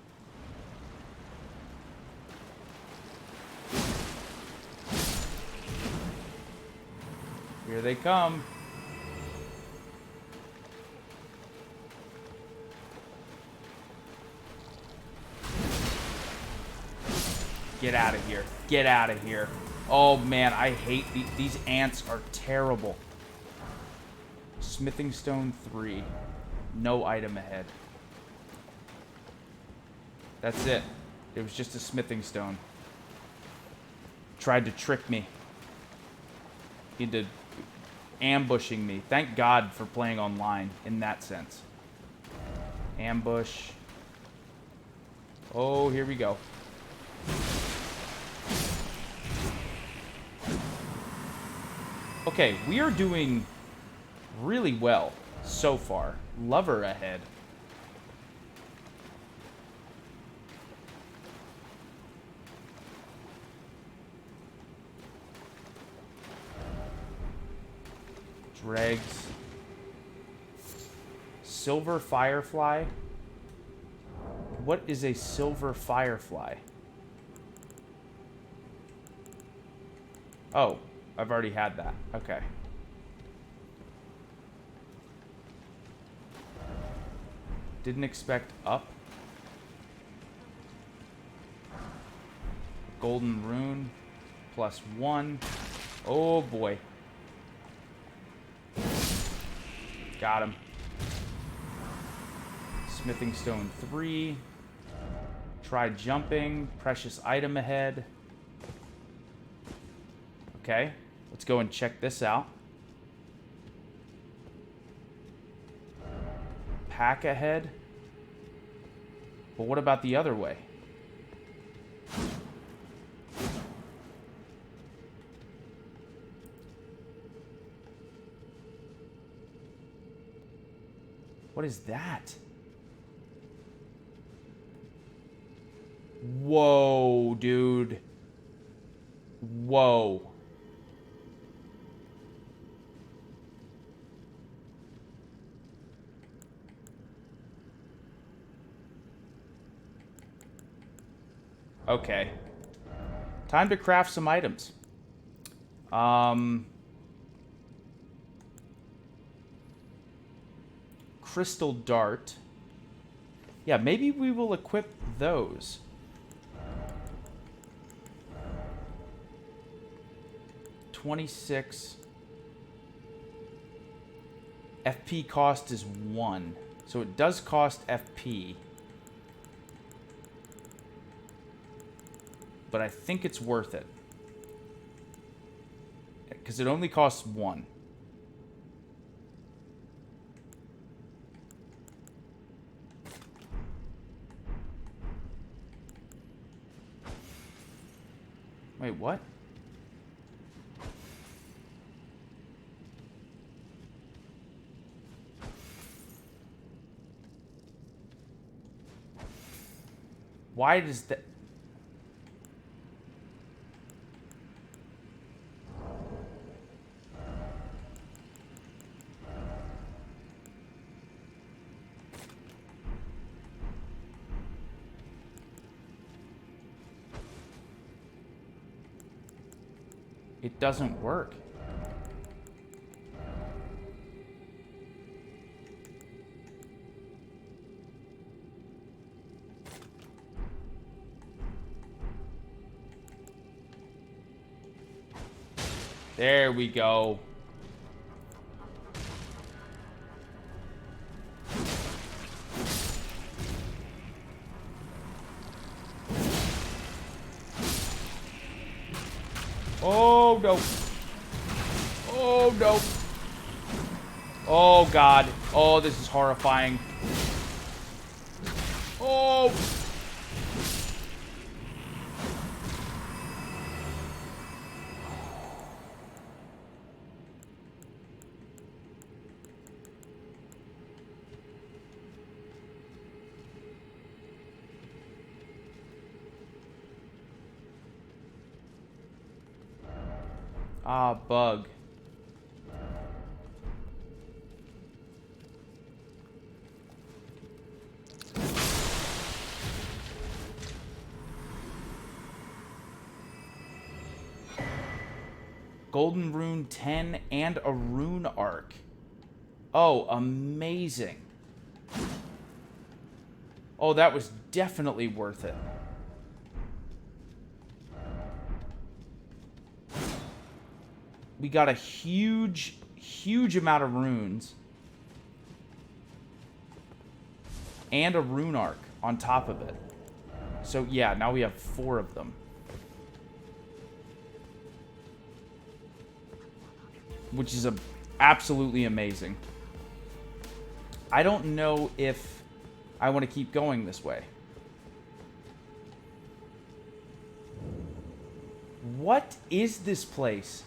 Here they come. Get out of here. Get out of here. Oh man, I hate these ants are terrible. Smithing stone 3. No item ahead. That's it. It was just a smithing stone. Tried to trick me into ambushing me. Thank God for playing online in that sense. Ambush. Oh, here we go. Okay, we are doing really well so far. Lover ahead. Dregs. Silver firefly. What is a silver firefly? Oh, I've already had that. Okay. Didn't expect up. Golden rune. +1. Oh boy. Got him. Smithing stone 3. Try jumping. Precious item ahead. Okay. Let's go and check this out. Pack ahead. But what about the other way? What is that? Whoa, dude. Whoa. Okay. Time to craft some items. Crystal dart. Yeah, maybe we will equip those. $26. FP cost is 1. So it does cost FP. But I think it's worth it. Because it only costs 1. Wait, what? Why does that... It doesn't work. There we go. Oh no. Oh no. Oh god. Oh, this is horrifying. Oh. Ah, bug. Golden Rune 10 and a Rune Arc. Oh, amazing. Oh, that was definitely worth it. We got a huge, huge amount of runes. And a Rune Arc on top of it. So, yeah, now we have 4 of them. Which is absolutely amazing. I don't know if I want to keep going this way. What is this place?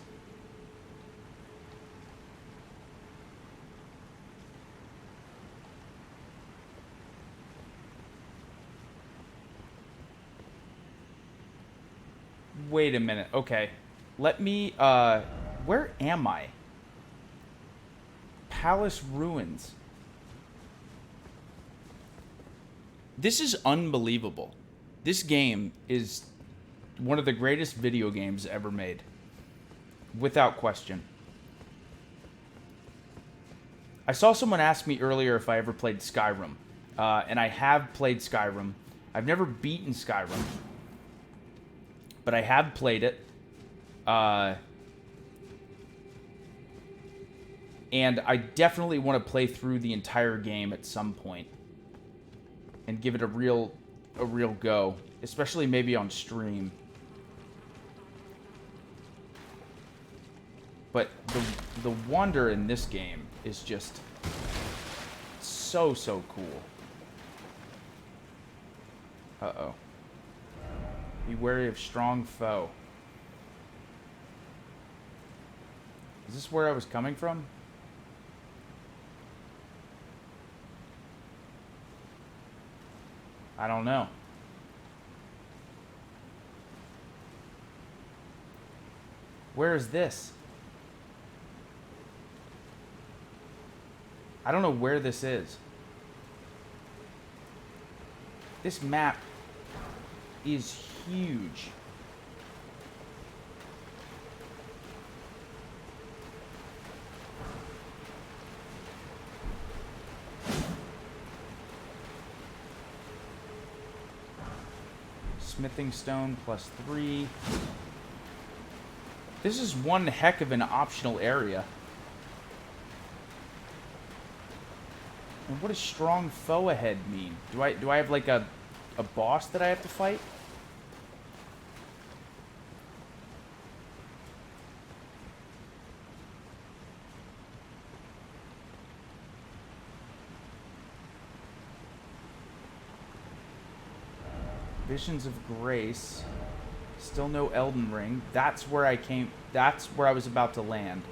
Wait a minute. Okay. Let me, where am I? Palace Ruins. This is unbelievable. This game is one of the greatest video games ever made. Without question. I saw someone ask me earlier if I ever played Skyrim. And I have played Skyrim. I've never beaten Skyrim. But I have played it. And I definitely want to play through the entire game at some point. And give it a real go. Especially maybe on stream. But the wonder in this game is just so cool. Uh-oh. Be wary of strong foe. Is this where I was coming from? I don't know. Where is this? I don't know where this is. This map is huge. Smithing stone +3. This is one heck of an optional area. And what does strong foe ahead mean? Do I have like a boss that I have to fight? Visions of Grace. Still no Elden Ring. That's where I came. That's where I was about to land.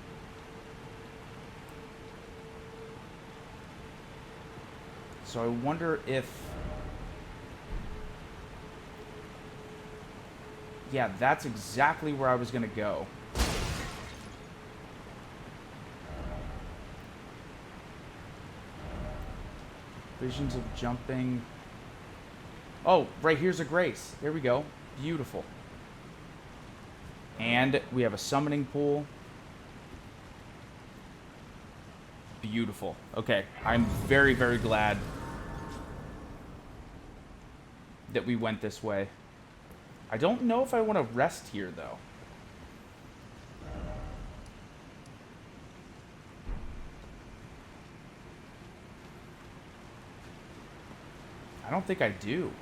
So I wonder if... Yeah, that's exactly where I was going to go. Visions of jumping. Oh, right here's a Grace. There we go. Beautiful. And we have a summoning pool. Beautiful. Okay, I'm very, very glad that we went this way. I don't know if I want to rest here, though. I don't think I do.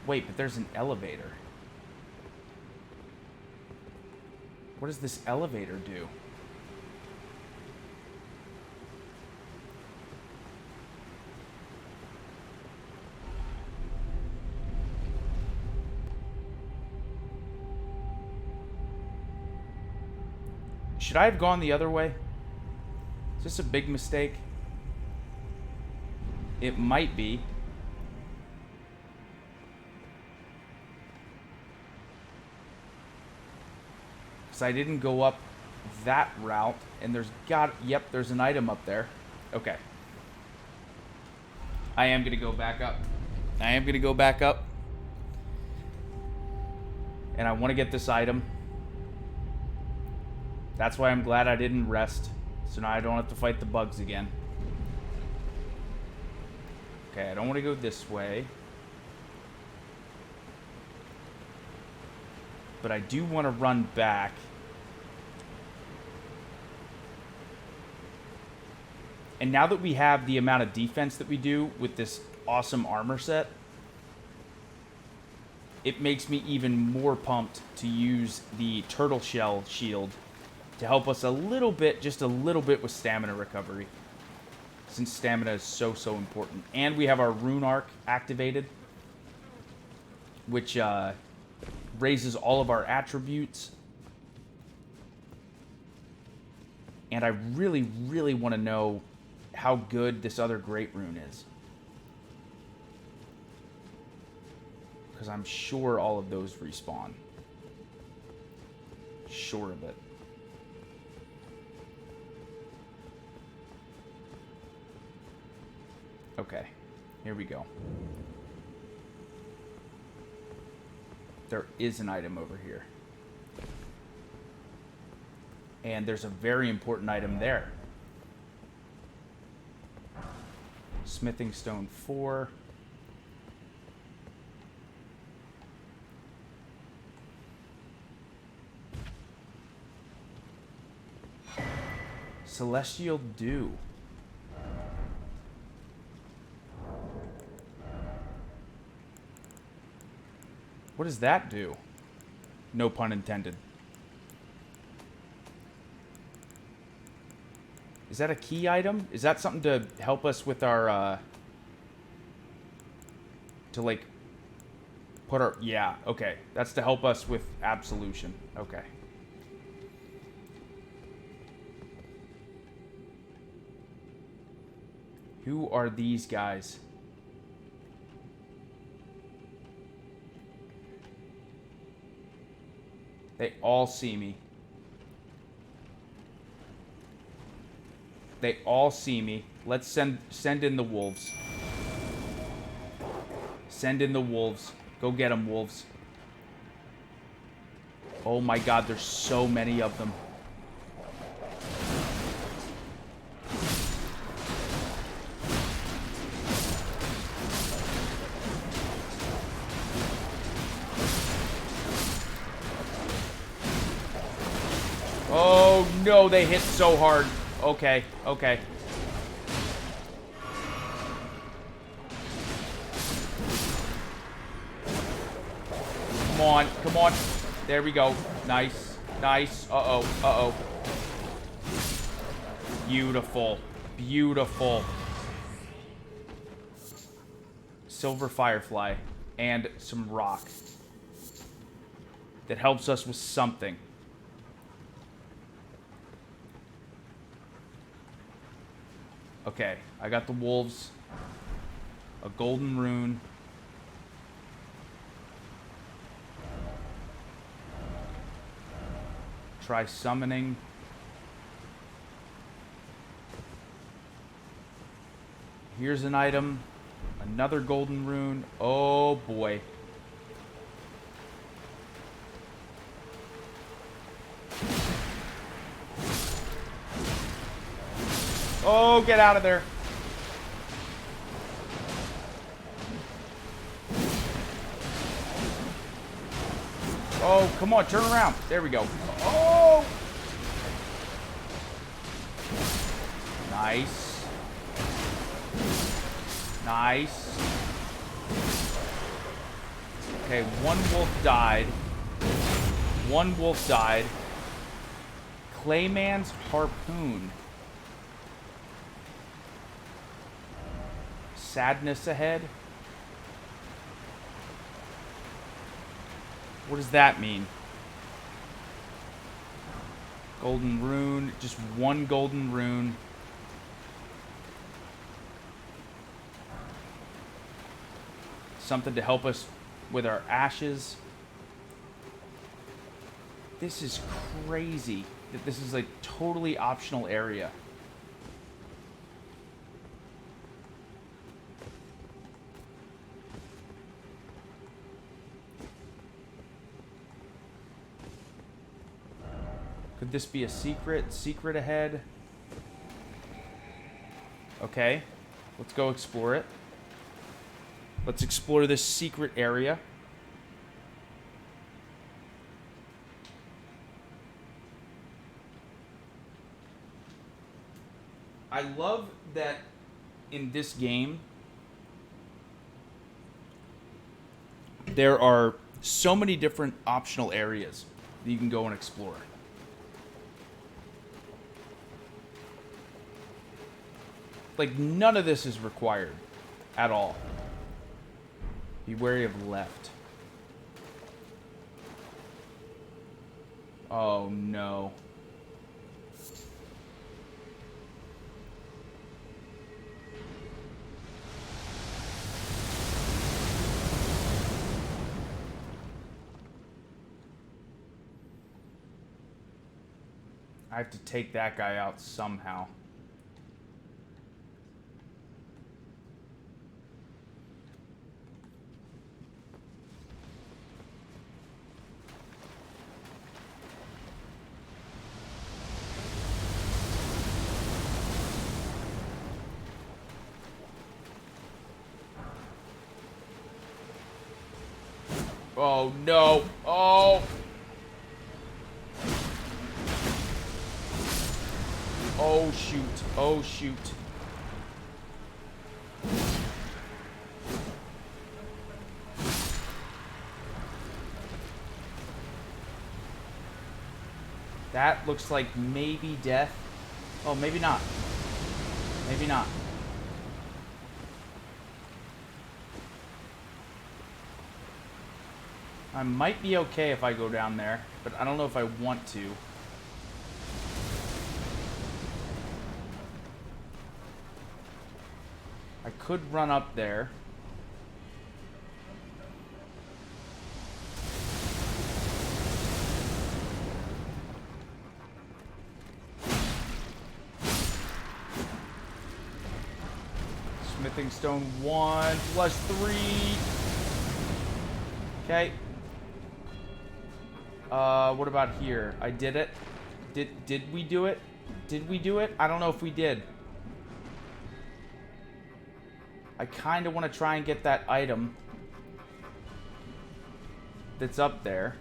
Wait, but there's an elevator. What does this elevator do? Should I have gone the other way? Is this a big mistake? It might be. Because I didn't go up that route. And there's an item up there. Okay. I am going to go back up. And I want to get this item. That's why I'm glad I didn't rest. So now I don't have to fight the bugs again. Okay, I don't want to go this way. But I do want to run back. And now that we have the amount of defense that we do with this awesome armor set, it makes me even more pumped to use the turtle shell shield to help us a little bit, just a little bit with stamina recovery. Since stamina is so important. And we have our rune arc activated, which raises all of our attributes. And I really want to know how good this other great rune is. Because I'm sure all of those respawn. Sure of it. Okay, here we go. There is an item over here. And there's a very important item there. Smithing stone 4. Celestial Dew. What does that do? No pun intended. Is that a key item? Is that something to help us with our, to like, put our, yeah, okay. That's to help us with absolution. Okay. Who are these guys? They all see me. They all see me. Let's send in the wolves. Send in the wolves. Go get them, wolves. Oh my god, there's so many of them. Oh no, they hit so hard. Okay, okay. Come on, come on. There we go. Nice, nice. Uh-oh, uh-oh. Beautiful, beautiful. Silver Firefly and some rock that helps us with something. Okay, I got the wolves, a golden rune, try summoning, here's an item, another golden rune, oh boy. Oh, get out of there. Oh, come on, turn around. There we go. Oh! Nice. Nice. Okay, one wolf died. One wolf died. Clayman's harpoon. Sadness ahead. What does that mean? Golden rune. Just one golden rune. Something to help us with our ashes. This is crazy that this is a totally optional area. Could this be a secret? Secret ahead? Okay. Let's go explore it. Let's explore this secret area. I love that in this game there are so many different optional areas that you can go and explore. Like, none of this is required at all. Be wary of left. Oh, no. I have to take that guy out somehow. Oh, no. Oh. Oh, shoot. Oh, shoot. That looks like maybe death. Oh, maybe not. Maybe not. I might be okay if I go down there, but I don't know if I want to. I could run up there. Smithing stone 1 plus 3. Okay. What about here? I did it. Did we do it? Did we do it? I don't know if we did. I kind of want to try and get that item that's up there.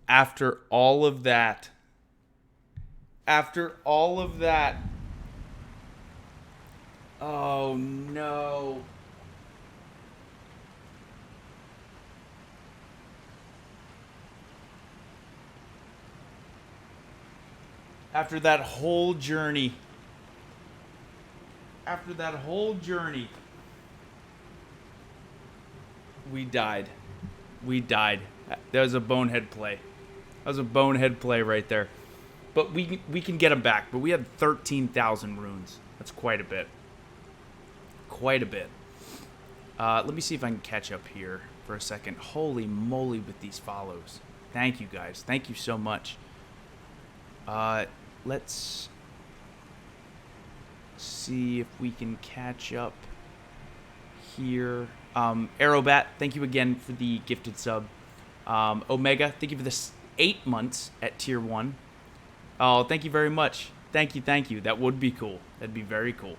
After all of that. After all of that. Oh, no. After that whole journey. After that whole journey. We died. We died. That was a bonehead play. That was a bonehead play right there. But we can get them back. But we had 13,000 runes. That's quite a bit. Quite a bit. Let me see if I can catch up here for a second. Holy moly with these follows. Thank you, guys. Thank you so much. Let's see if we can catch up here. Arrowbat, thank you again for the gifted sub. Omega, thank you for the 8 months at tier 1. Oh, thank you very much. Thank you, thank you. That would be cool. That'd be very cool.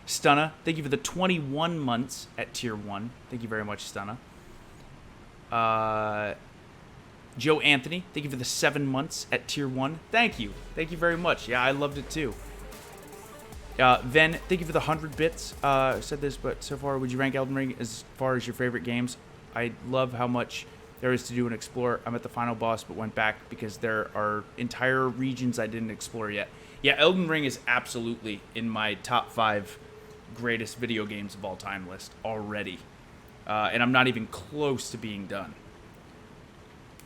Stunna, thank you for the 21 months at tier 1. Thank you very much, Stunna. Joe Anthony, thank you for the 7 months at tier 1. Thank you. Thank you very much. Yeah, I loved it too. Then, thank you for the 100 bits. Said this, but so far, would you rank Elden Ring as far as your favorite games? I love how much there is to do and explore. I'm at the final boss, but went back because there are entire regions I didn't explore yet. Yeah, Elden Ring is absolutely in my top 5 greatest video games of all time list already. And I'm not even close to being done.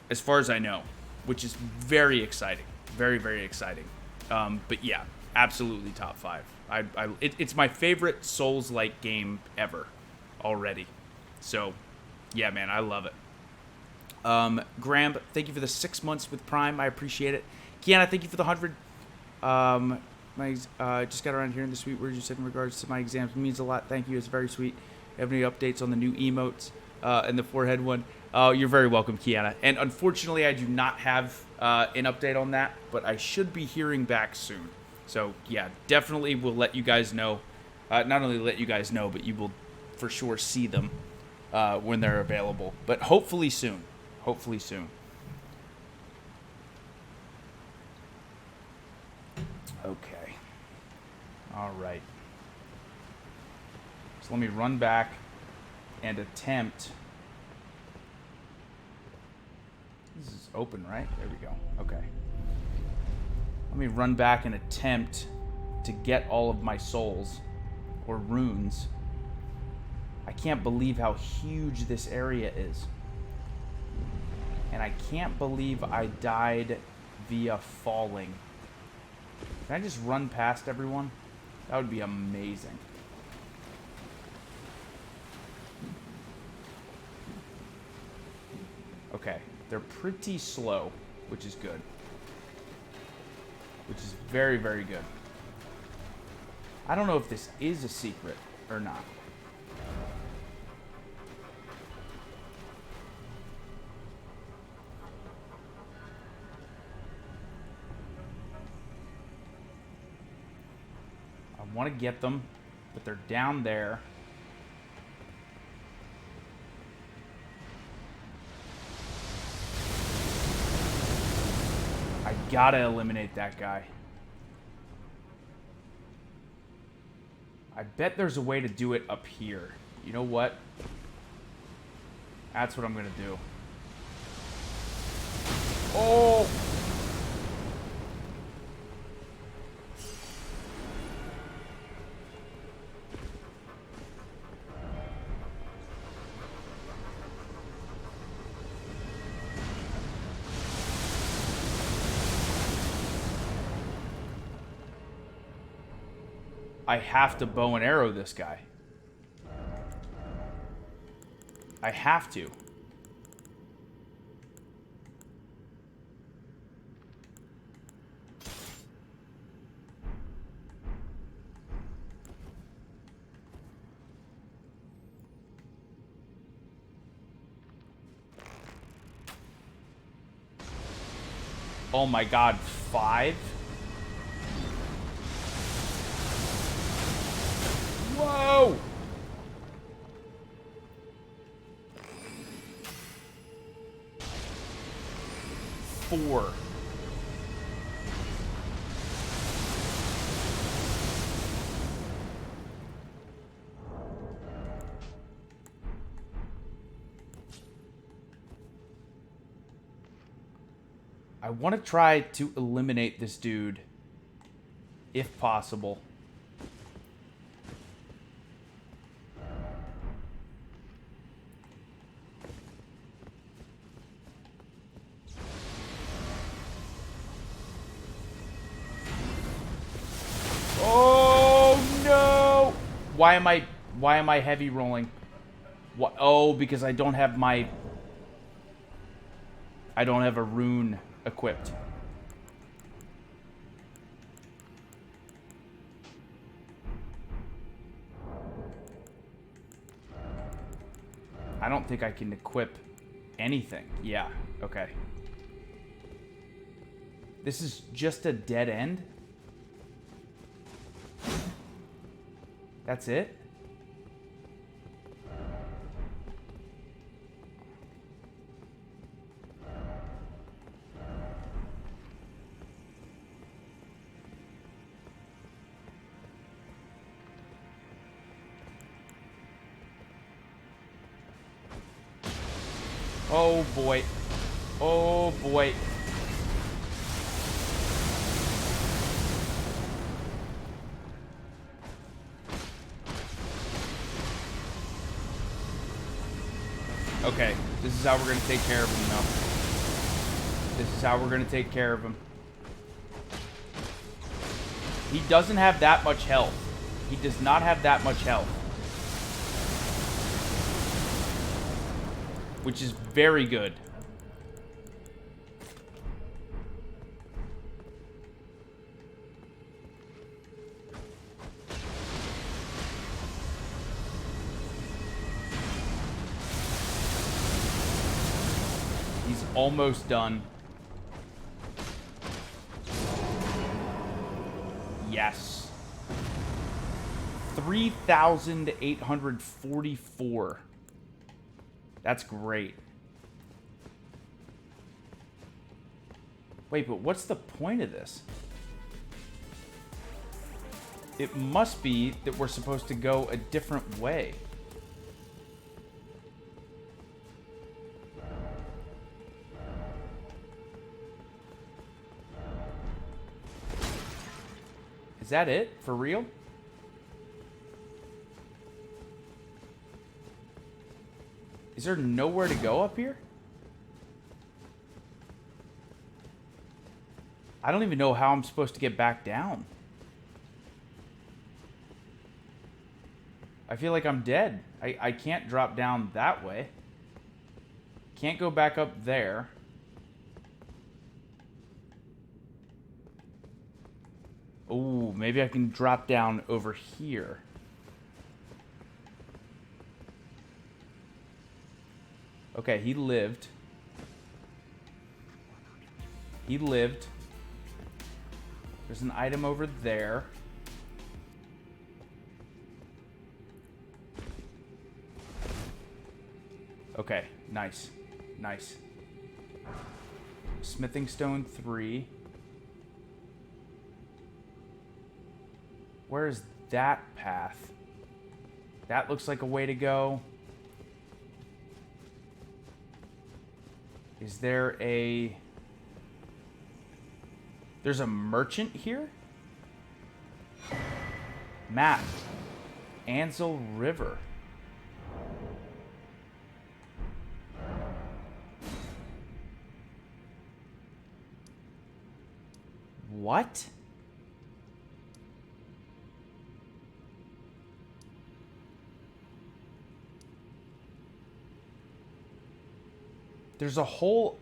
As far as I know, which is very exciting. Very, very exciting. But yeah, absolutely top 5. It's my favorite Souls-like game ever already. So, yeah, man, I love it. Graham, thank you for the 6 months with Prime. I appreciate it. Kiana, thank you for the 100. Just got around here in the sweet words you said in regards to my exams. It means a lot. Thank you. It's very sweet. Have any updates on the new emotes and the forehead one? You're very welcome, Kiana. And unfortunately, I do not have an update on that, but I should be hearing back soon. So, yeah, definitely will let you guys know. Not only let you guys know, but you will for sure see them when they're available. But hopefully soon. Hopefully soon. Okay. All right. So let me run back and attempt. This is open, right? There we go. Okay. Let me run back and attempt to get all of my souls or runes. I can't believe how huge this area is. And I can't believe I died via falling. Can I just run past everyone? That would be amazing. Okay, they're pretty slow, which is good. Which is very, very good. I don't know if this is a secret or not. I want to get them, but they're down there. I gotta eliminate that guy. I bet there's a way to do it up here. You know what? That's what I'm gonna do. Oh! I have to bow and arrow this guy. I have to. Oh my god, 5? Whoa! Four. I want to try to eliminate this dude, if possible. Oh no! Why am I heavy rolling? What? Oh, because I don't have a rune equipped. I don't think I can equip anything. Yeah, okay. This is just a dead end? That's it? Oh boy. Oh boy. Okay, this is how we're gonna take care of him now. This is how we're gonna take care of him. He doesn't have that much health. He does not have that much health. Which is very good. He's almost done. Yes. 3,844. That's great. Wait, but what's the point of this? It must be that we're supposed to go a different way. Is that it? For real? Is there nowhere to go up here? I don't even know how I'm supposed to get back down. I feel like I'm dead. I can't drop down that way. Can't go back up there. Oh, maybe I can drop down over here. Okay, he lived. He lived. There's an item over there. Okay, nice. Nice. Smithing stone 3. Where is that path? That looks like a way to go. Is there a... There's a merchant here? Map. Ansel River. What? There's a whole...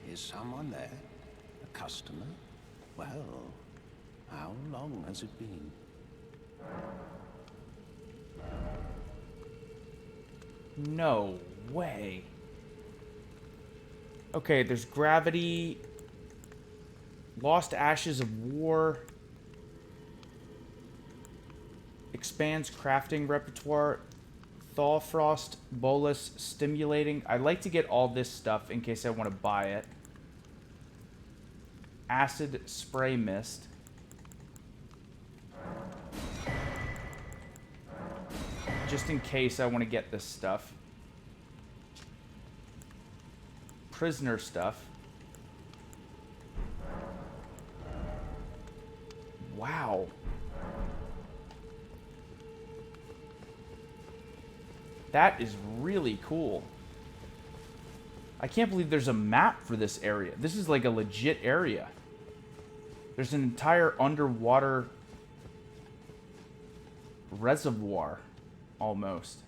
Is someone there? A customer? Well, how long has it been? No way. Okay, there's gravity. Lost Ashes of War. Expands crafting repertoire. Thaw Frost, Bolus, Stimulating. I'd like to get all this stuff in case I want to buy it. Acid Spray Mist. Just in case I want to get this stuff. Prisoner stuff. Wow. That is really cool. I can't believe there's a map for this area. This is like a legit area. There's an entire underwater reservoir, almost.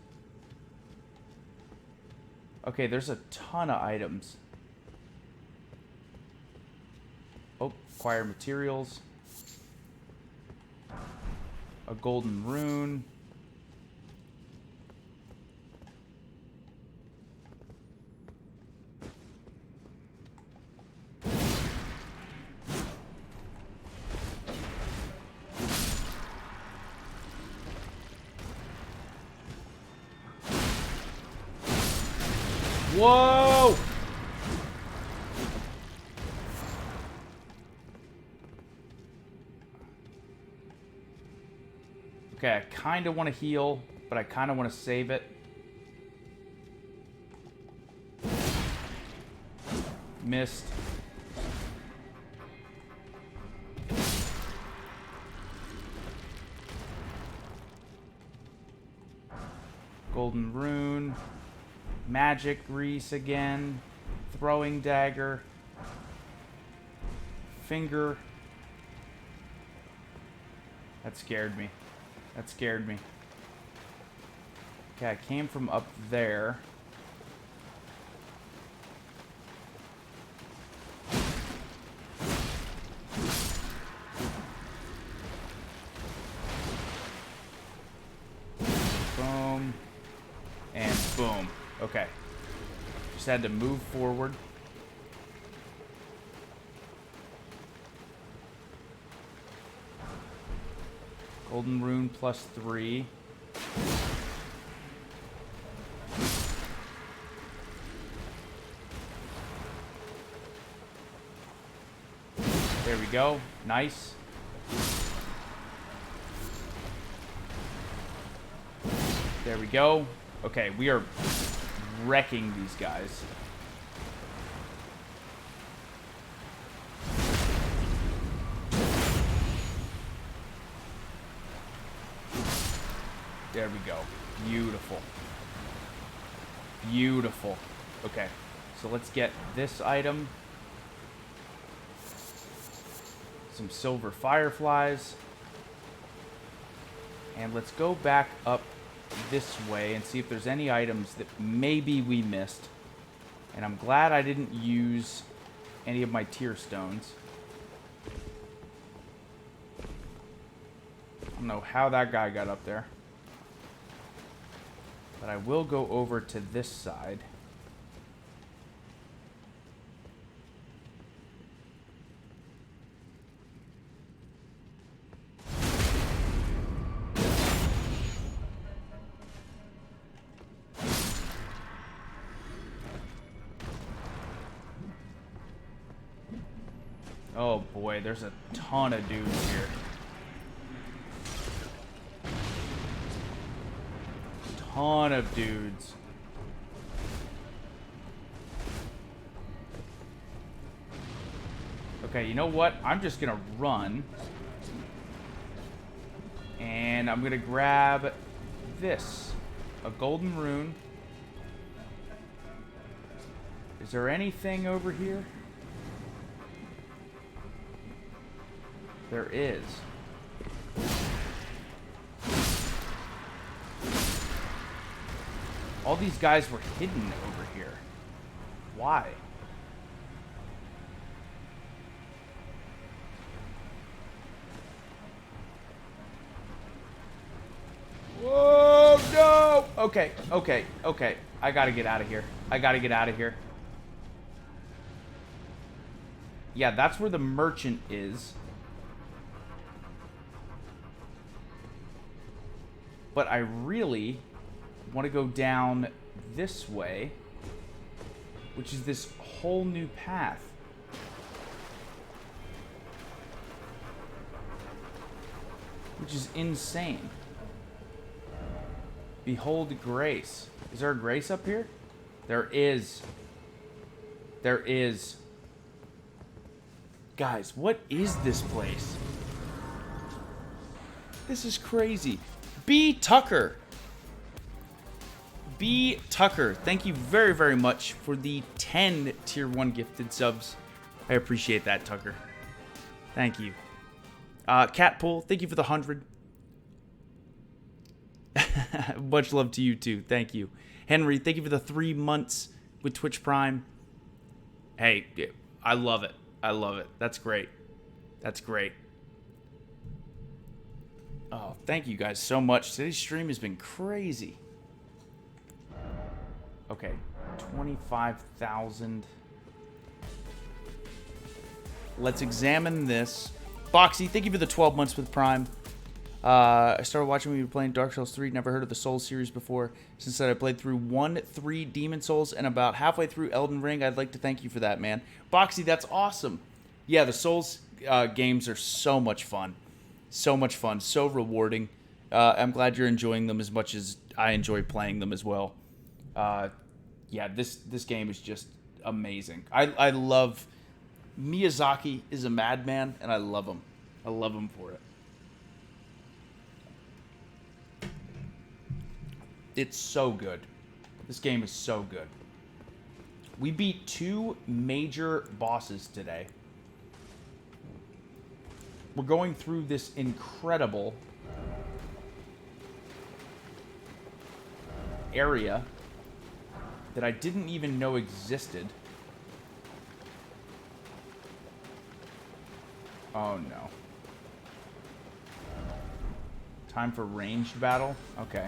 Okay, there's a ton of items. Oh, acquire materials. A golden rune. Whoa! Okay, I kind of want to heal. but I kind of want to save it. Missed. Golden rune. Magic grease again. Throwing dagger. Finger. That scared me. That scared me. Okay, I came from up there. Boom. And boom. Okay. Just had to move forward. Golden rune +3. There we go. Nice. There we go. Okay, we are wrecking these guys. There we go. Beautiful. Beautiful. Okay, so let's get this item. Some silver fireflies. And let's go back up this way and see if there's any items that maybe we missed. And I'm glad I didn't use any of my tier stones. I don't know how that guy got up there. But I will go over to this side. Oh boy, there's a ton of dudes here. Ton of dudes. Okay, you know what? I'm just gonna run. And I'm gonna grab this. A golden rune. Is there anything over here? There is. All these guys were hidden over here. Why? Whoa, no! Okay, okay, okay. I gotta get out of here. I gotta get out of here. Yeah, that's where the merchant is. But I really want to go down this way, which is this whole new path. Which is insane. Behold grace. Is there a grace up here? There is. There is. Guys, what is this place? This is crazy. B. Tucker. B. Tucker, thank you very, very much for the 10 tier 1 gifted subs. I appreciate that, Tucker. Thank you. Catpool, thank you for the 100. Much love to you too. Thank you. Henry, thank you for the 3 months with Twitch Prime. Hey, I love it. I love it. That's great. That's great. Oh, thank you guys so much. Today's stream has been crazy. Okay, 25,000. Let's examine this. Boxy, thank you for the 12 months with Prime. I started watching when you were playing Dark Souls 3. Never heard of the Souls series before. Since then, I played through 3 Demon Souls and about halfway through Elden Ring. I'd like to thank you for that, man. Boxy, that's awesome. Yeah, the Souls games are so much fun. So much fun. So rewarding. I'm glad you're enjoying them as much as I enjoy playing them as well. Yeah, this game is just amazing. I love Miyazaki is a madman, and I love him. I love him for it. It's so good. This game is so good. We beat 2 major bosses today. We're going through this incredible area that I didn't even know existed. Oh no. Time for ranged battle? Okay.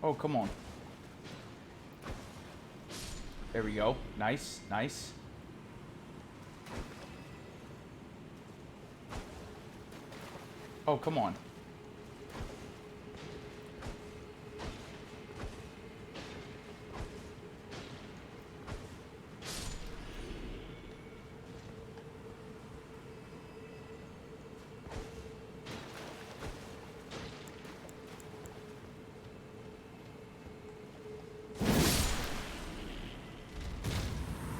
Oh, come on. There we go. Nice, nice. Oh, come on.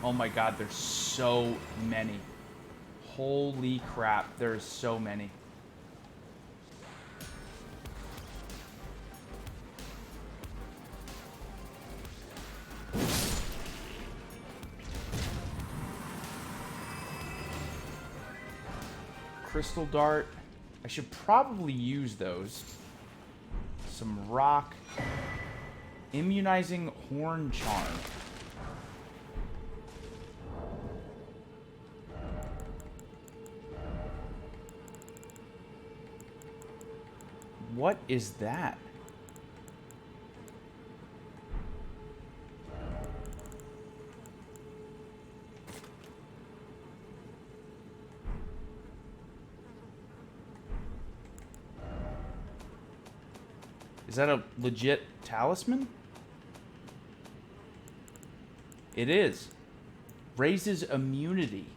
Oh my god, there's so many. Holy crap, there's so many. Crystal dart. I should probably use those. Some rock. Immunizing horn charm. What is that? Is that a legit talisman? It is. Raises immunity.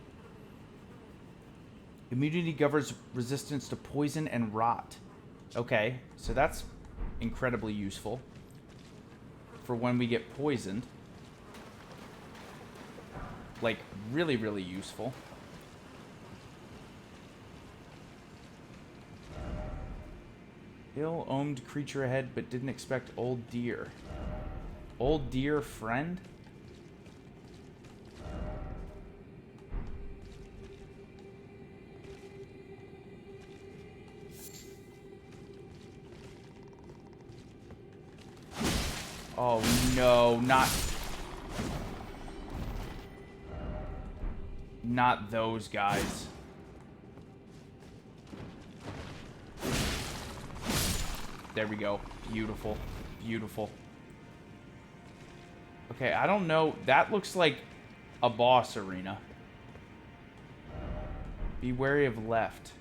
Immunity governs resistance to poison and rot. Okay, so that's incredibly useful for when we get poisoned. Like, really, really useful. Ill-omened creature ahead, but didn't expect old deer. Old deer friend? Oh no, not those guys. There we go. Beautiful. Beautiful. Okay, I don't know. That looks like a boss arena. Be wary of left.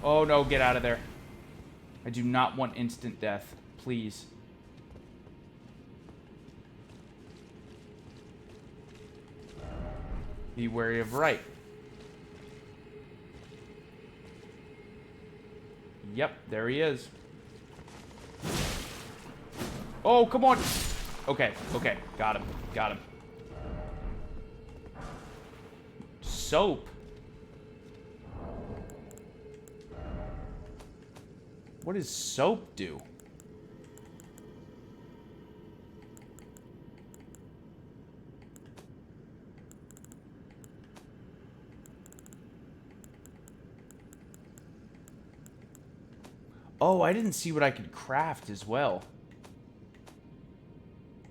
Oh no, get out of there. I do not want instant death. Please. Be wary of right. Yep, there he is. Oh, come on. Okay, okay. Got him. Got him. Soap. What does soap do? Oh, I didn't see what I could craft as well.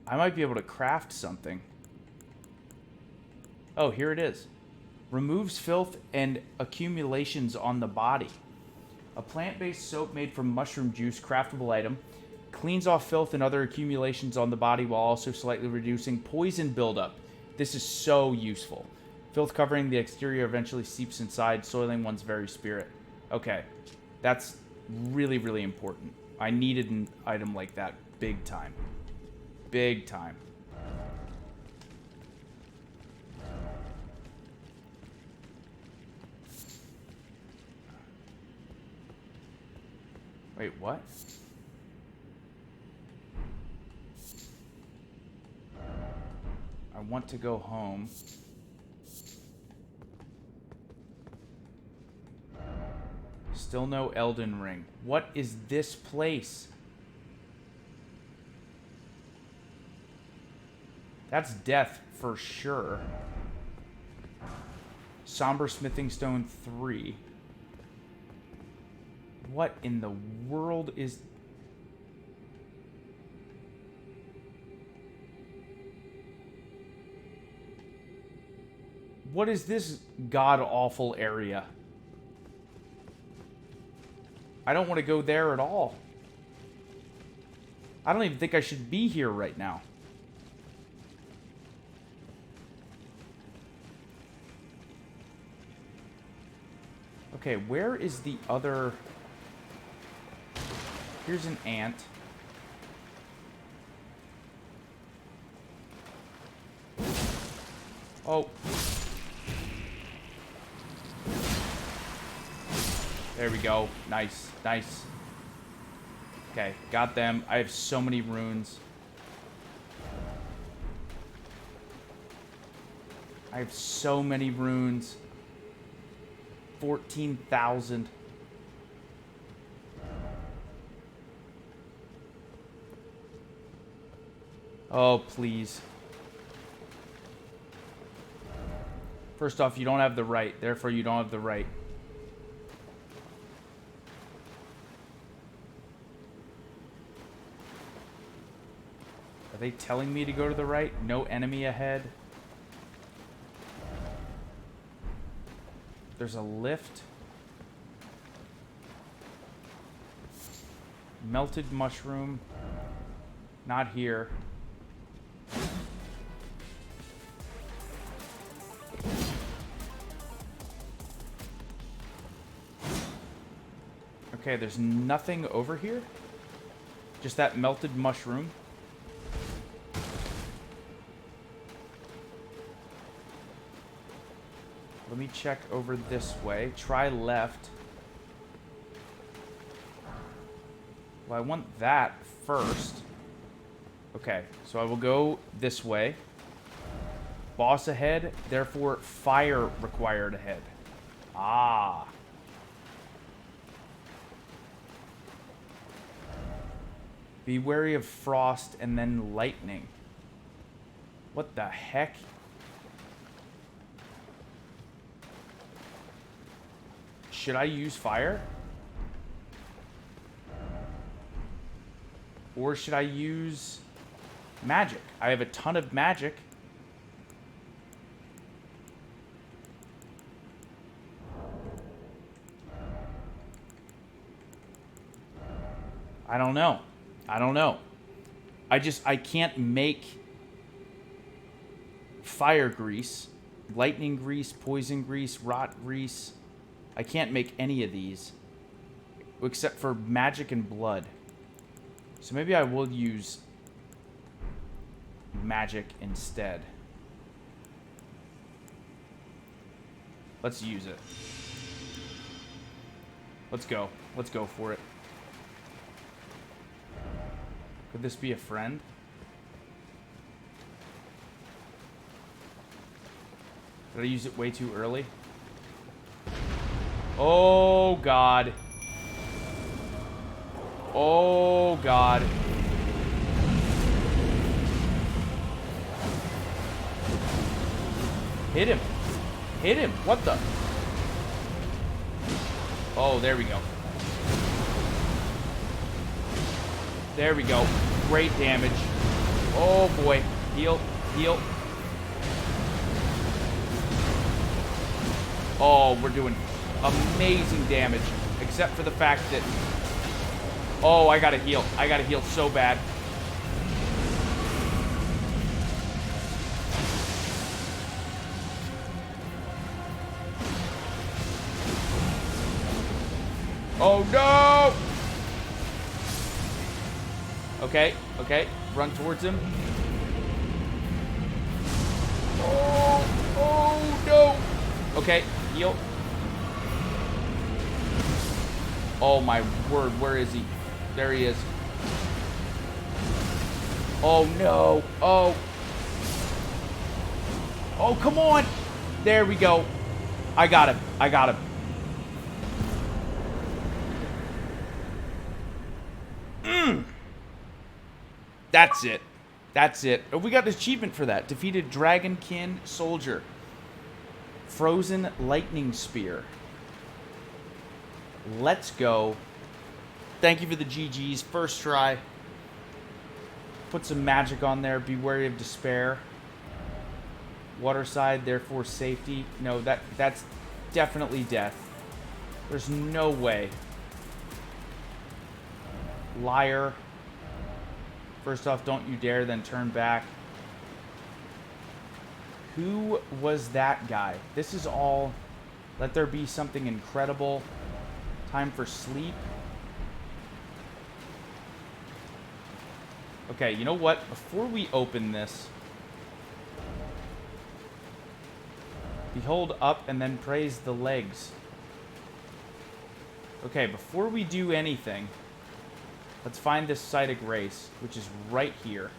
I might be able to craft something. Oh, here it is. Removes filth and accumulations on the body. A plant-based soap made from mushroom juice, craftable item. Cleans off filth and other accumulations on the body while also slightly reducing poison buildup. This is so useful. Filth covering the exterior eventually seeps inside, soiling one's very spirit. Okay. That's really, really important. I needed an item like that big time. Big time. Wait, what? I want to go home. Still no Elden Ring. What is this place? That's death for sure. Somber Smithing Stone 3. What in the world is... What is this god-awful area? I don't want to go there at all. I don't even think I should be here right now. Okay, where is the other... Here's an ant. Oh. There we go. Nice, nice. Okay, got them. I have so many runes. I have so many runes. 14,000. Oh, please. First off, you don't have the right. Therefore, you don't have the right. Are they telling me to go to the right? No enemy ahead. There's a lift. Melted mushroom. Not here. Okay, there's nothing over here. Just that melted mushroom. Let me check over this way. Try left. Well, I want that first. Okay, so I will go this way. Boss ahead, therefore fire required ahead. Ah. Be wary of frost and then lightning. What the heck? Should I use fire? Or should I use magic? I have a ton of magic. I don't know. I don't know. I can't make fire grease, lightning grease, poison grease, rot grease. I can't make any of these except for magic and blood. So maybe I will use magic instead. Let's use it. Let's go. Let's go for it. Could this be a friend? Did I use it way too early? Oh, God. Oh, God. Hit him. Hit him. What the? Oh, there we go. There we go. Great damage. Oh, boy. Heal. Heal. Oh, we're doing amazing damage. Except for the fact that... Oh, I gotta heal. I gotta heal so bad. Oh, no! Okay, okay. Run towards him. Oh, no! Okay, heal. Oh, my word. Where is he? There he is. Oh, no. Oh. Oh, come on. There we go. I got him. I got him. That's it. That's it. Oh, we got an achievement for that. Defeated Dragonkin Soldier. Frozen Lightning Spear. Let's go. Thank you for the GGs. First try. Put some magic on there. Be wary of despair. Waterside, therefore safety. No, that's definitely death. There's no way. Liar. First off, don't you dare, then turn back. Who was that guy? This is all... Let there be something incredible. Time for sleep. Okay, you know what? Before we open this... Behold up and then praise the legs. Okay, before we do anything... Let's find this site of grace, which is right here.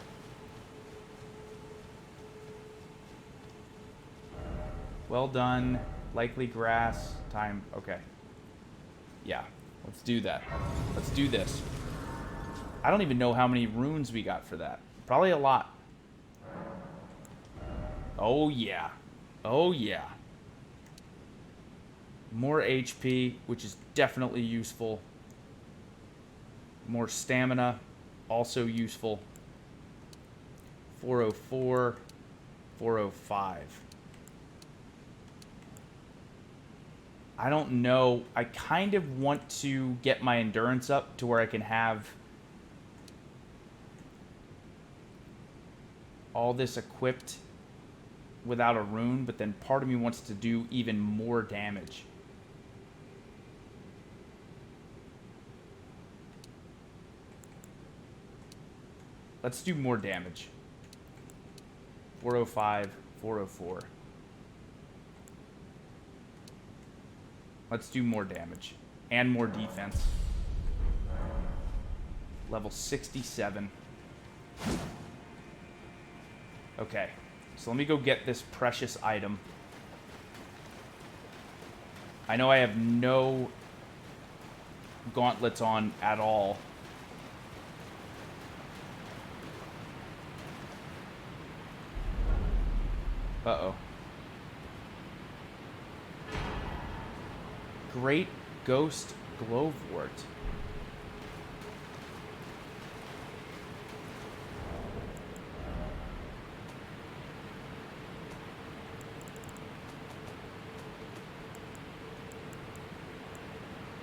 Well done. Likely grass. Time. Okay. Yeah. Let's do that. Let's do this. I don't even know how many runes we got for that. Probably a lot. Oh, yeah. Oh, yeah. More HP, which is definitely useful. More stamina, also useful. 404, 405. I don't know. I kind of want to get my endurance up to where I can have all this equipped without a rune, but then part of me wants to do even more damage. Let's do more damage. 405, 404. Let's do more damage. And more defense. Level 67. Okay. So let me go get this precious item. I know I have no gauntlets on at all. Uh-oh. Great Ghost Glowwort.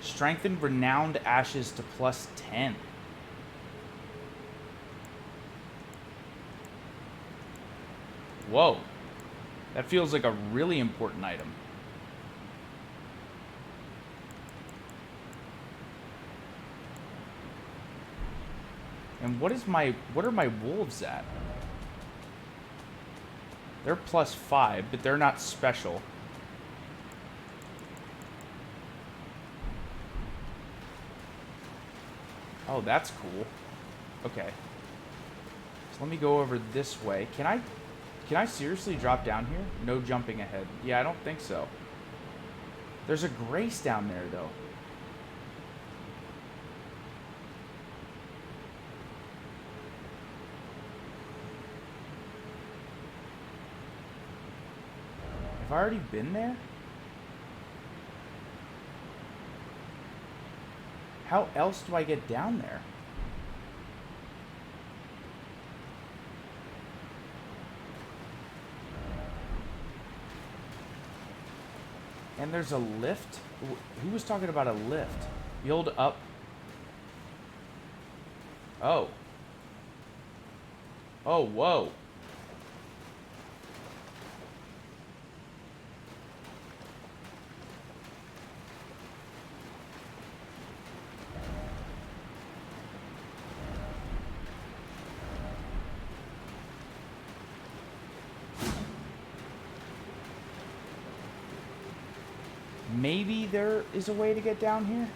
Strengthen Renowned Ashes to +10. Whoa. That feels like a really important item. And what are my wolves at? They're +5, but they're not special. Oh, that's cool. Okay. So let me go over this way. Can I seriously drop down here? No jumping ahead. Yeah, I don't think so. There's a grace down there, though. Have I already been there? How else do I get down there? And there's a lift? Who was talking about a lift? Build up. Oh. Oh, whoa. Maybe there is a way to get down here?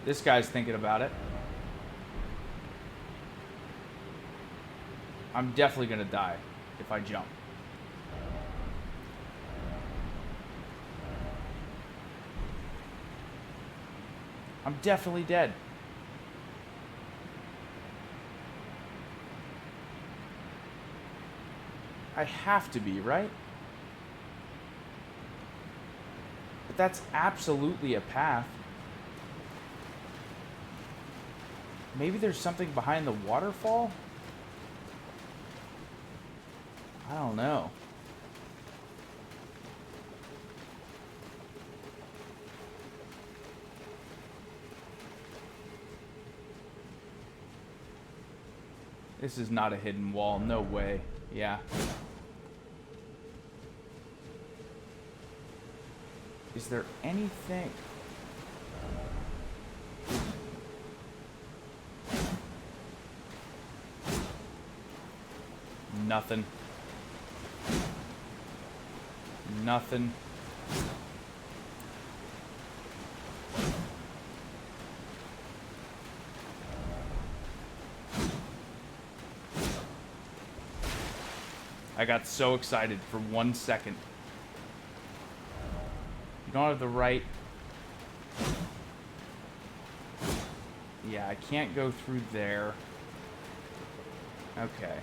This guy's thinking about it. I'm definitely gonna die if I jump. I'm definitely dead. I have to be, right? But that's absolutely a path. Maybe there's something behind the waterfall? I don't know. This is not a hidden wall. No way. Yeah. Is there anything? Nothing. Nothing. I got so excited for 1 second. You don't have the right... Yeah, I can't go through there. Okay.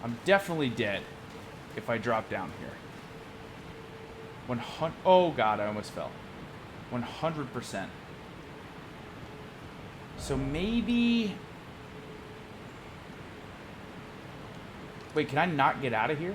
I'm definitely dead if I drop down here. 100... Oh, God, I almost fell. 100%. So maybe... Wait, can I not get out of here?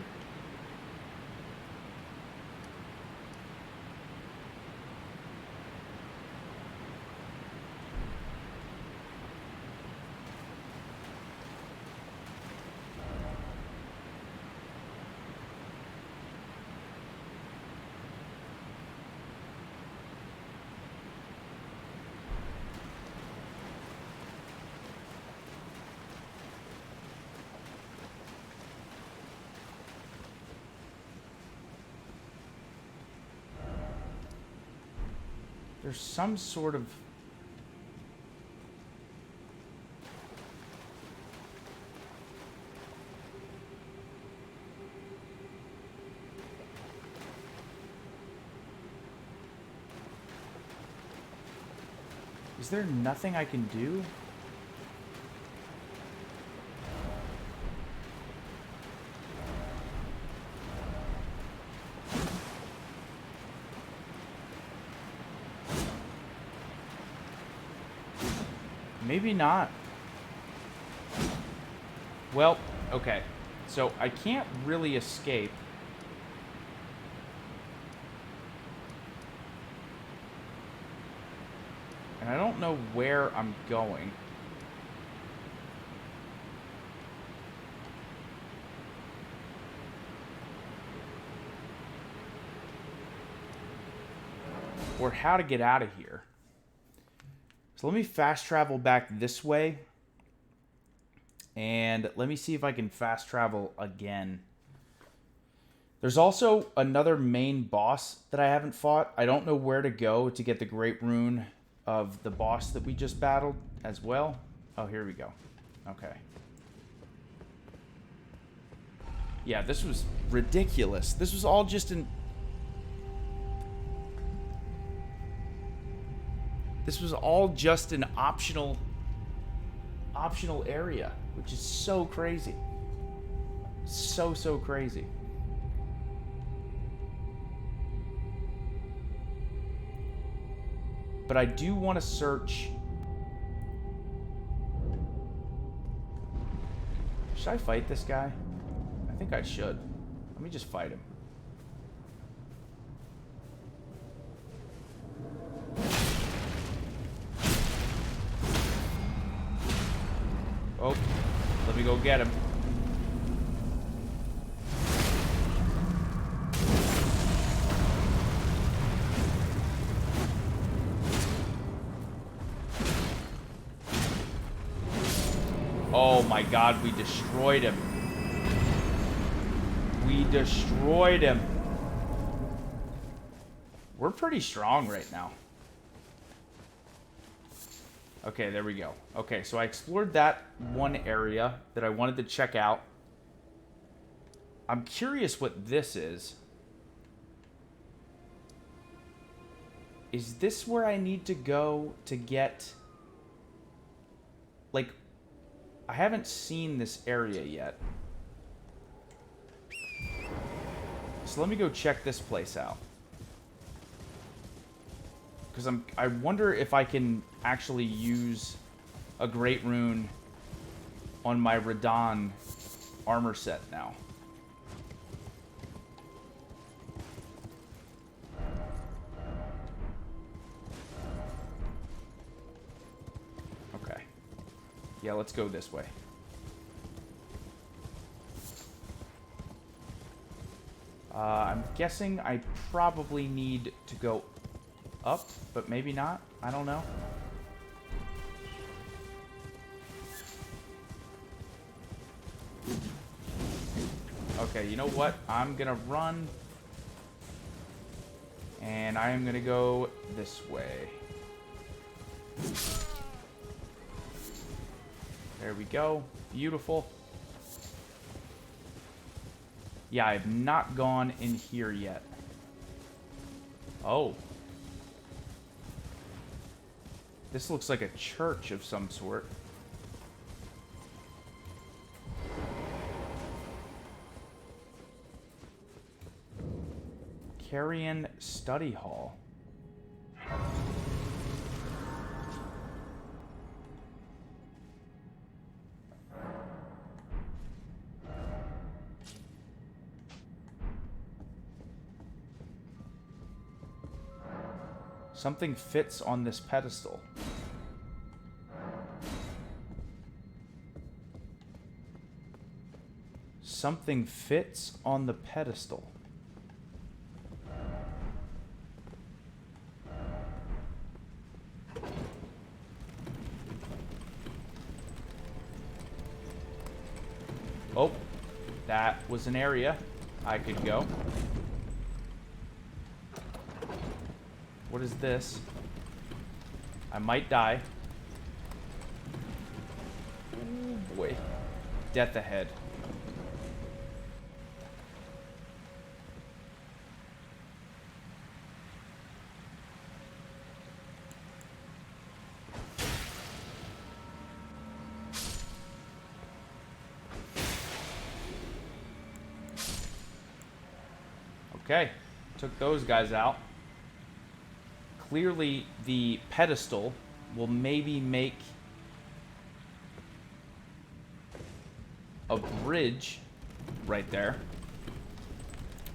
There's some sort of... Is there nothing I can do? Maybe not. Well, okay. So I can't really escape. And I don't know where I'm going. Or how to get out of here. So let me fast travel back this way. And let me see if I can fast travel again. There's also another main boss that I haven't fought. I don't know where to go to get the Great Rune of the boss that we just battled as well. Oh, here we go. Okay. Yeah, this was ridiculous. This was all just an... This was all just an optional area, which is so crazy. So crazy. But I do want to search... Should I fight this guy? I think I should. Let me just fight him. Oh, let me go get him. Oh my God, we destroyed him. We destroyed him. We're pretty strong right now. Okay, there we go. Okay, so I explored that one area that I wanted to check out. I'm curious what this is. Is this where I need to go to get... Like, I haven't seen this area yet. So let me go check this place out. Because I wonder if I can actually use a Great Rune on my Radahn armor set now. Okay. Yeah, let's go this way. I'm guessing I probably need to go up, but maybe not. I don't know. Okay, you know what? I'm gonna run. And I am gonna go this way. There we go. Beautiful. Yeah, I have not gone in here yet. Oh. This looks like a church of some sort. Carrion Study Hall. Something fits on this pedestal. Something fits on the pedestal. Oh, that was an area I could go. What is this? I might die. Oh boy. Death ahead. Okay, took those guys out. Clearly, the pedestal will maybe make a bridge right there.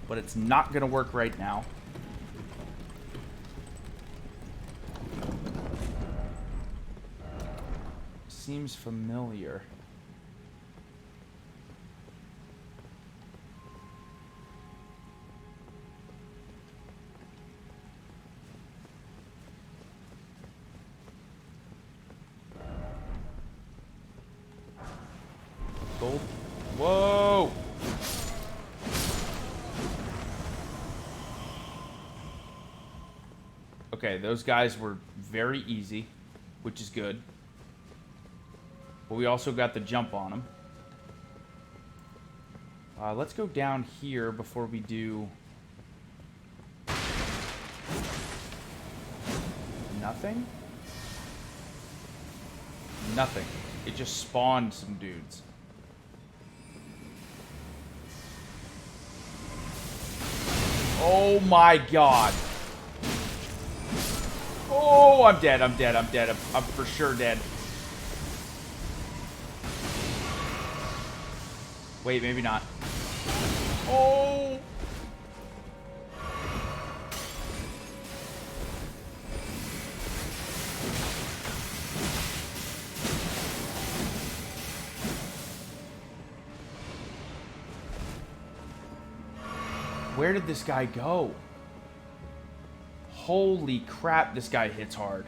But it's not going to work right now. Seems familiar. Gold. Whoa! Okay, those guys were very easy, which is good. But we also got the jump on them. Let's go down here before we do... Nothing? Nothing. It just spawned some dudes. Oh my god. Oh, I'm dead, I'm dead, I'm dead. I'm for sure dead. Wait, maybe not. Oh! Where did this guy go? Holy crap, this guy hits hard.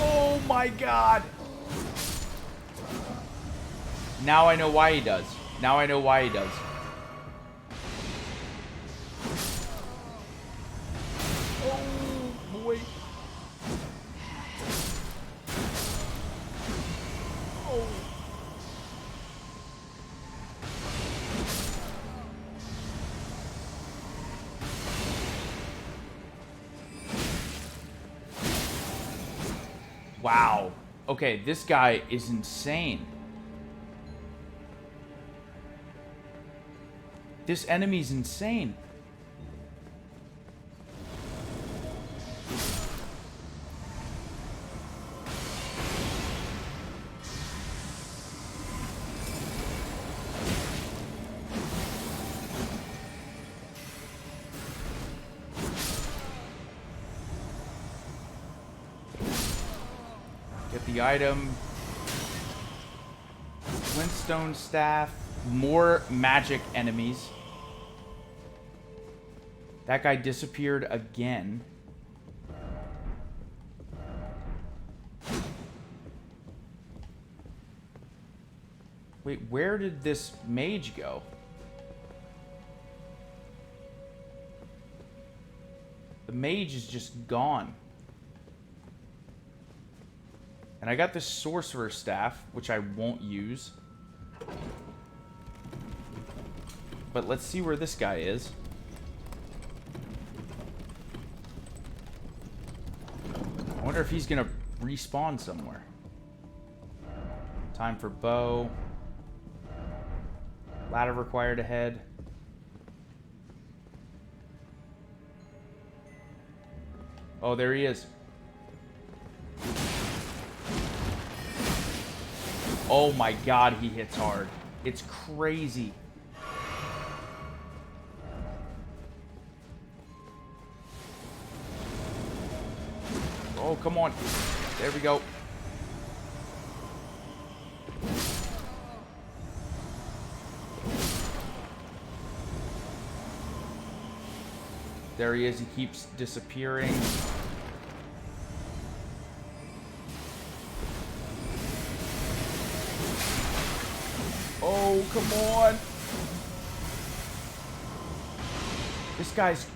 Oh my god! Now I know why he does. Now I know why he does. Oh, boy. Oh. Wow. Okay, this guy is insane. This enemy's insane. Get the item. Flintstone staff. More magic enemies. That guy disappeared again. Wait, where did this mage go? The mage is just gone. And I got this sorcerer staff, which I won't use. But let's see where this guy is. I wonder if he's gonna respawn somewhere. Time for bow. Ladder required ahead. Oh, there he is. Oh my god, he hits hard. It's crazy. Oh, come on. There we go. There he is. He keeps disappearing. Oh, come on. This guy's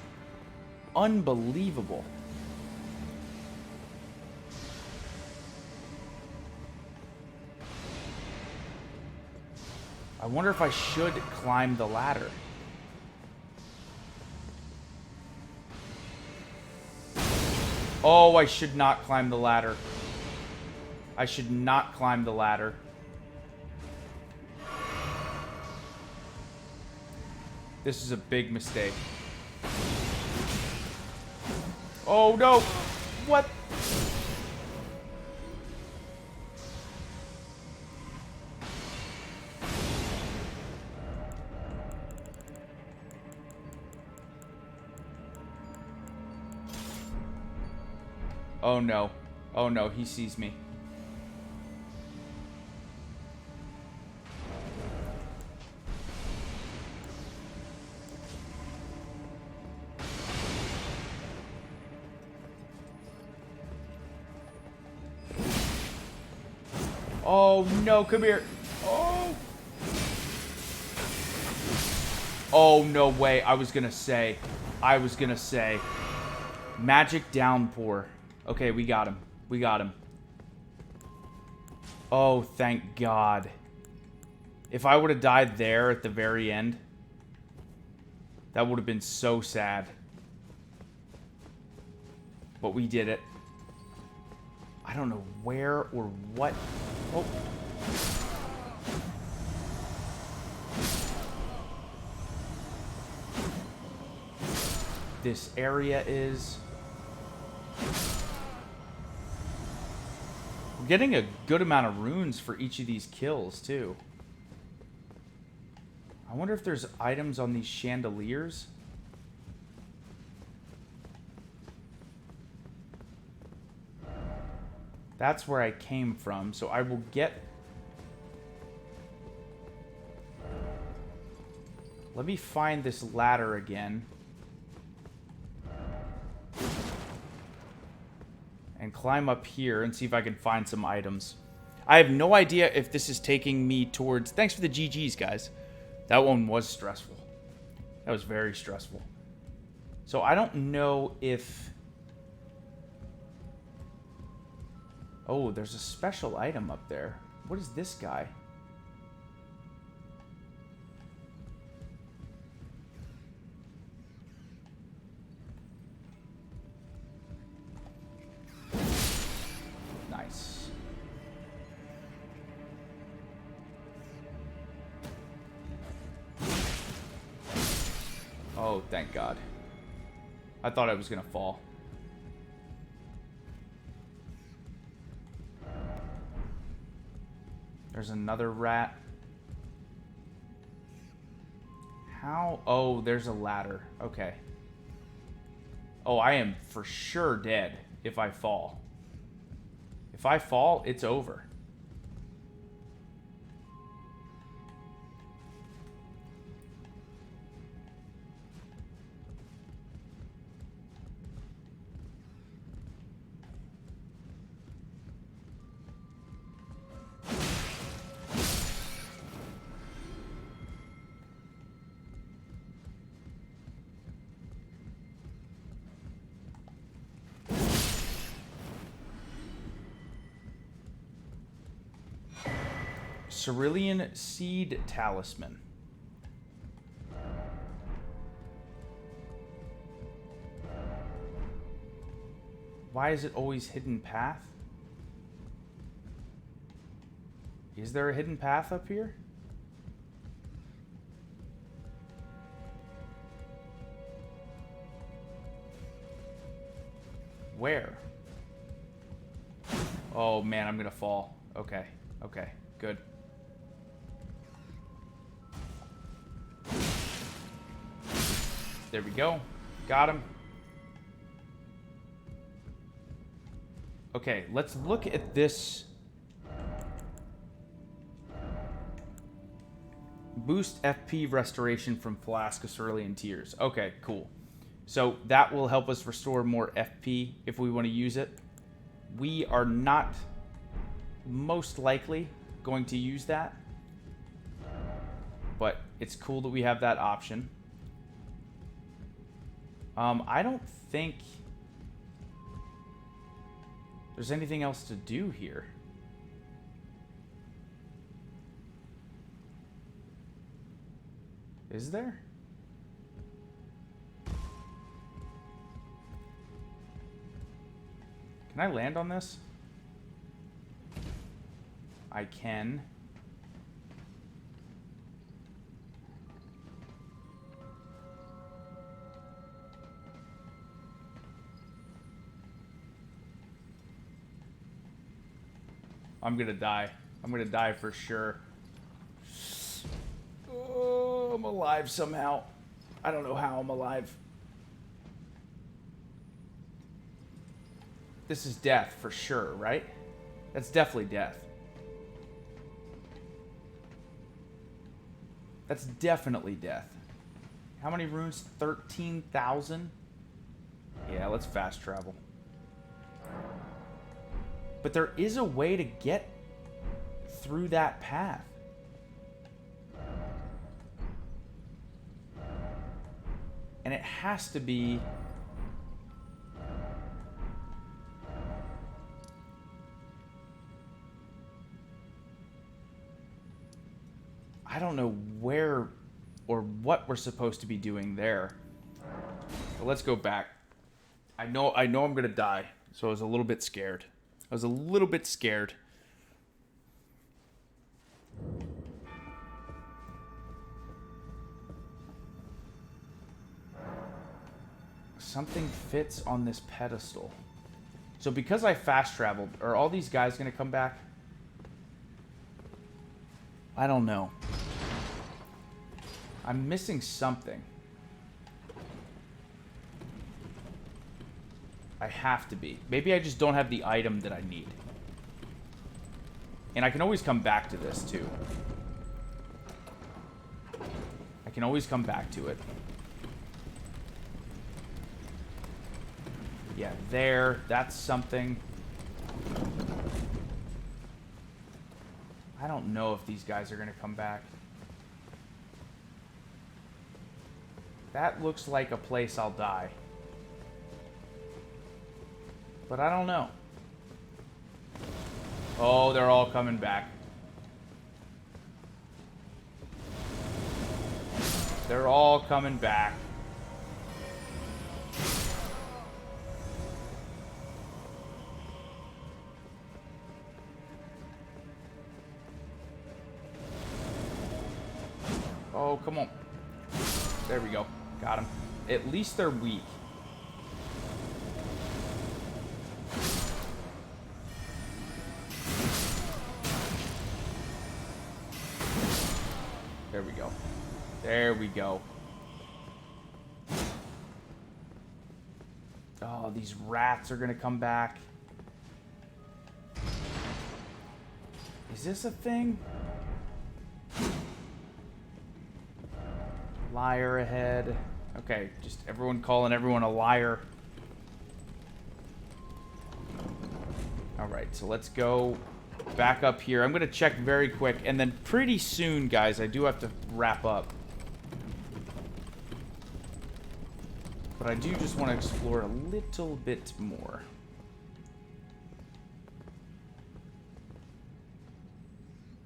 unbelievable. I wonder if I should climb the ladder. Oh, I should not climb the ladder. I should not climb the ladder. This is a big mistake. Oh, no. What? Oh no. Oh no, he sees me. Oh no, come here. Oh. Oh, no way. I was gonna say. Magic downpour. Okay, we got him. We got him. Oh, thank God. If I would have died there at the very end, that would have been so sad. But we did it. I don't know where or what. Oh. This area is... We're getting a good amount of runes for each of these kills, too. I wonder if there's items on these chandeliers. That's where I came from, so I will get... Let me find this ladder again. And climb up here and see if I can find some items. I have no idea if this is taking me towards... Thanks for the GGs, guys. That one was stressful. That was very stressful. So I don't know if... Oh, there's a special item up there. What is this guy? Nice. Oh, thank God. I thought I was gonna fall. There's another rat. How? Oh, there's a ladder. Okay. Oh, I am for sure dead if I fall. If I fall, it's over. Cerulean Seed Talisman. Why is it always hidden path? Is there a hidden path up here? Where? Oh man, I'm gonna fall. Okay, okay, good. There we go. Got him. Okay, let's look at this. Boost FP restoration from Flask of Cerulean Tears. Okay, cool. So that will help us restore more FP if we want to use it. We are not most likely going to use that, but it's cool that we have that option. I don't think there's anything else to do here. Is there? Can I land on this? I can. I'm gonna die. I'm gonna die for sure. Oh, I'm alive somehow. I don't know how I'm alive. This is death for sure, right? That's definitely death. That's definitely death. How many runes? 13,000? Yeah, let's fast travel. But there is a way to get through that path. And it has to be... I don't know where or what we're supposed to be doing there. But let's go back. I know I'm going to die, so I was a little bit scared. I was a little bit scared. Something fits on this pedestal. So because I fast traveled, are all these guys going to come back? I don't know. I'm missing something. I have to be. Maybe I just don't have the item that I need. And I can always come back to this, too. I can always come back to it. Yeah, there. That's something. don't know if these guys are going to come back. That looks like a place I'll die. But I don't know. Oh, they're all coming back. They're all coming back. Oh, come on. There we go. Got him. At least they're weak. There we go. There we go. Oh, these rats are gonna come back. Is this a thing? Liar ahead. Okay, just everyone calling everyone a liar. Alright, so let's go back up here. I'm going to check very quick, and then pretty soon, guys, I do have to wrap up. But I do just want to explore a little bit more.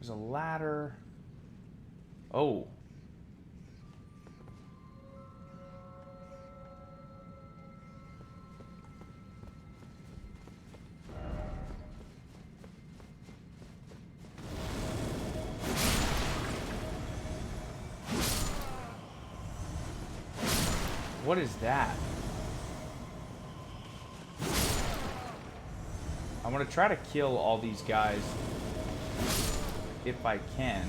There's a ladder. Oh. What is that? I'm gonna try to kill all these guys if I can,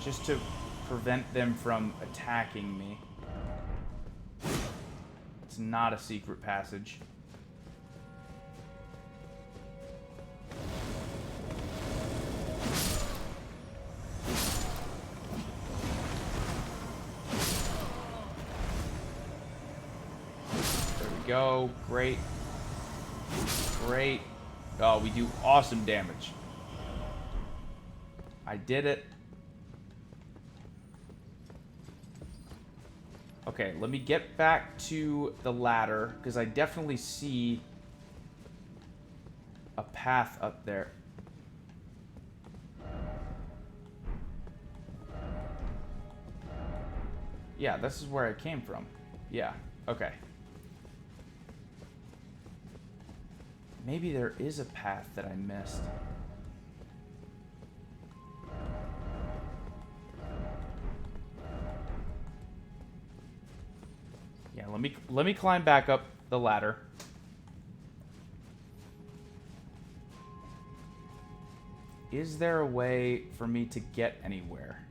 just to prevent them from attacking me. It's not a secret passage. Go. Great. Great. Oh, we do awesome damage. I did it. Okay, let me get back to the ladder, because I definitely see a path up there. Yeah, this is where I came from. Yeah, okay. Maybe there is a path that I missed. Yeah, let me climb back up the ladder. Is there a way for me to get anywhere?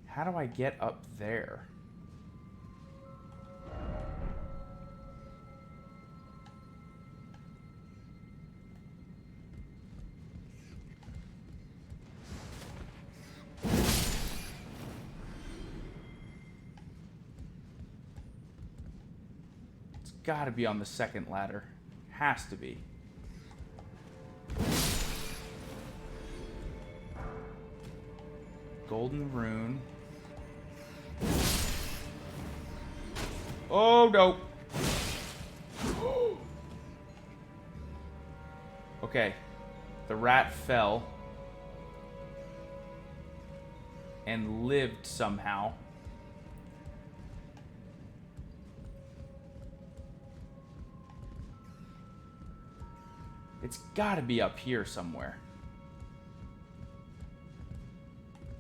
How do I get up there? Gotta be on the second ladder. Has to be. Golden rune. Oh, no. Okay. The rat fell. And lived somehow. It's gotta be up here somewhere.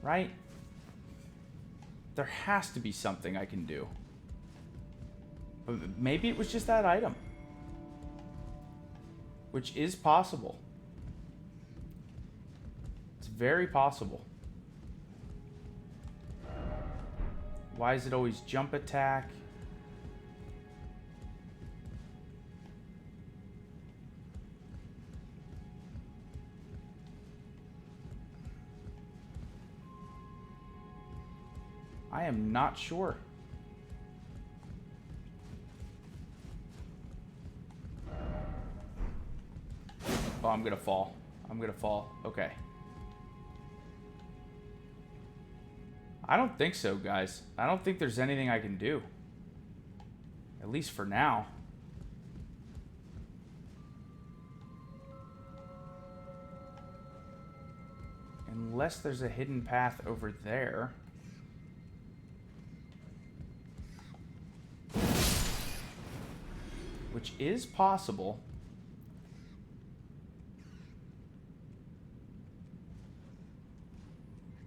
Right? There has to be something I can do. But maybe it was just that item. Which is possible. It's very possible. Why is it always jump attack? I am not sure. Oh, I'm gonna fall. I'm gonna fall. Okay. I don't think so, guys. I don't think there's anything I can do. At least for now. Unless there's a hidden path over there. Which is possible.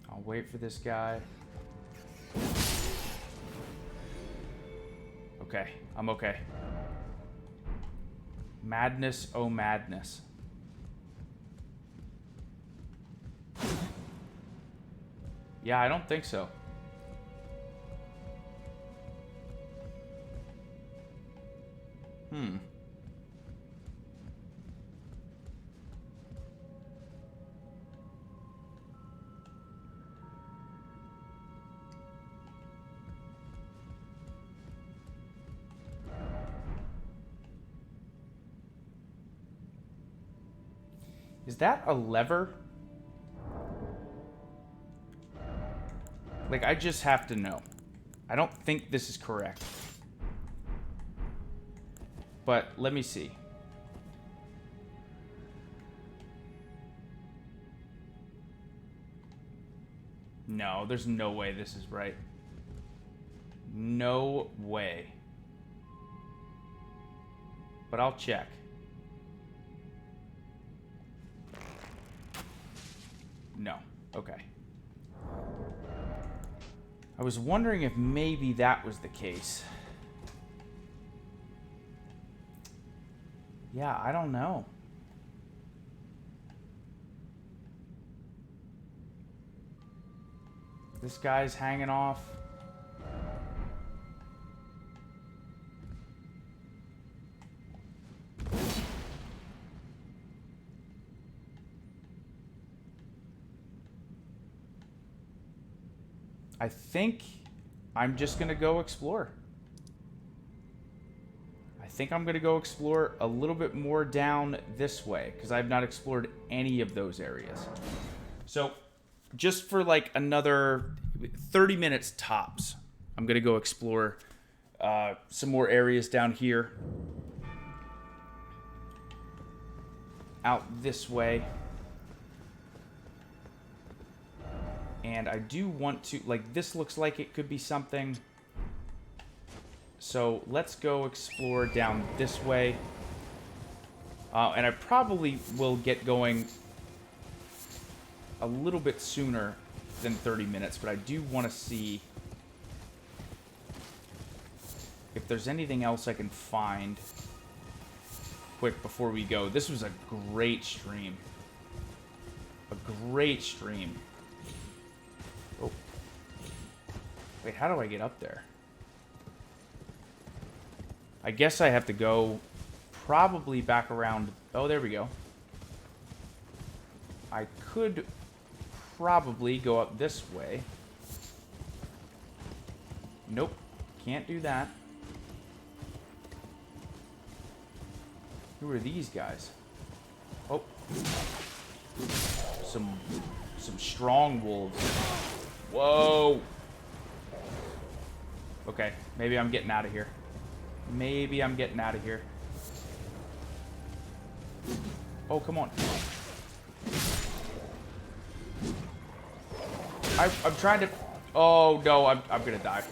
I'll wait for this guy. Okay, I'm okay. Madness, oh madness. Yeah, I don't think so. Is that a lever? Like, I just have to know. I don't think this is correct. But let me see. No, there's no way this is right. No way. But I'll check. No. Okay. I was wondering if maybe that was the case. Yeah, I don't know. This guy's hanging off. I think I'm just gonna go explore. I think I'm gonna go explore a little bit more down this way because I've not explored any of those areas. So just for like another 30 minutes tops, I'm gonna go explore some more areas down here. Out this way. And I do want to, like, this looks like it could be something. So let's go explore down this way. And I probably will get going a little bit sooner than 30 minutes, but I do want to see if there's anything else I can find quick before we go. This was a great stream. A great stream. Oh. Wait, how do I get up there? I guess I have to go probably back around. Oh, there we go. I could probably go up this way. Nope. Can't do that. Who are these guys? Oh. Some strong wolves. Whoa. Okay, maybe I'm getting out of here. Maybe I'm getting out of here. Oh, come on. I'm trying to... Oh, no, I'm gonna die.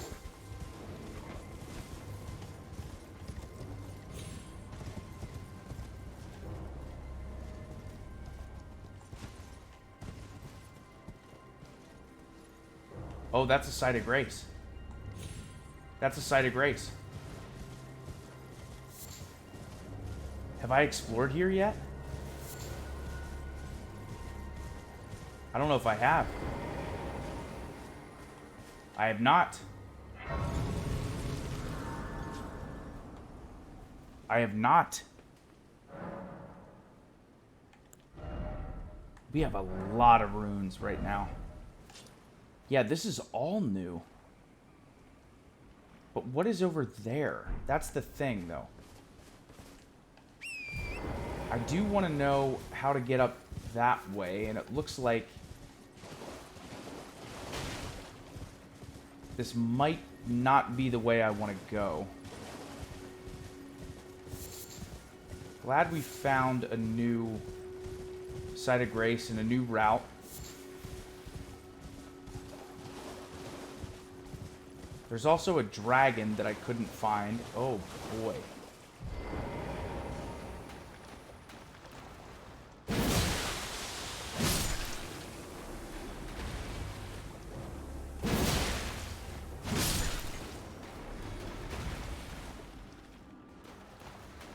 Oh, that's a site of grace. That's a site of grace. Have I explored here yet? I don't know if I have. I have not. I have not. We have a lot of runes right now. Yeah, this is all new. But what is over there? That's the thing, though. I do want to know how to get up that way, and it looks like this might not be the way I want to go. Glad we found a new site of grace and a new route. There's also a dragon that I couldn't find. Oh, boy.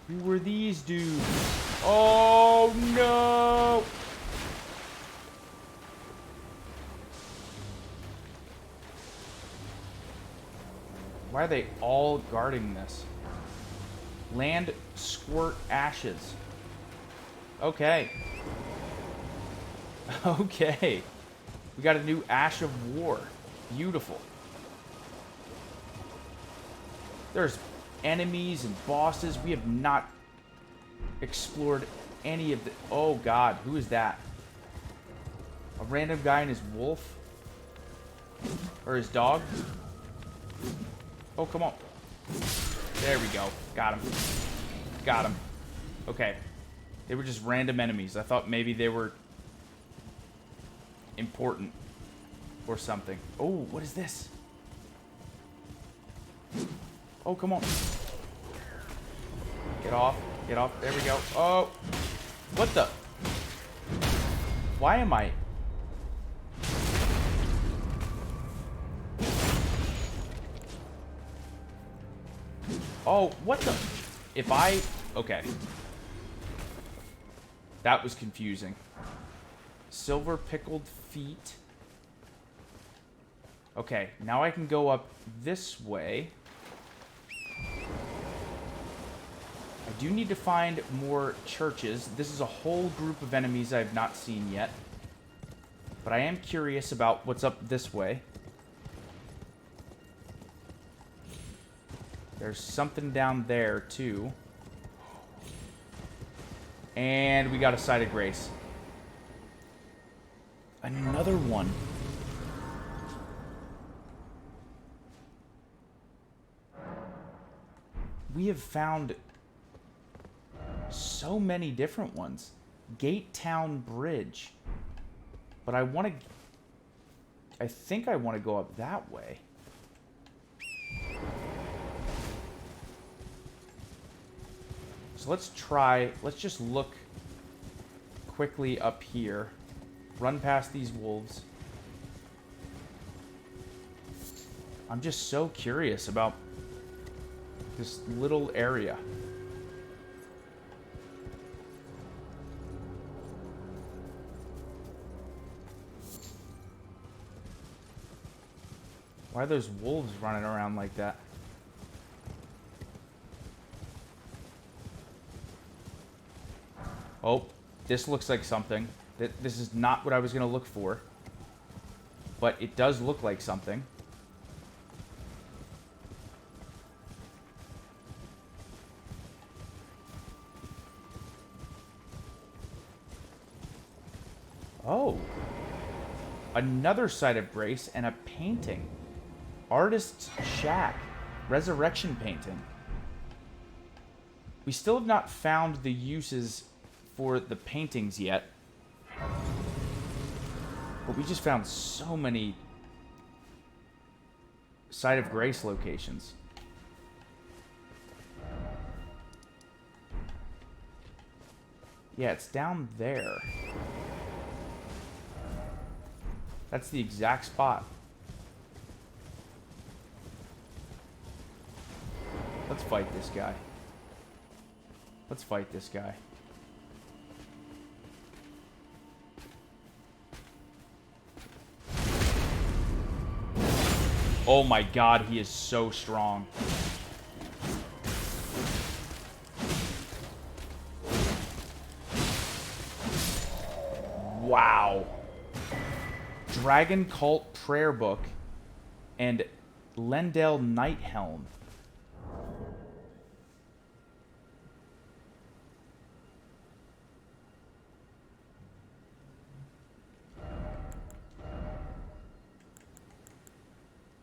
Who were these dudes? Oh, no! Why are they all guarding this? Land squirt ashes. Okay. Okay. We got a new Ash of War. Beautiful. There's enemies and bosses. We have not explored any of the... Oh, God. Who is that? A random guy and his wolf? Or his dog? Oh, come on. There we go. Got him. Got him. Okay. They were just random enemies. I thought maybe they were important or something. Oh, what is this? Oh, come on. Get off. Get off. There we go. Oh. What the? Why am I... Oh, what the? If I... Okay. That was confusing. Silver pickled feet. Okay, now I can go up this way. I do need to find more churches. This is a whole group of enemies I have not seen yet. But I am curious about what's up this way. There's something down there, too. And we got a site of grace. Another one. We have found so many different ones. Gate Town Bridge. But I want to... I think I want to go up that way. So let's try... Let's just look quickly up here. Run past these wolves. I'm just so curious about this little area. Why are those wolves running around like that? Oh, this looks like something. This is not what I was going to look for. But it does look like something. Oh. Another site of grace and a painting. Artist's Shack. Resurrection painting. We still have not found the uses for the paintings yet. But we just found so many site of grace locations. Yeah, it's down there. That's the exact spot. Let's fight this guy. Let's fight this guy. Oh my god, he is so strong. Wow. Dragon Cult Prayer Book and Lendel Night Helm.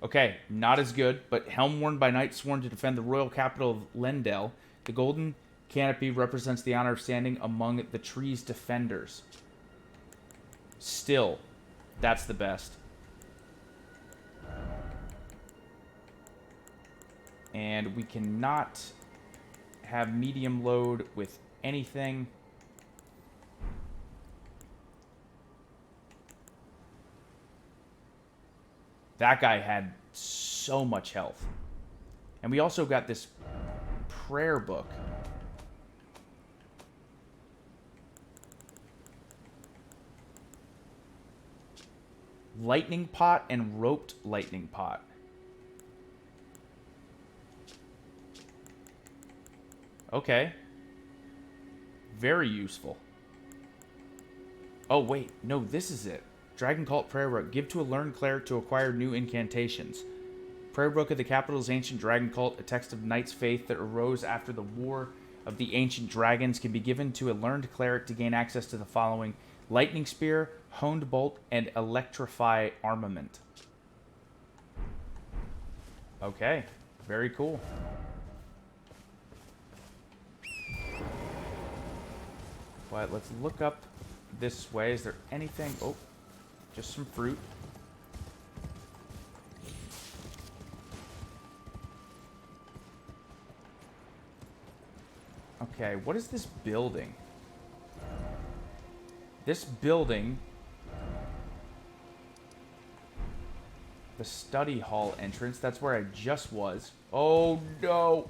Okay, not as good, but helm worn by knights sworn to defend the royal capital of Lendel. The golden canopy represents the honor of standing among the tree's defenders. Still, that's the best. And we cannot have medium load with anything. That guy had so much health. And we also got this prayer book. Lightning pot and roped lightning pot. Okay. Very useful. Oh, wait. No, this is it. Dragon Cult Prayer Book. Give to a learned cleric to acquire new incantations. Prayer Book of the Capital's Ancient Dragon Cult, a text of knight's faith that arose after the War of the Ancient Dragons, can be given to a learned cleric to gain access to the following: Lightning Spear, Honed Bolt, and Electrify Armament. Okay. Very cool. But let's look up this way. Is there anything? Oh, just some fruit. Okay, what is this building? This building... The study hall entrance. That's where I just was. Oh, no.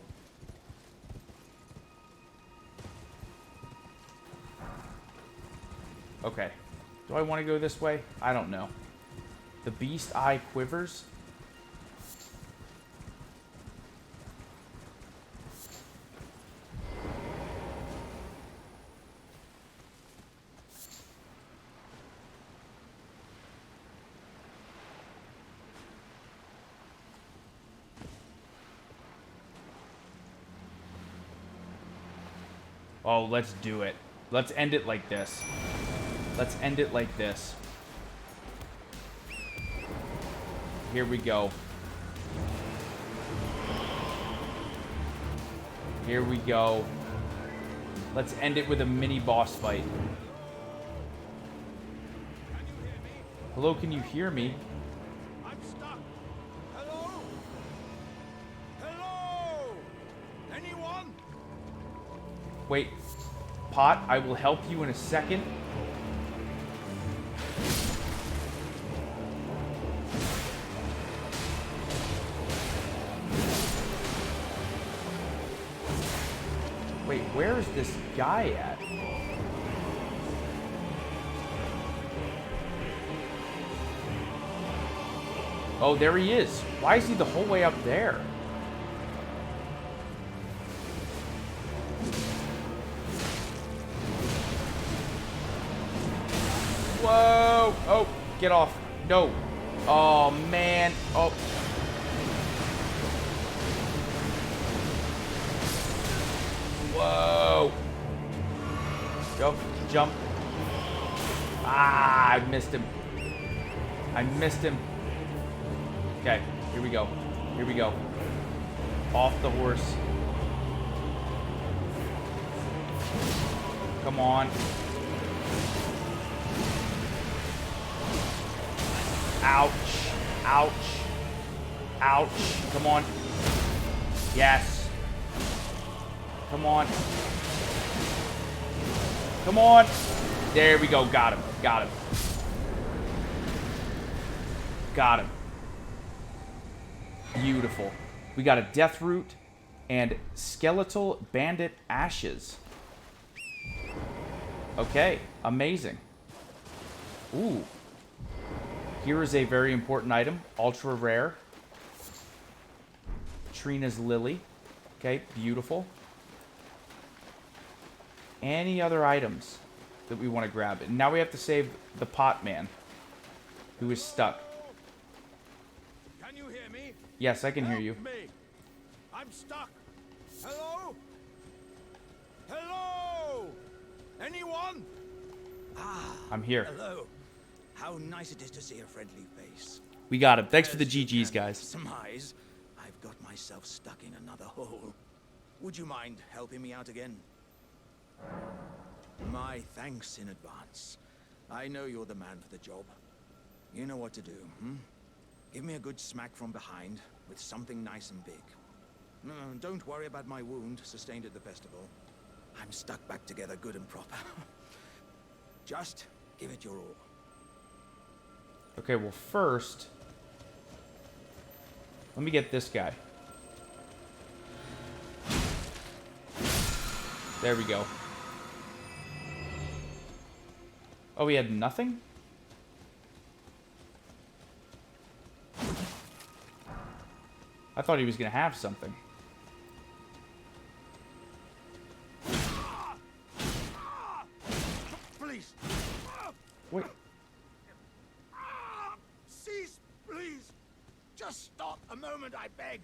Okay. Do I want to go this way? I don't know. The beast eye quivers. Oh, let's do it. Let's end it like this. Let's end it like this. Here we go. Here we go. Let's end it with a mini boss fight. Hello, can you hear me? I'm stuck. Hello? Hello? Anyone? Wait. Pot, I will help you in a second. Wait, where is this guy at? Oh, there he is. Why is he the whole way up there? Whoa! Oh, get off. No. Oh, man. Oh. Whoa. Go. Jump. Ah, I missed him. I missed him. Okay, here we go. Here we go. Off the horse. Come on. Ouch. Ouch. Ouch. Come on. Yes. Come on. Come on. There we go. Got him. Got him. Got him. Beautiful. We got a death root and skeletal bandit ashes. Okay. Amazing. Ooh. Here is a very important item. Ultra rare. Trina's Lily. Okay. Beautiful. Any other items that we want to grab? And now we have to save the pot man who is stuck. Can you hear me? Yes, I can hear you. Help me. I'm stuck. Hello? Hello? Anyone? Ah, I'm here. hello. How nice it is to see a friendly face. We got him. Thanks for the As you GGs, can guys. Surmise, I've got myself stuck in another hole. Would you mind helping me out again? My thanks in advance. I know you're the man for the job. You know what to do, hmm? Give me a good smack from behind with something nice and big. No, don't worry about my wound sustained at the festival. I'm stuck back together good and proper. Just give it your all. Okay, well, first, let me get this guy. There we go. Oh, he had nothing? I thought he was going to have something. Please. Wait. Cease, please. Just stop a moment, I beg.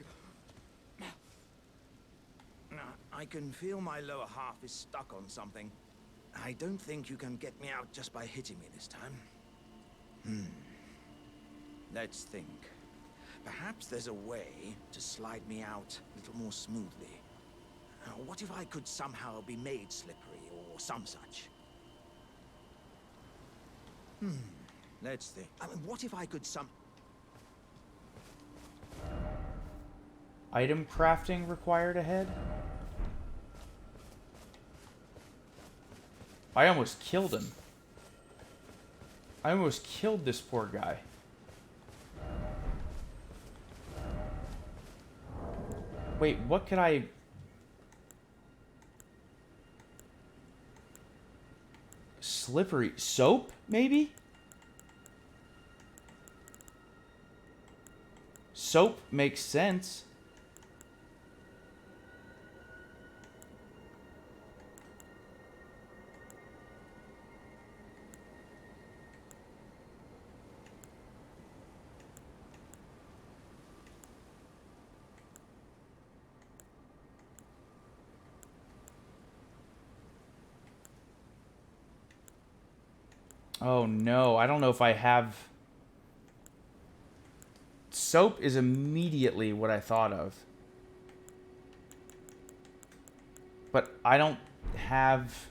I can feel my lower half is stuck on something. I don't think you can get me out just by hitting me this time. Let's think. Perhaps there's a way to slide me out a little more smoothly. What if I could somehow be made slippery or some such? Let's think. I mean, what if I could Item crafting required ahead? I almost killed him. I almost killed this poor guy. Wait, what could I... Slippery soap, maybe? Soap makes sense. Oh no, I don't know if I have... Soap is immediately what I thought of. But I don't have...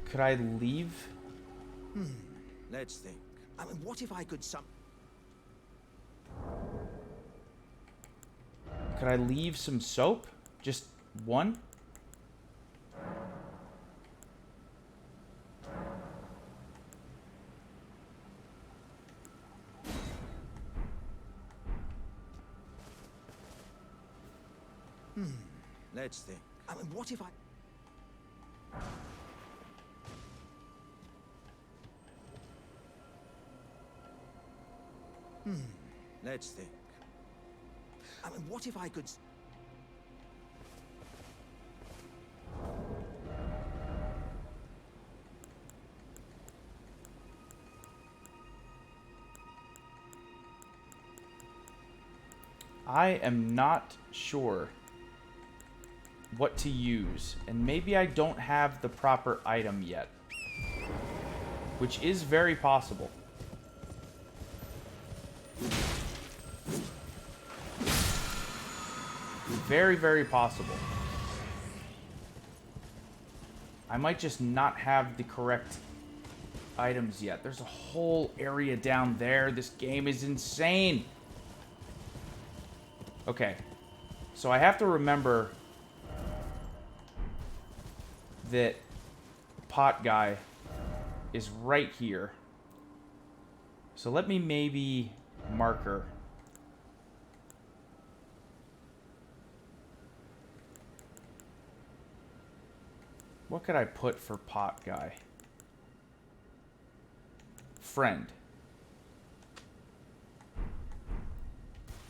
Could I leave? Let's think. I mean, what if I could Could I leave some soap? Just one? Let's think. I mean, what if I... Let's think. I mean, what if I could... I am not sure what to use, and maybe I don't have the proper item yet, which is very possible. Very, very possible. I might just not have the correct items yet. There's a whole area down there. This game is insane. Okay. So I have to remember that pot guy is right here. So let me maybe marker. What could I put for pot guy? Friend.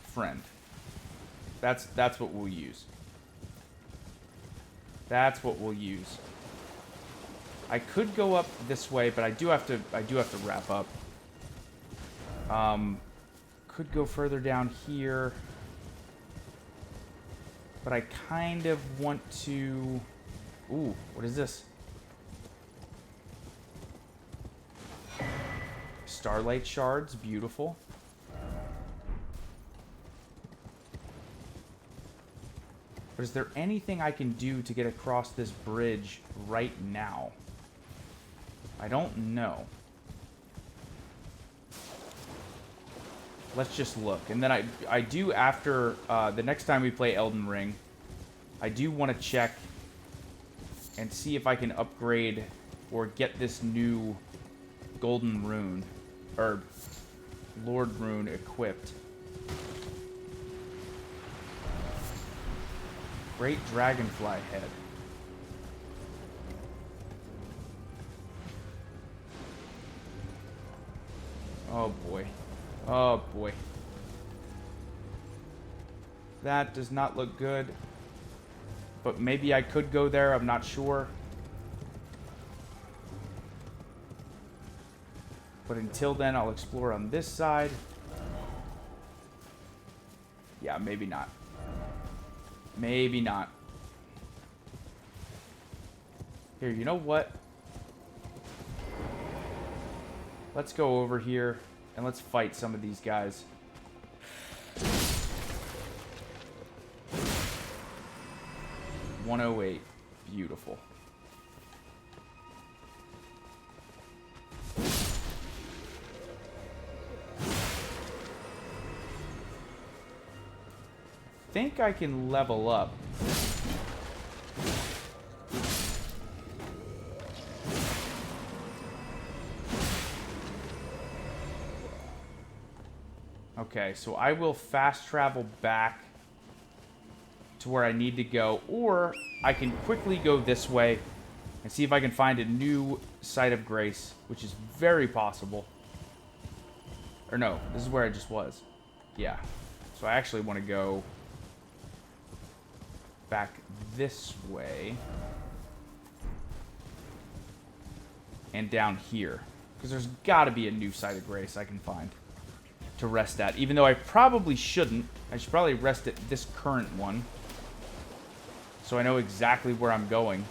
Friend. That's what we'll use. That's what we'll use. I could go up this way, but I do have to wrap up. could go further down here. But I kind of want to... Ooh, what is this? Starlight shards, beautiful. But is there anything I can do to get across this bridge right now? I don't know. Let's just look. And then I do, after the next time we play Elden Ring, I do want to check and see if I can upgrade or get this new golden rune, or Lord rune equipped. Great dragonfly head. Oh boy. Oh boy. That does not look good. But maybe I could go there, I'm not sure. But until then, I'll explore on this side. Yeah, maybe not. Maybe not. Here, you know what? Let's go over here and let's fight some of these guys. $108. Beautiful. I think I can level up. Okay, so I will fast travel back to where I need to go, or I can quickly go this way and see if I can find a new site of grace, which is very possible. Or no, this is where I just was. Yeah. So I actually want to go back this way and down here, because there's got to be a new site of grace I can find to rest at, even though I probably shouldn't. I should probably rest at this current one so I know exactly where I'm going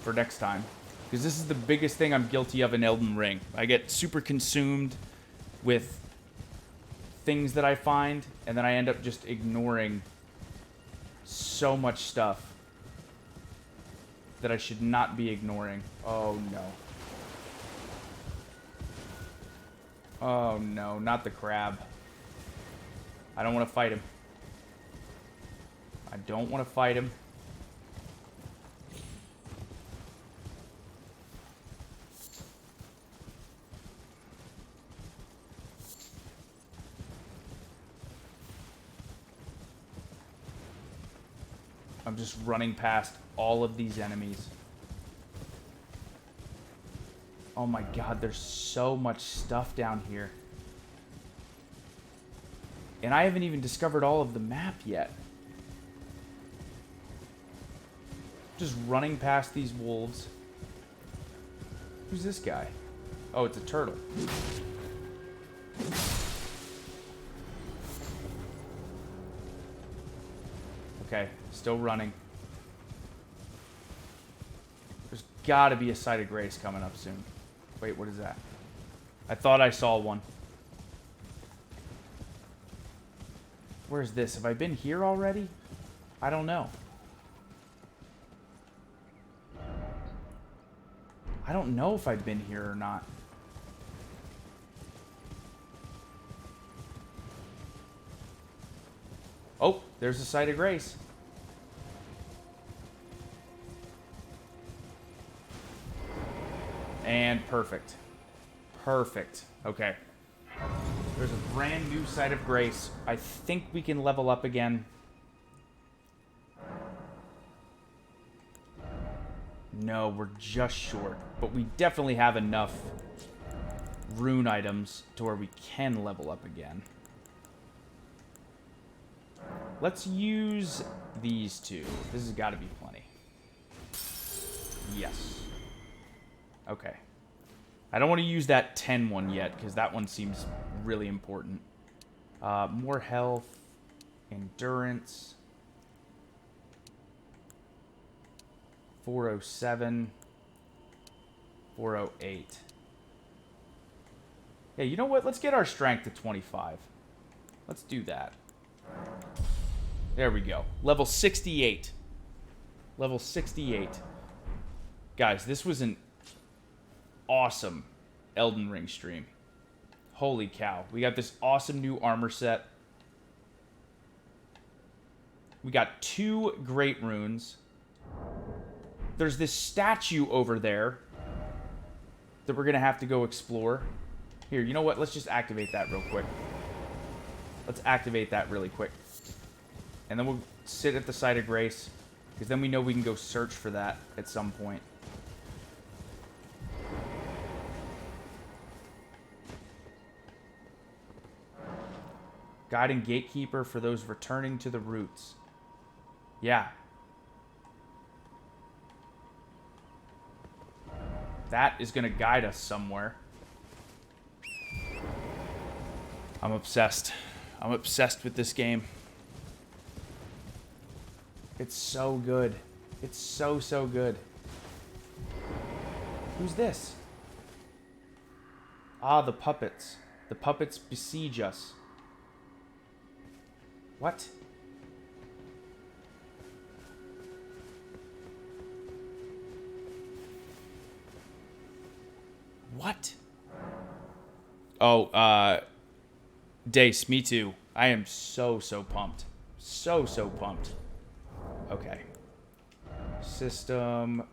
for next time, because this is the biggest thing I'm guilty of in Elden Ring. I get super consumed with things that I find, and then I end up just ignoring so much stuff that I should not be ignoring. Oh no. Oh no, not the crab. I don't want to fight him. I don't want to fight him. I'm just running past all of these enemies. Oh my god, there's so much stuff down here. And I haven't even discovered all of the map yet. Just running past these wolves. Who's this guy? Oh, it's a turtle. Okay, still running. There's gotta be a site of grace coming up soon. Wait, what is that? I thought I saw one. Where's this? Have I been here already? I don't know. I don't know if I've been here or not. Oh, there's a site of grace. And perfect. Perfect. Okay. There's a brand new site of grace. I think we can level up again. No, we're just short. But we definitely have enough rune items to where we can level up again. Let's use these two. This has got to be plenty. Yes. Okay. I don't want to use that 10 one yet, because that one seems really important. More health. Endurance. 407. 408. Yeah, you know what? Let's get our strength to 25. Let's do that. There we go. Level 68. Level 68. Guys, this was an awesome Elden Ring stream. Holy cow. We got this awesome new armor set. We got 2 great runes. There's this statue over there that we're going to have to go explore. Here, you know what? Let's just activate that real quick. Let's activate that really quick. And then we'll sit at the site of grace, because then we know we can go search for that at some point. Guide and gatekeeper for those returning to the roots. Yeah. That is going to guide us somewhere. I'm obsessed. I'm obsessed with this game. It's so good. It's so, so good. Who's this? Ah, the puppets. The puppets besiege us. What? What? Oh, Dace, me too. I am so, so pumped. So, so pumped. Okay. System.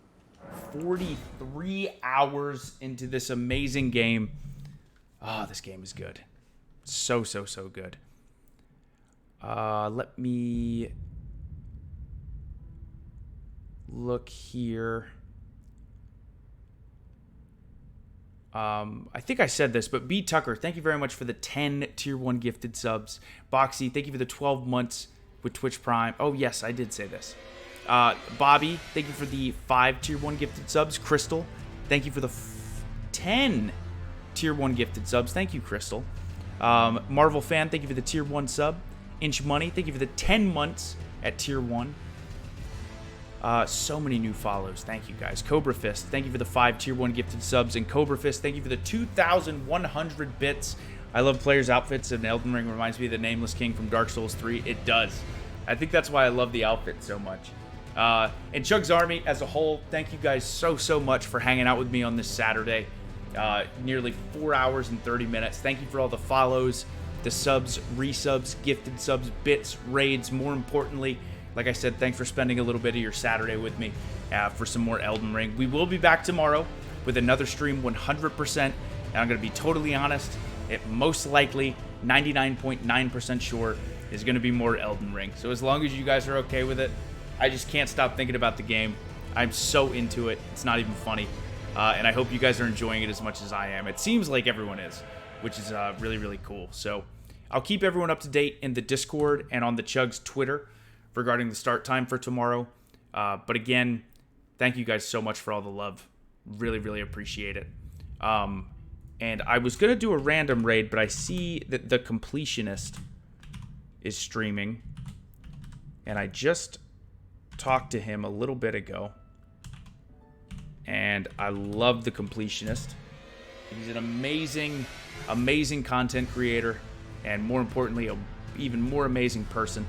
43 hours into this amazing game. Oh, this game is good. So, so, so good. Let me look here. I think I said this, but B. Tucker, thank you very much for the 10 Tier 1 gifted subs. Boxy, thank you for the 12 months with Twitch Prime. Oh, yes, I did say this. Bobby, thank you for the 5 Tier 1 gifted subs. Crystal, thank you for the 10 Tier 1 gifted subs. Thank you, Crystal. Marvel Fan, thank you for the Tier 1 sub. Inch Money, thank you for the 10 months at Tier 1. So many new follows. Thank you, guys. Cobra Fist, thank you for the 5 Tier 1 gifted subs. And Cobra Fist, thank you for the 2,100 bits. I love players' outfits, and Elden Ring reminds me of the Nameless King from Dark Souls 3. It does. I think that's why I love the outfit so much. And CHUGS Army as a whole, thank you guys so, so much for hanging out with me on this Saturday. Nearly 4 hours and 30 minutes. Thank you for all the follows, the subs, resubs, gifted subs, bits, raids. More importantly, like I said, thanks for spending a little bit of your Saturday with me for some more Elden Ring. We will be back tomorrow with another stream 100%. And I'm going to be totally honest, it most likely, 99.9% sure, is going to be more Elden Ring. So as long as you guys are okay with it, I just can't stop thinking about the game. I'm so into it. It's not even funny. And I hope you guys are enjoying it as much as I am. It seems like everyone is, which is really, really cool. So I'll keep everyone up to date in the Discord and on the CHUGS Twitter regarding the start time for tomorrow. But again, thank you guys so much for all the love. Really, really appreciate it. And I was going to do a random raid, but I see that the Completionist is streaming. And I just talked to him a little bit ago. And I love the Completionist. He's an amazing, amazing content creator. And more importantly, an even more amazing person.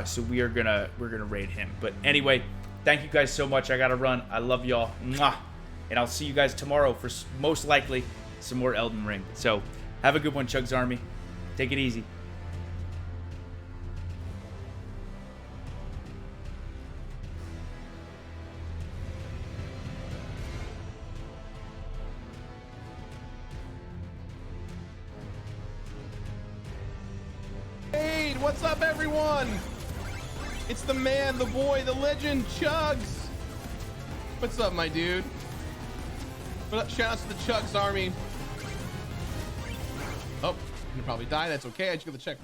So we're gonna raid him. But anyway, thank you guys so much. I gotta run. I love y'all. Mwah. And I'll see you guys tomorrow for most likely some more Elden Ring. So have a good one, CHUGS Army. Take it easy. Hey, what's up, everyone? It's the man, the boy, the legend, CHUGS. What's up, my dude? Shout out to the CHUGS Army. Oh, you probably die. That's okay. I just got to check.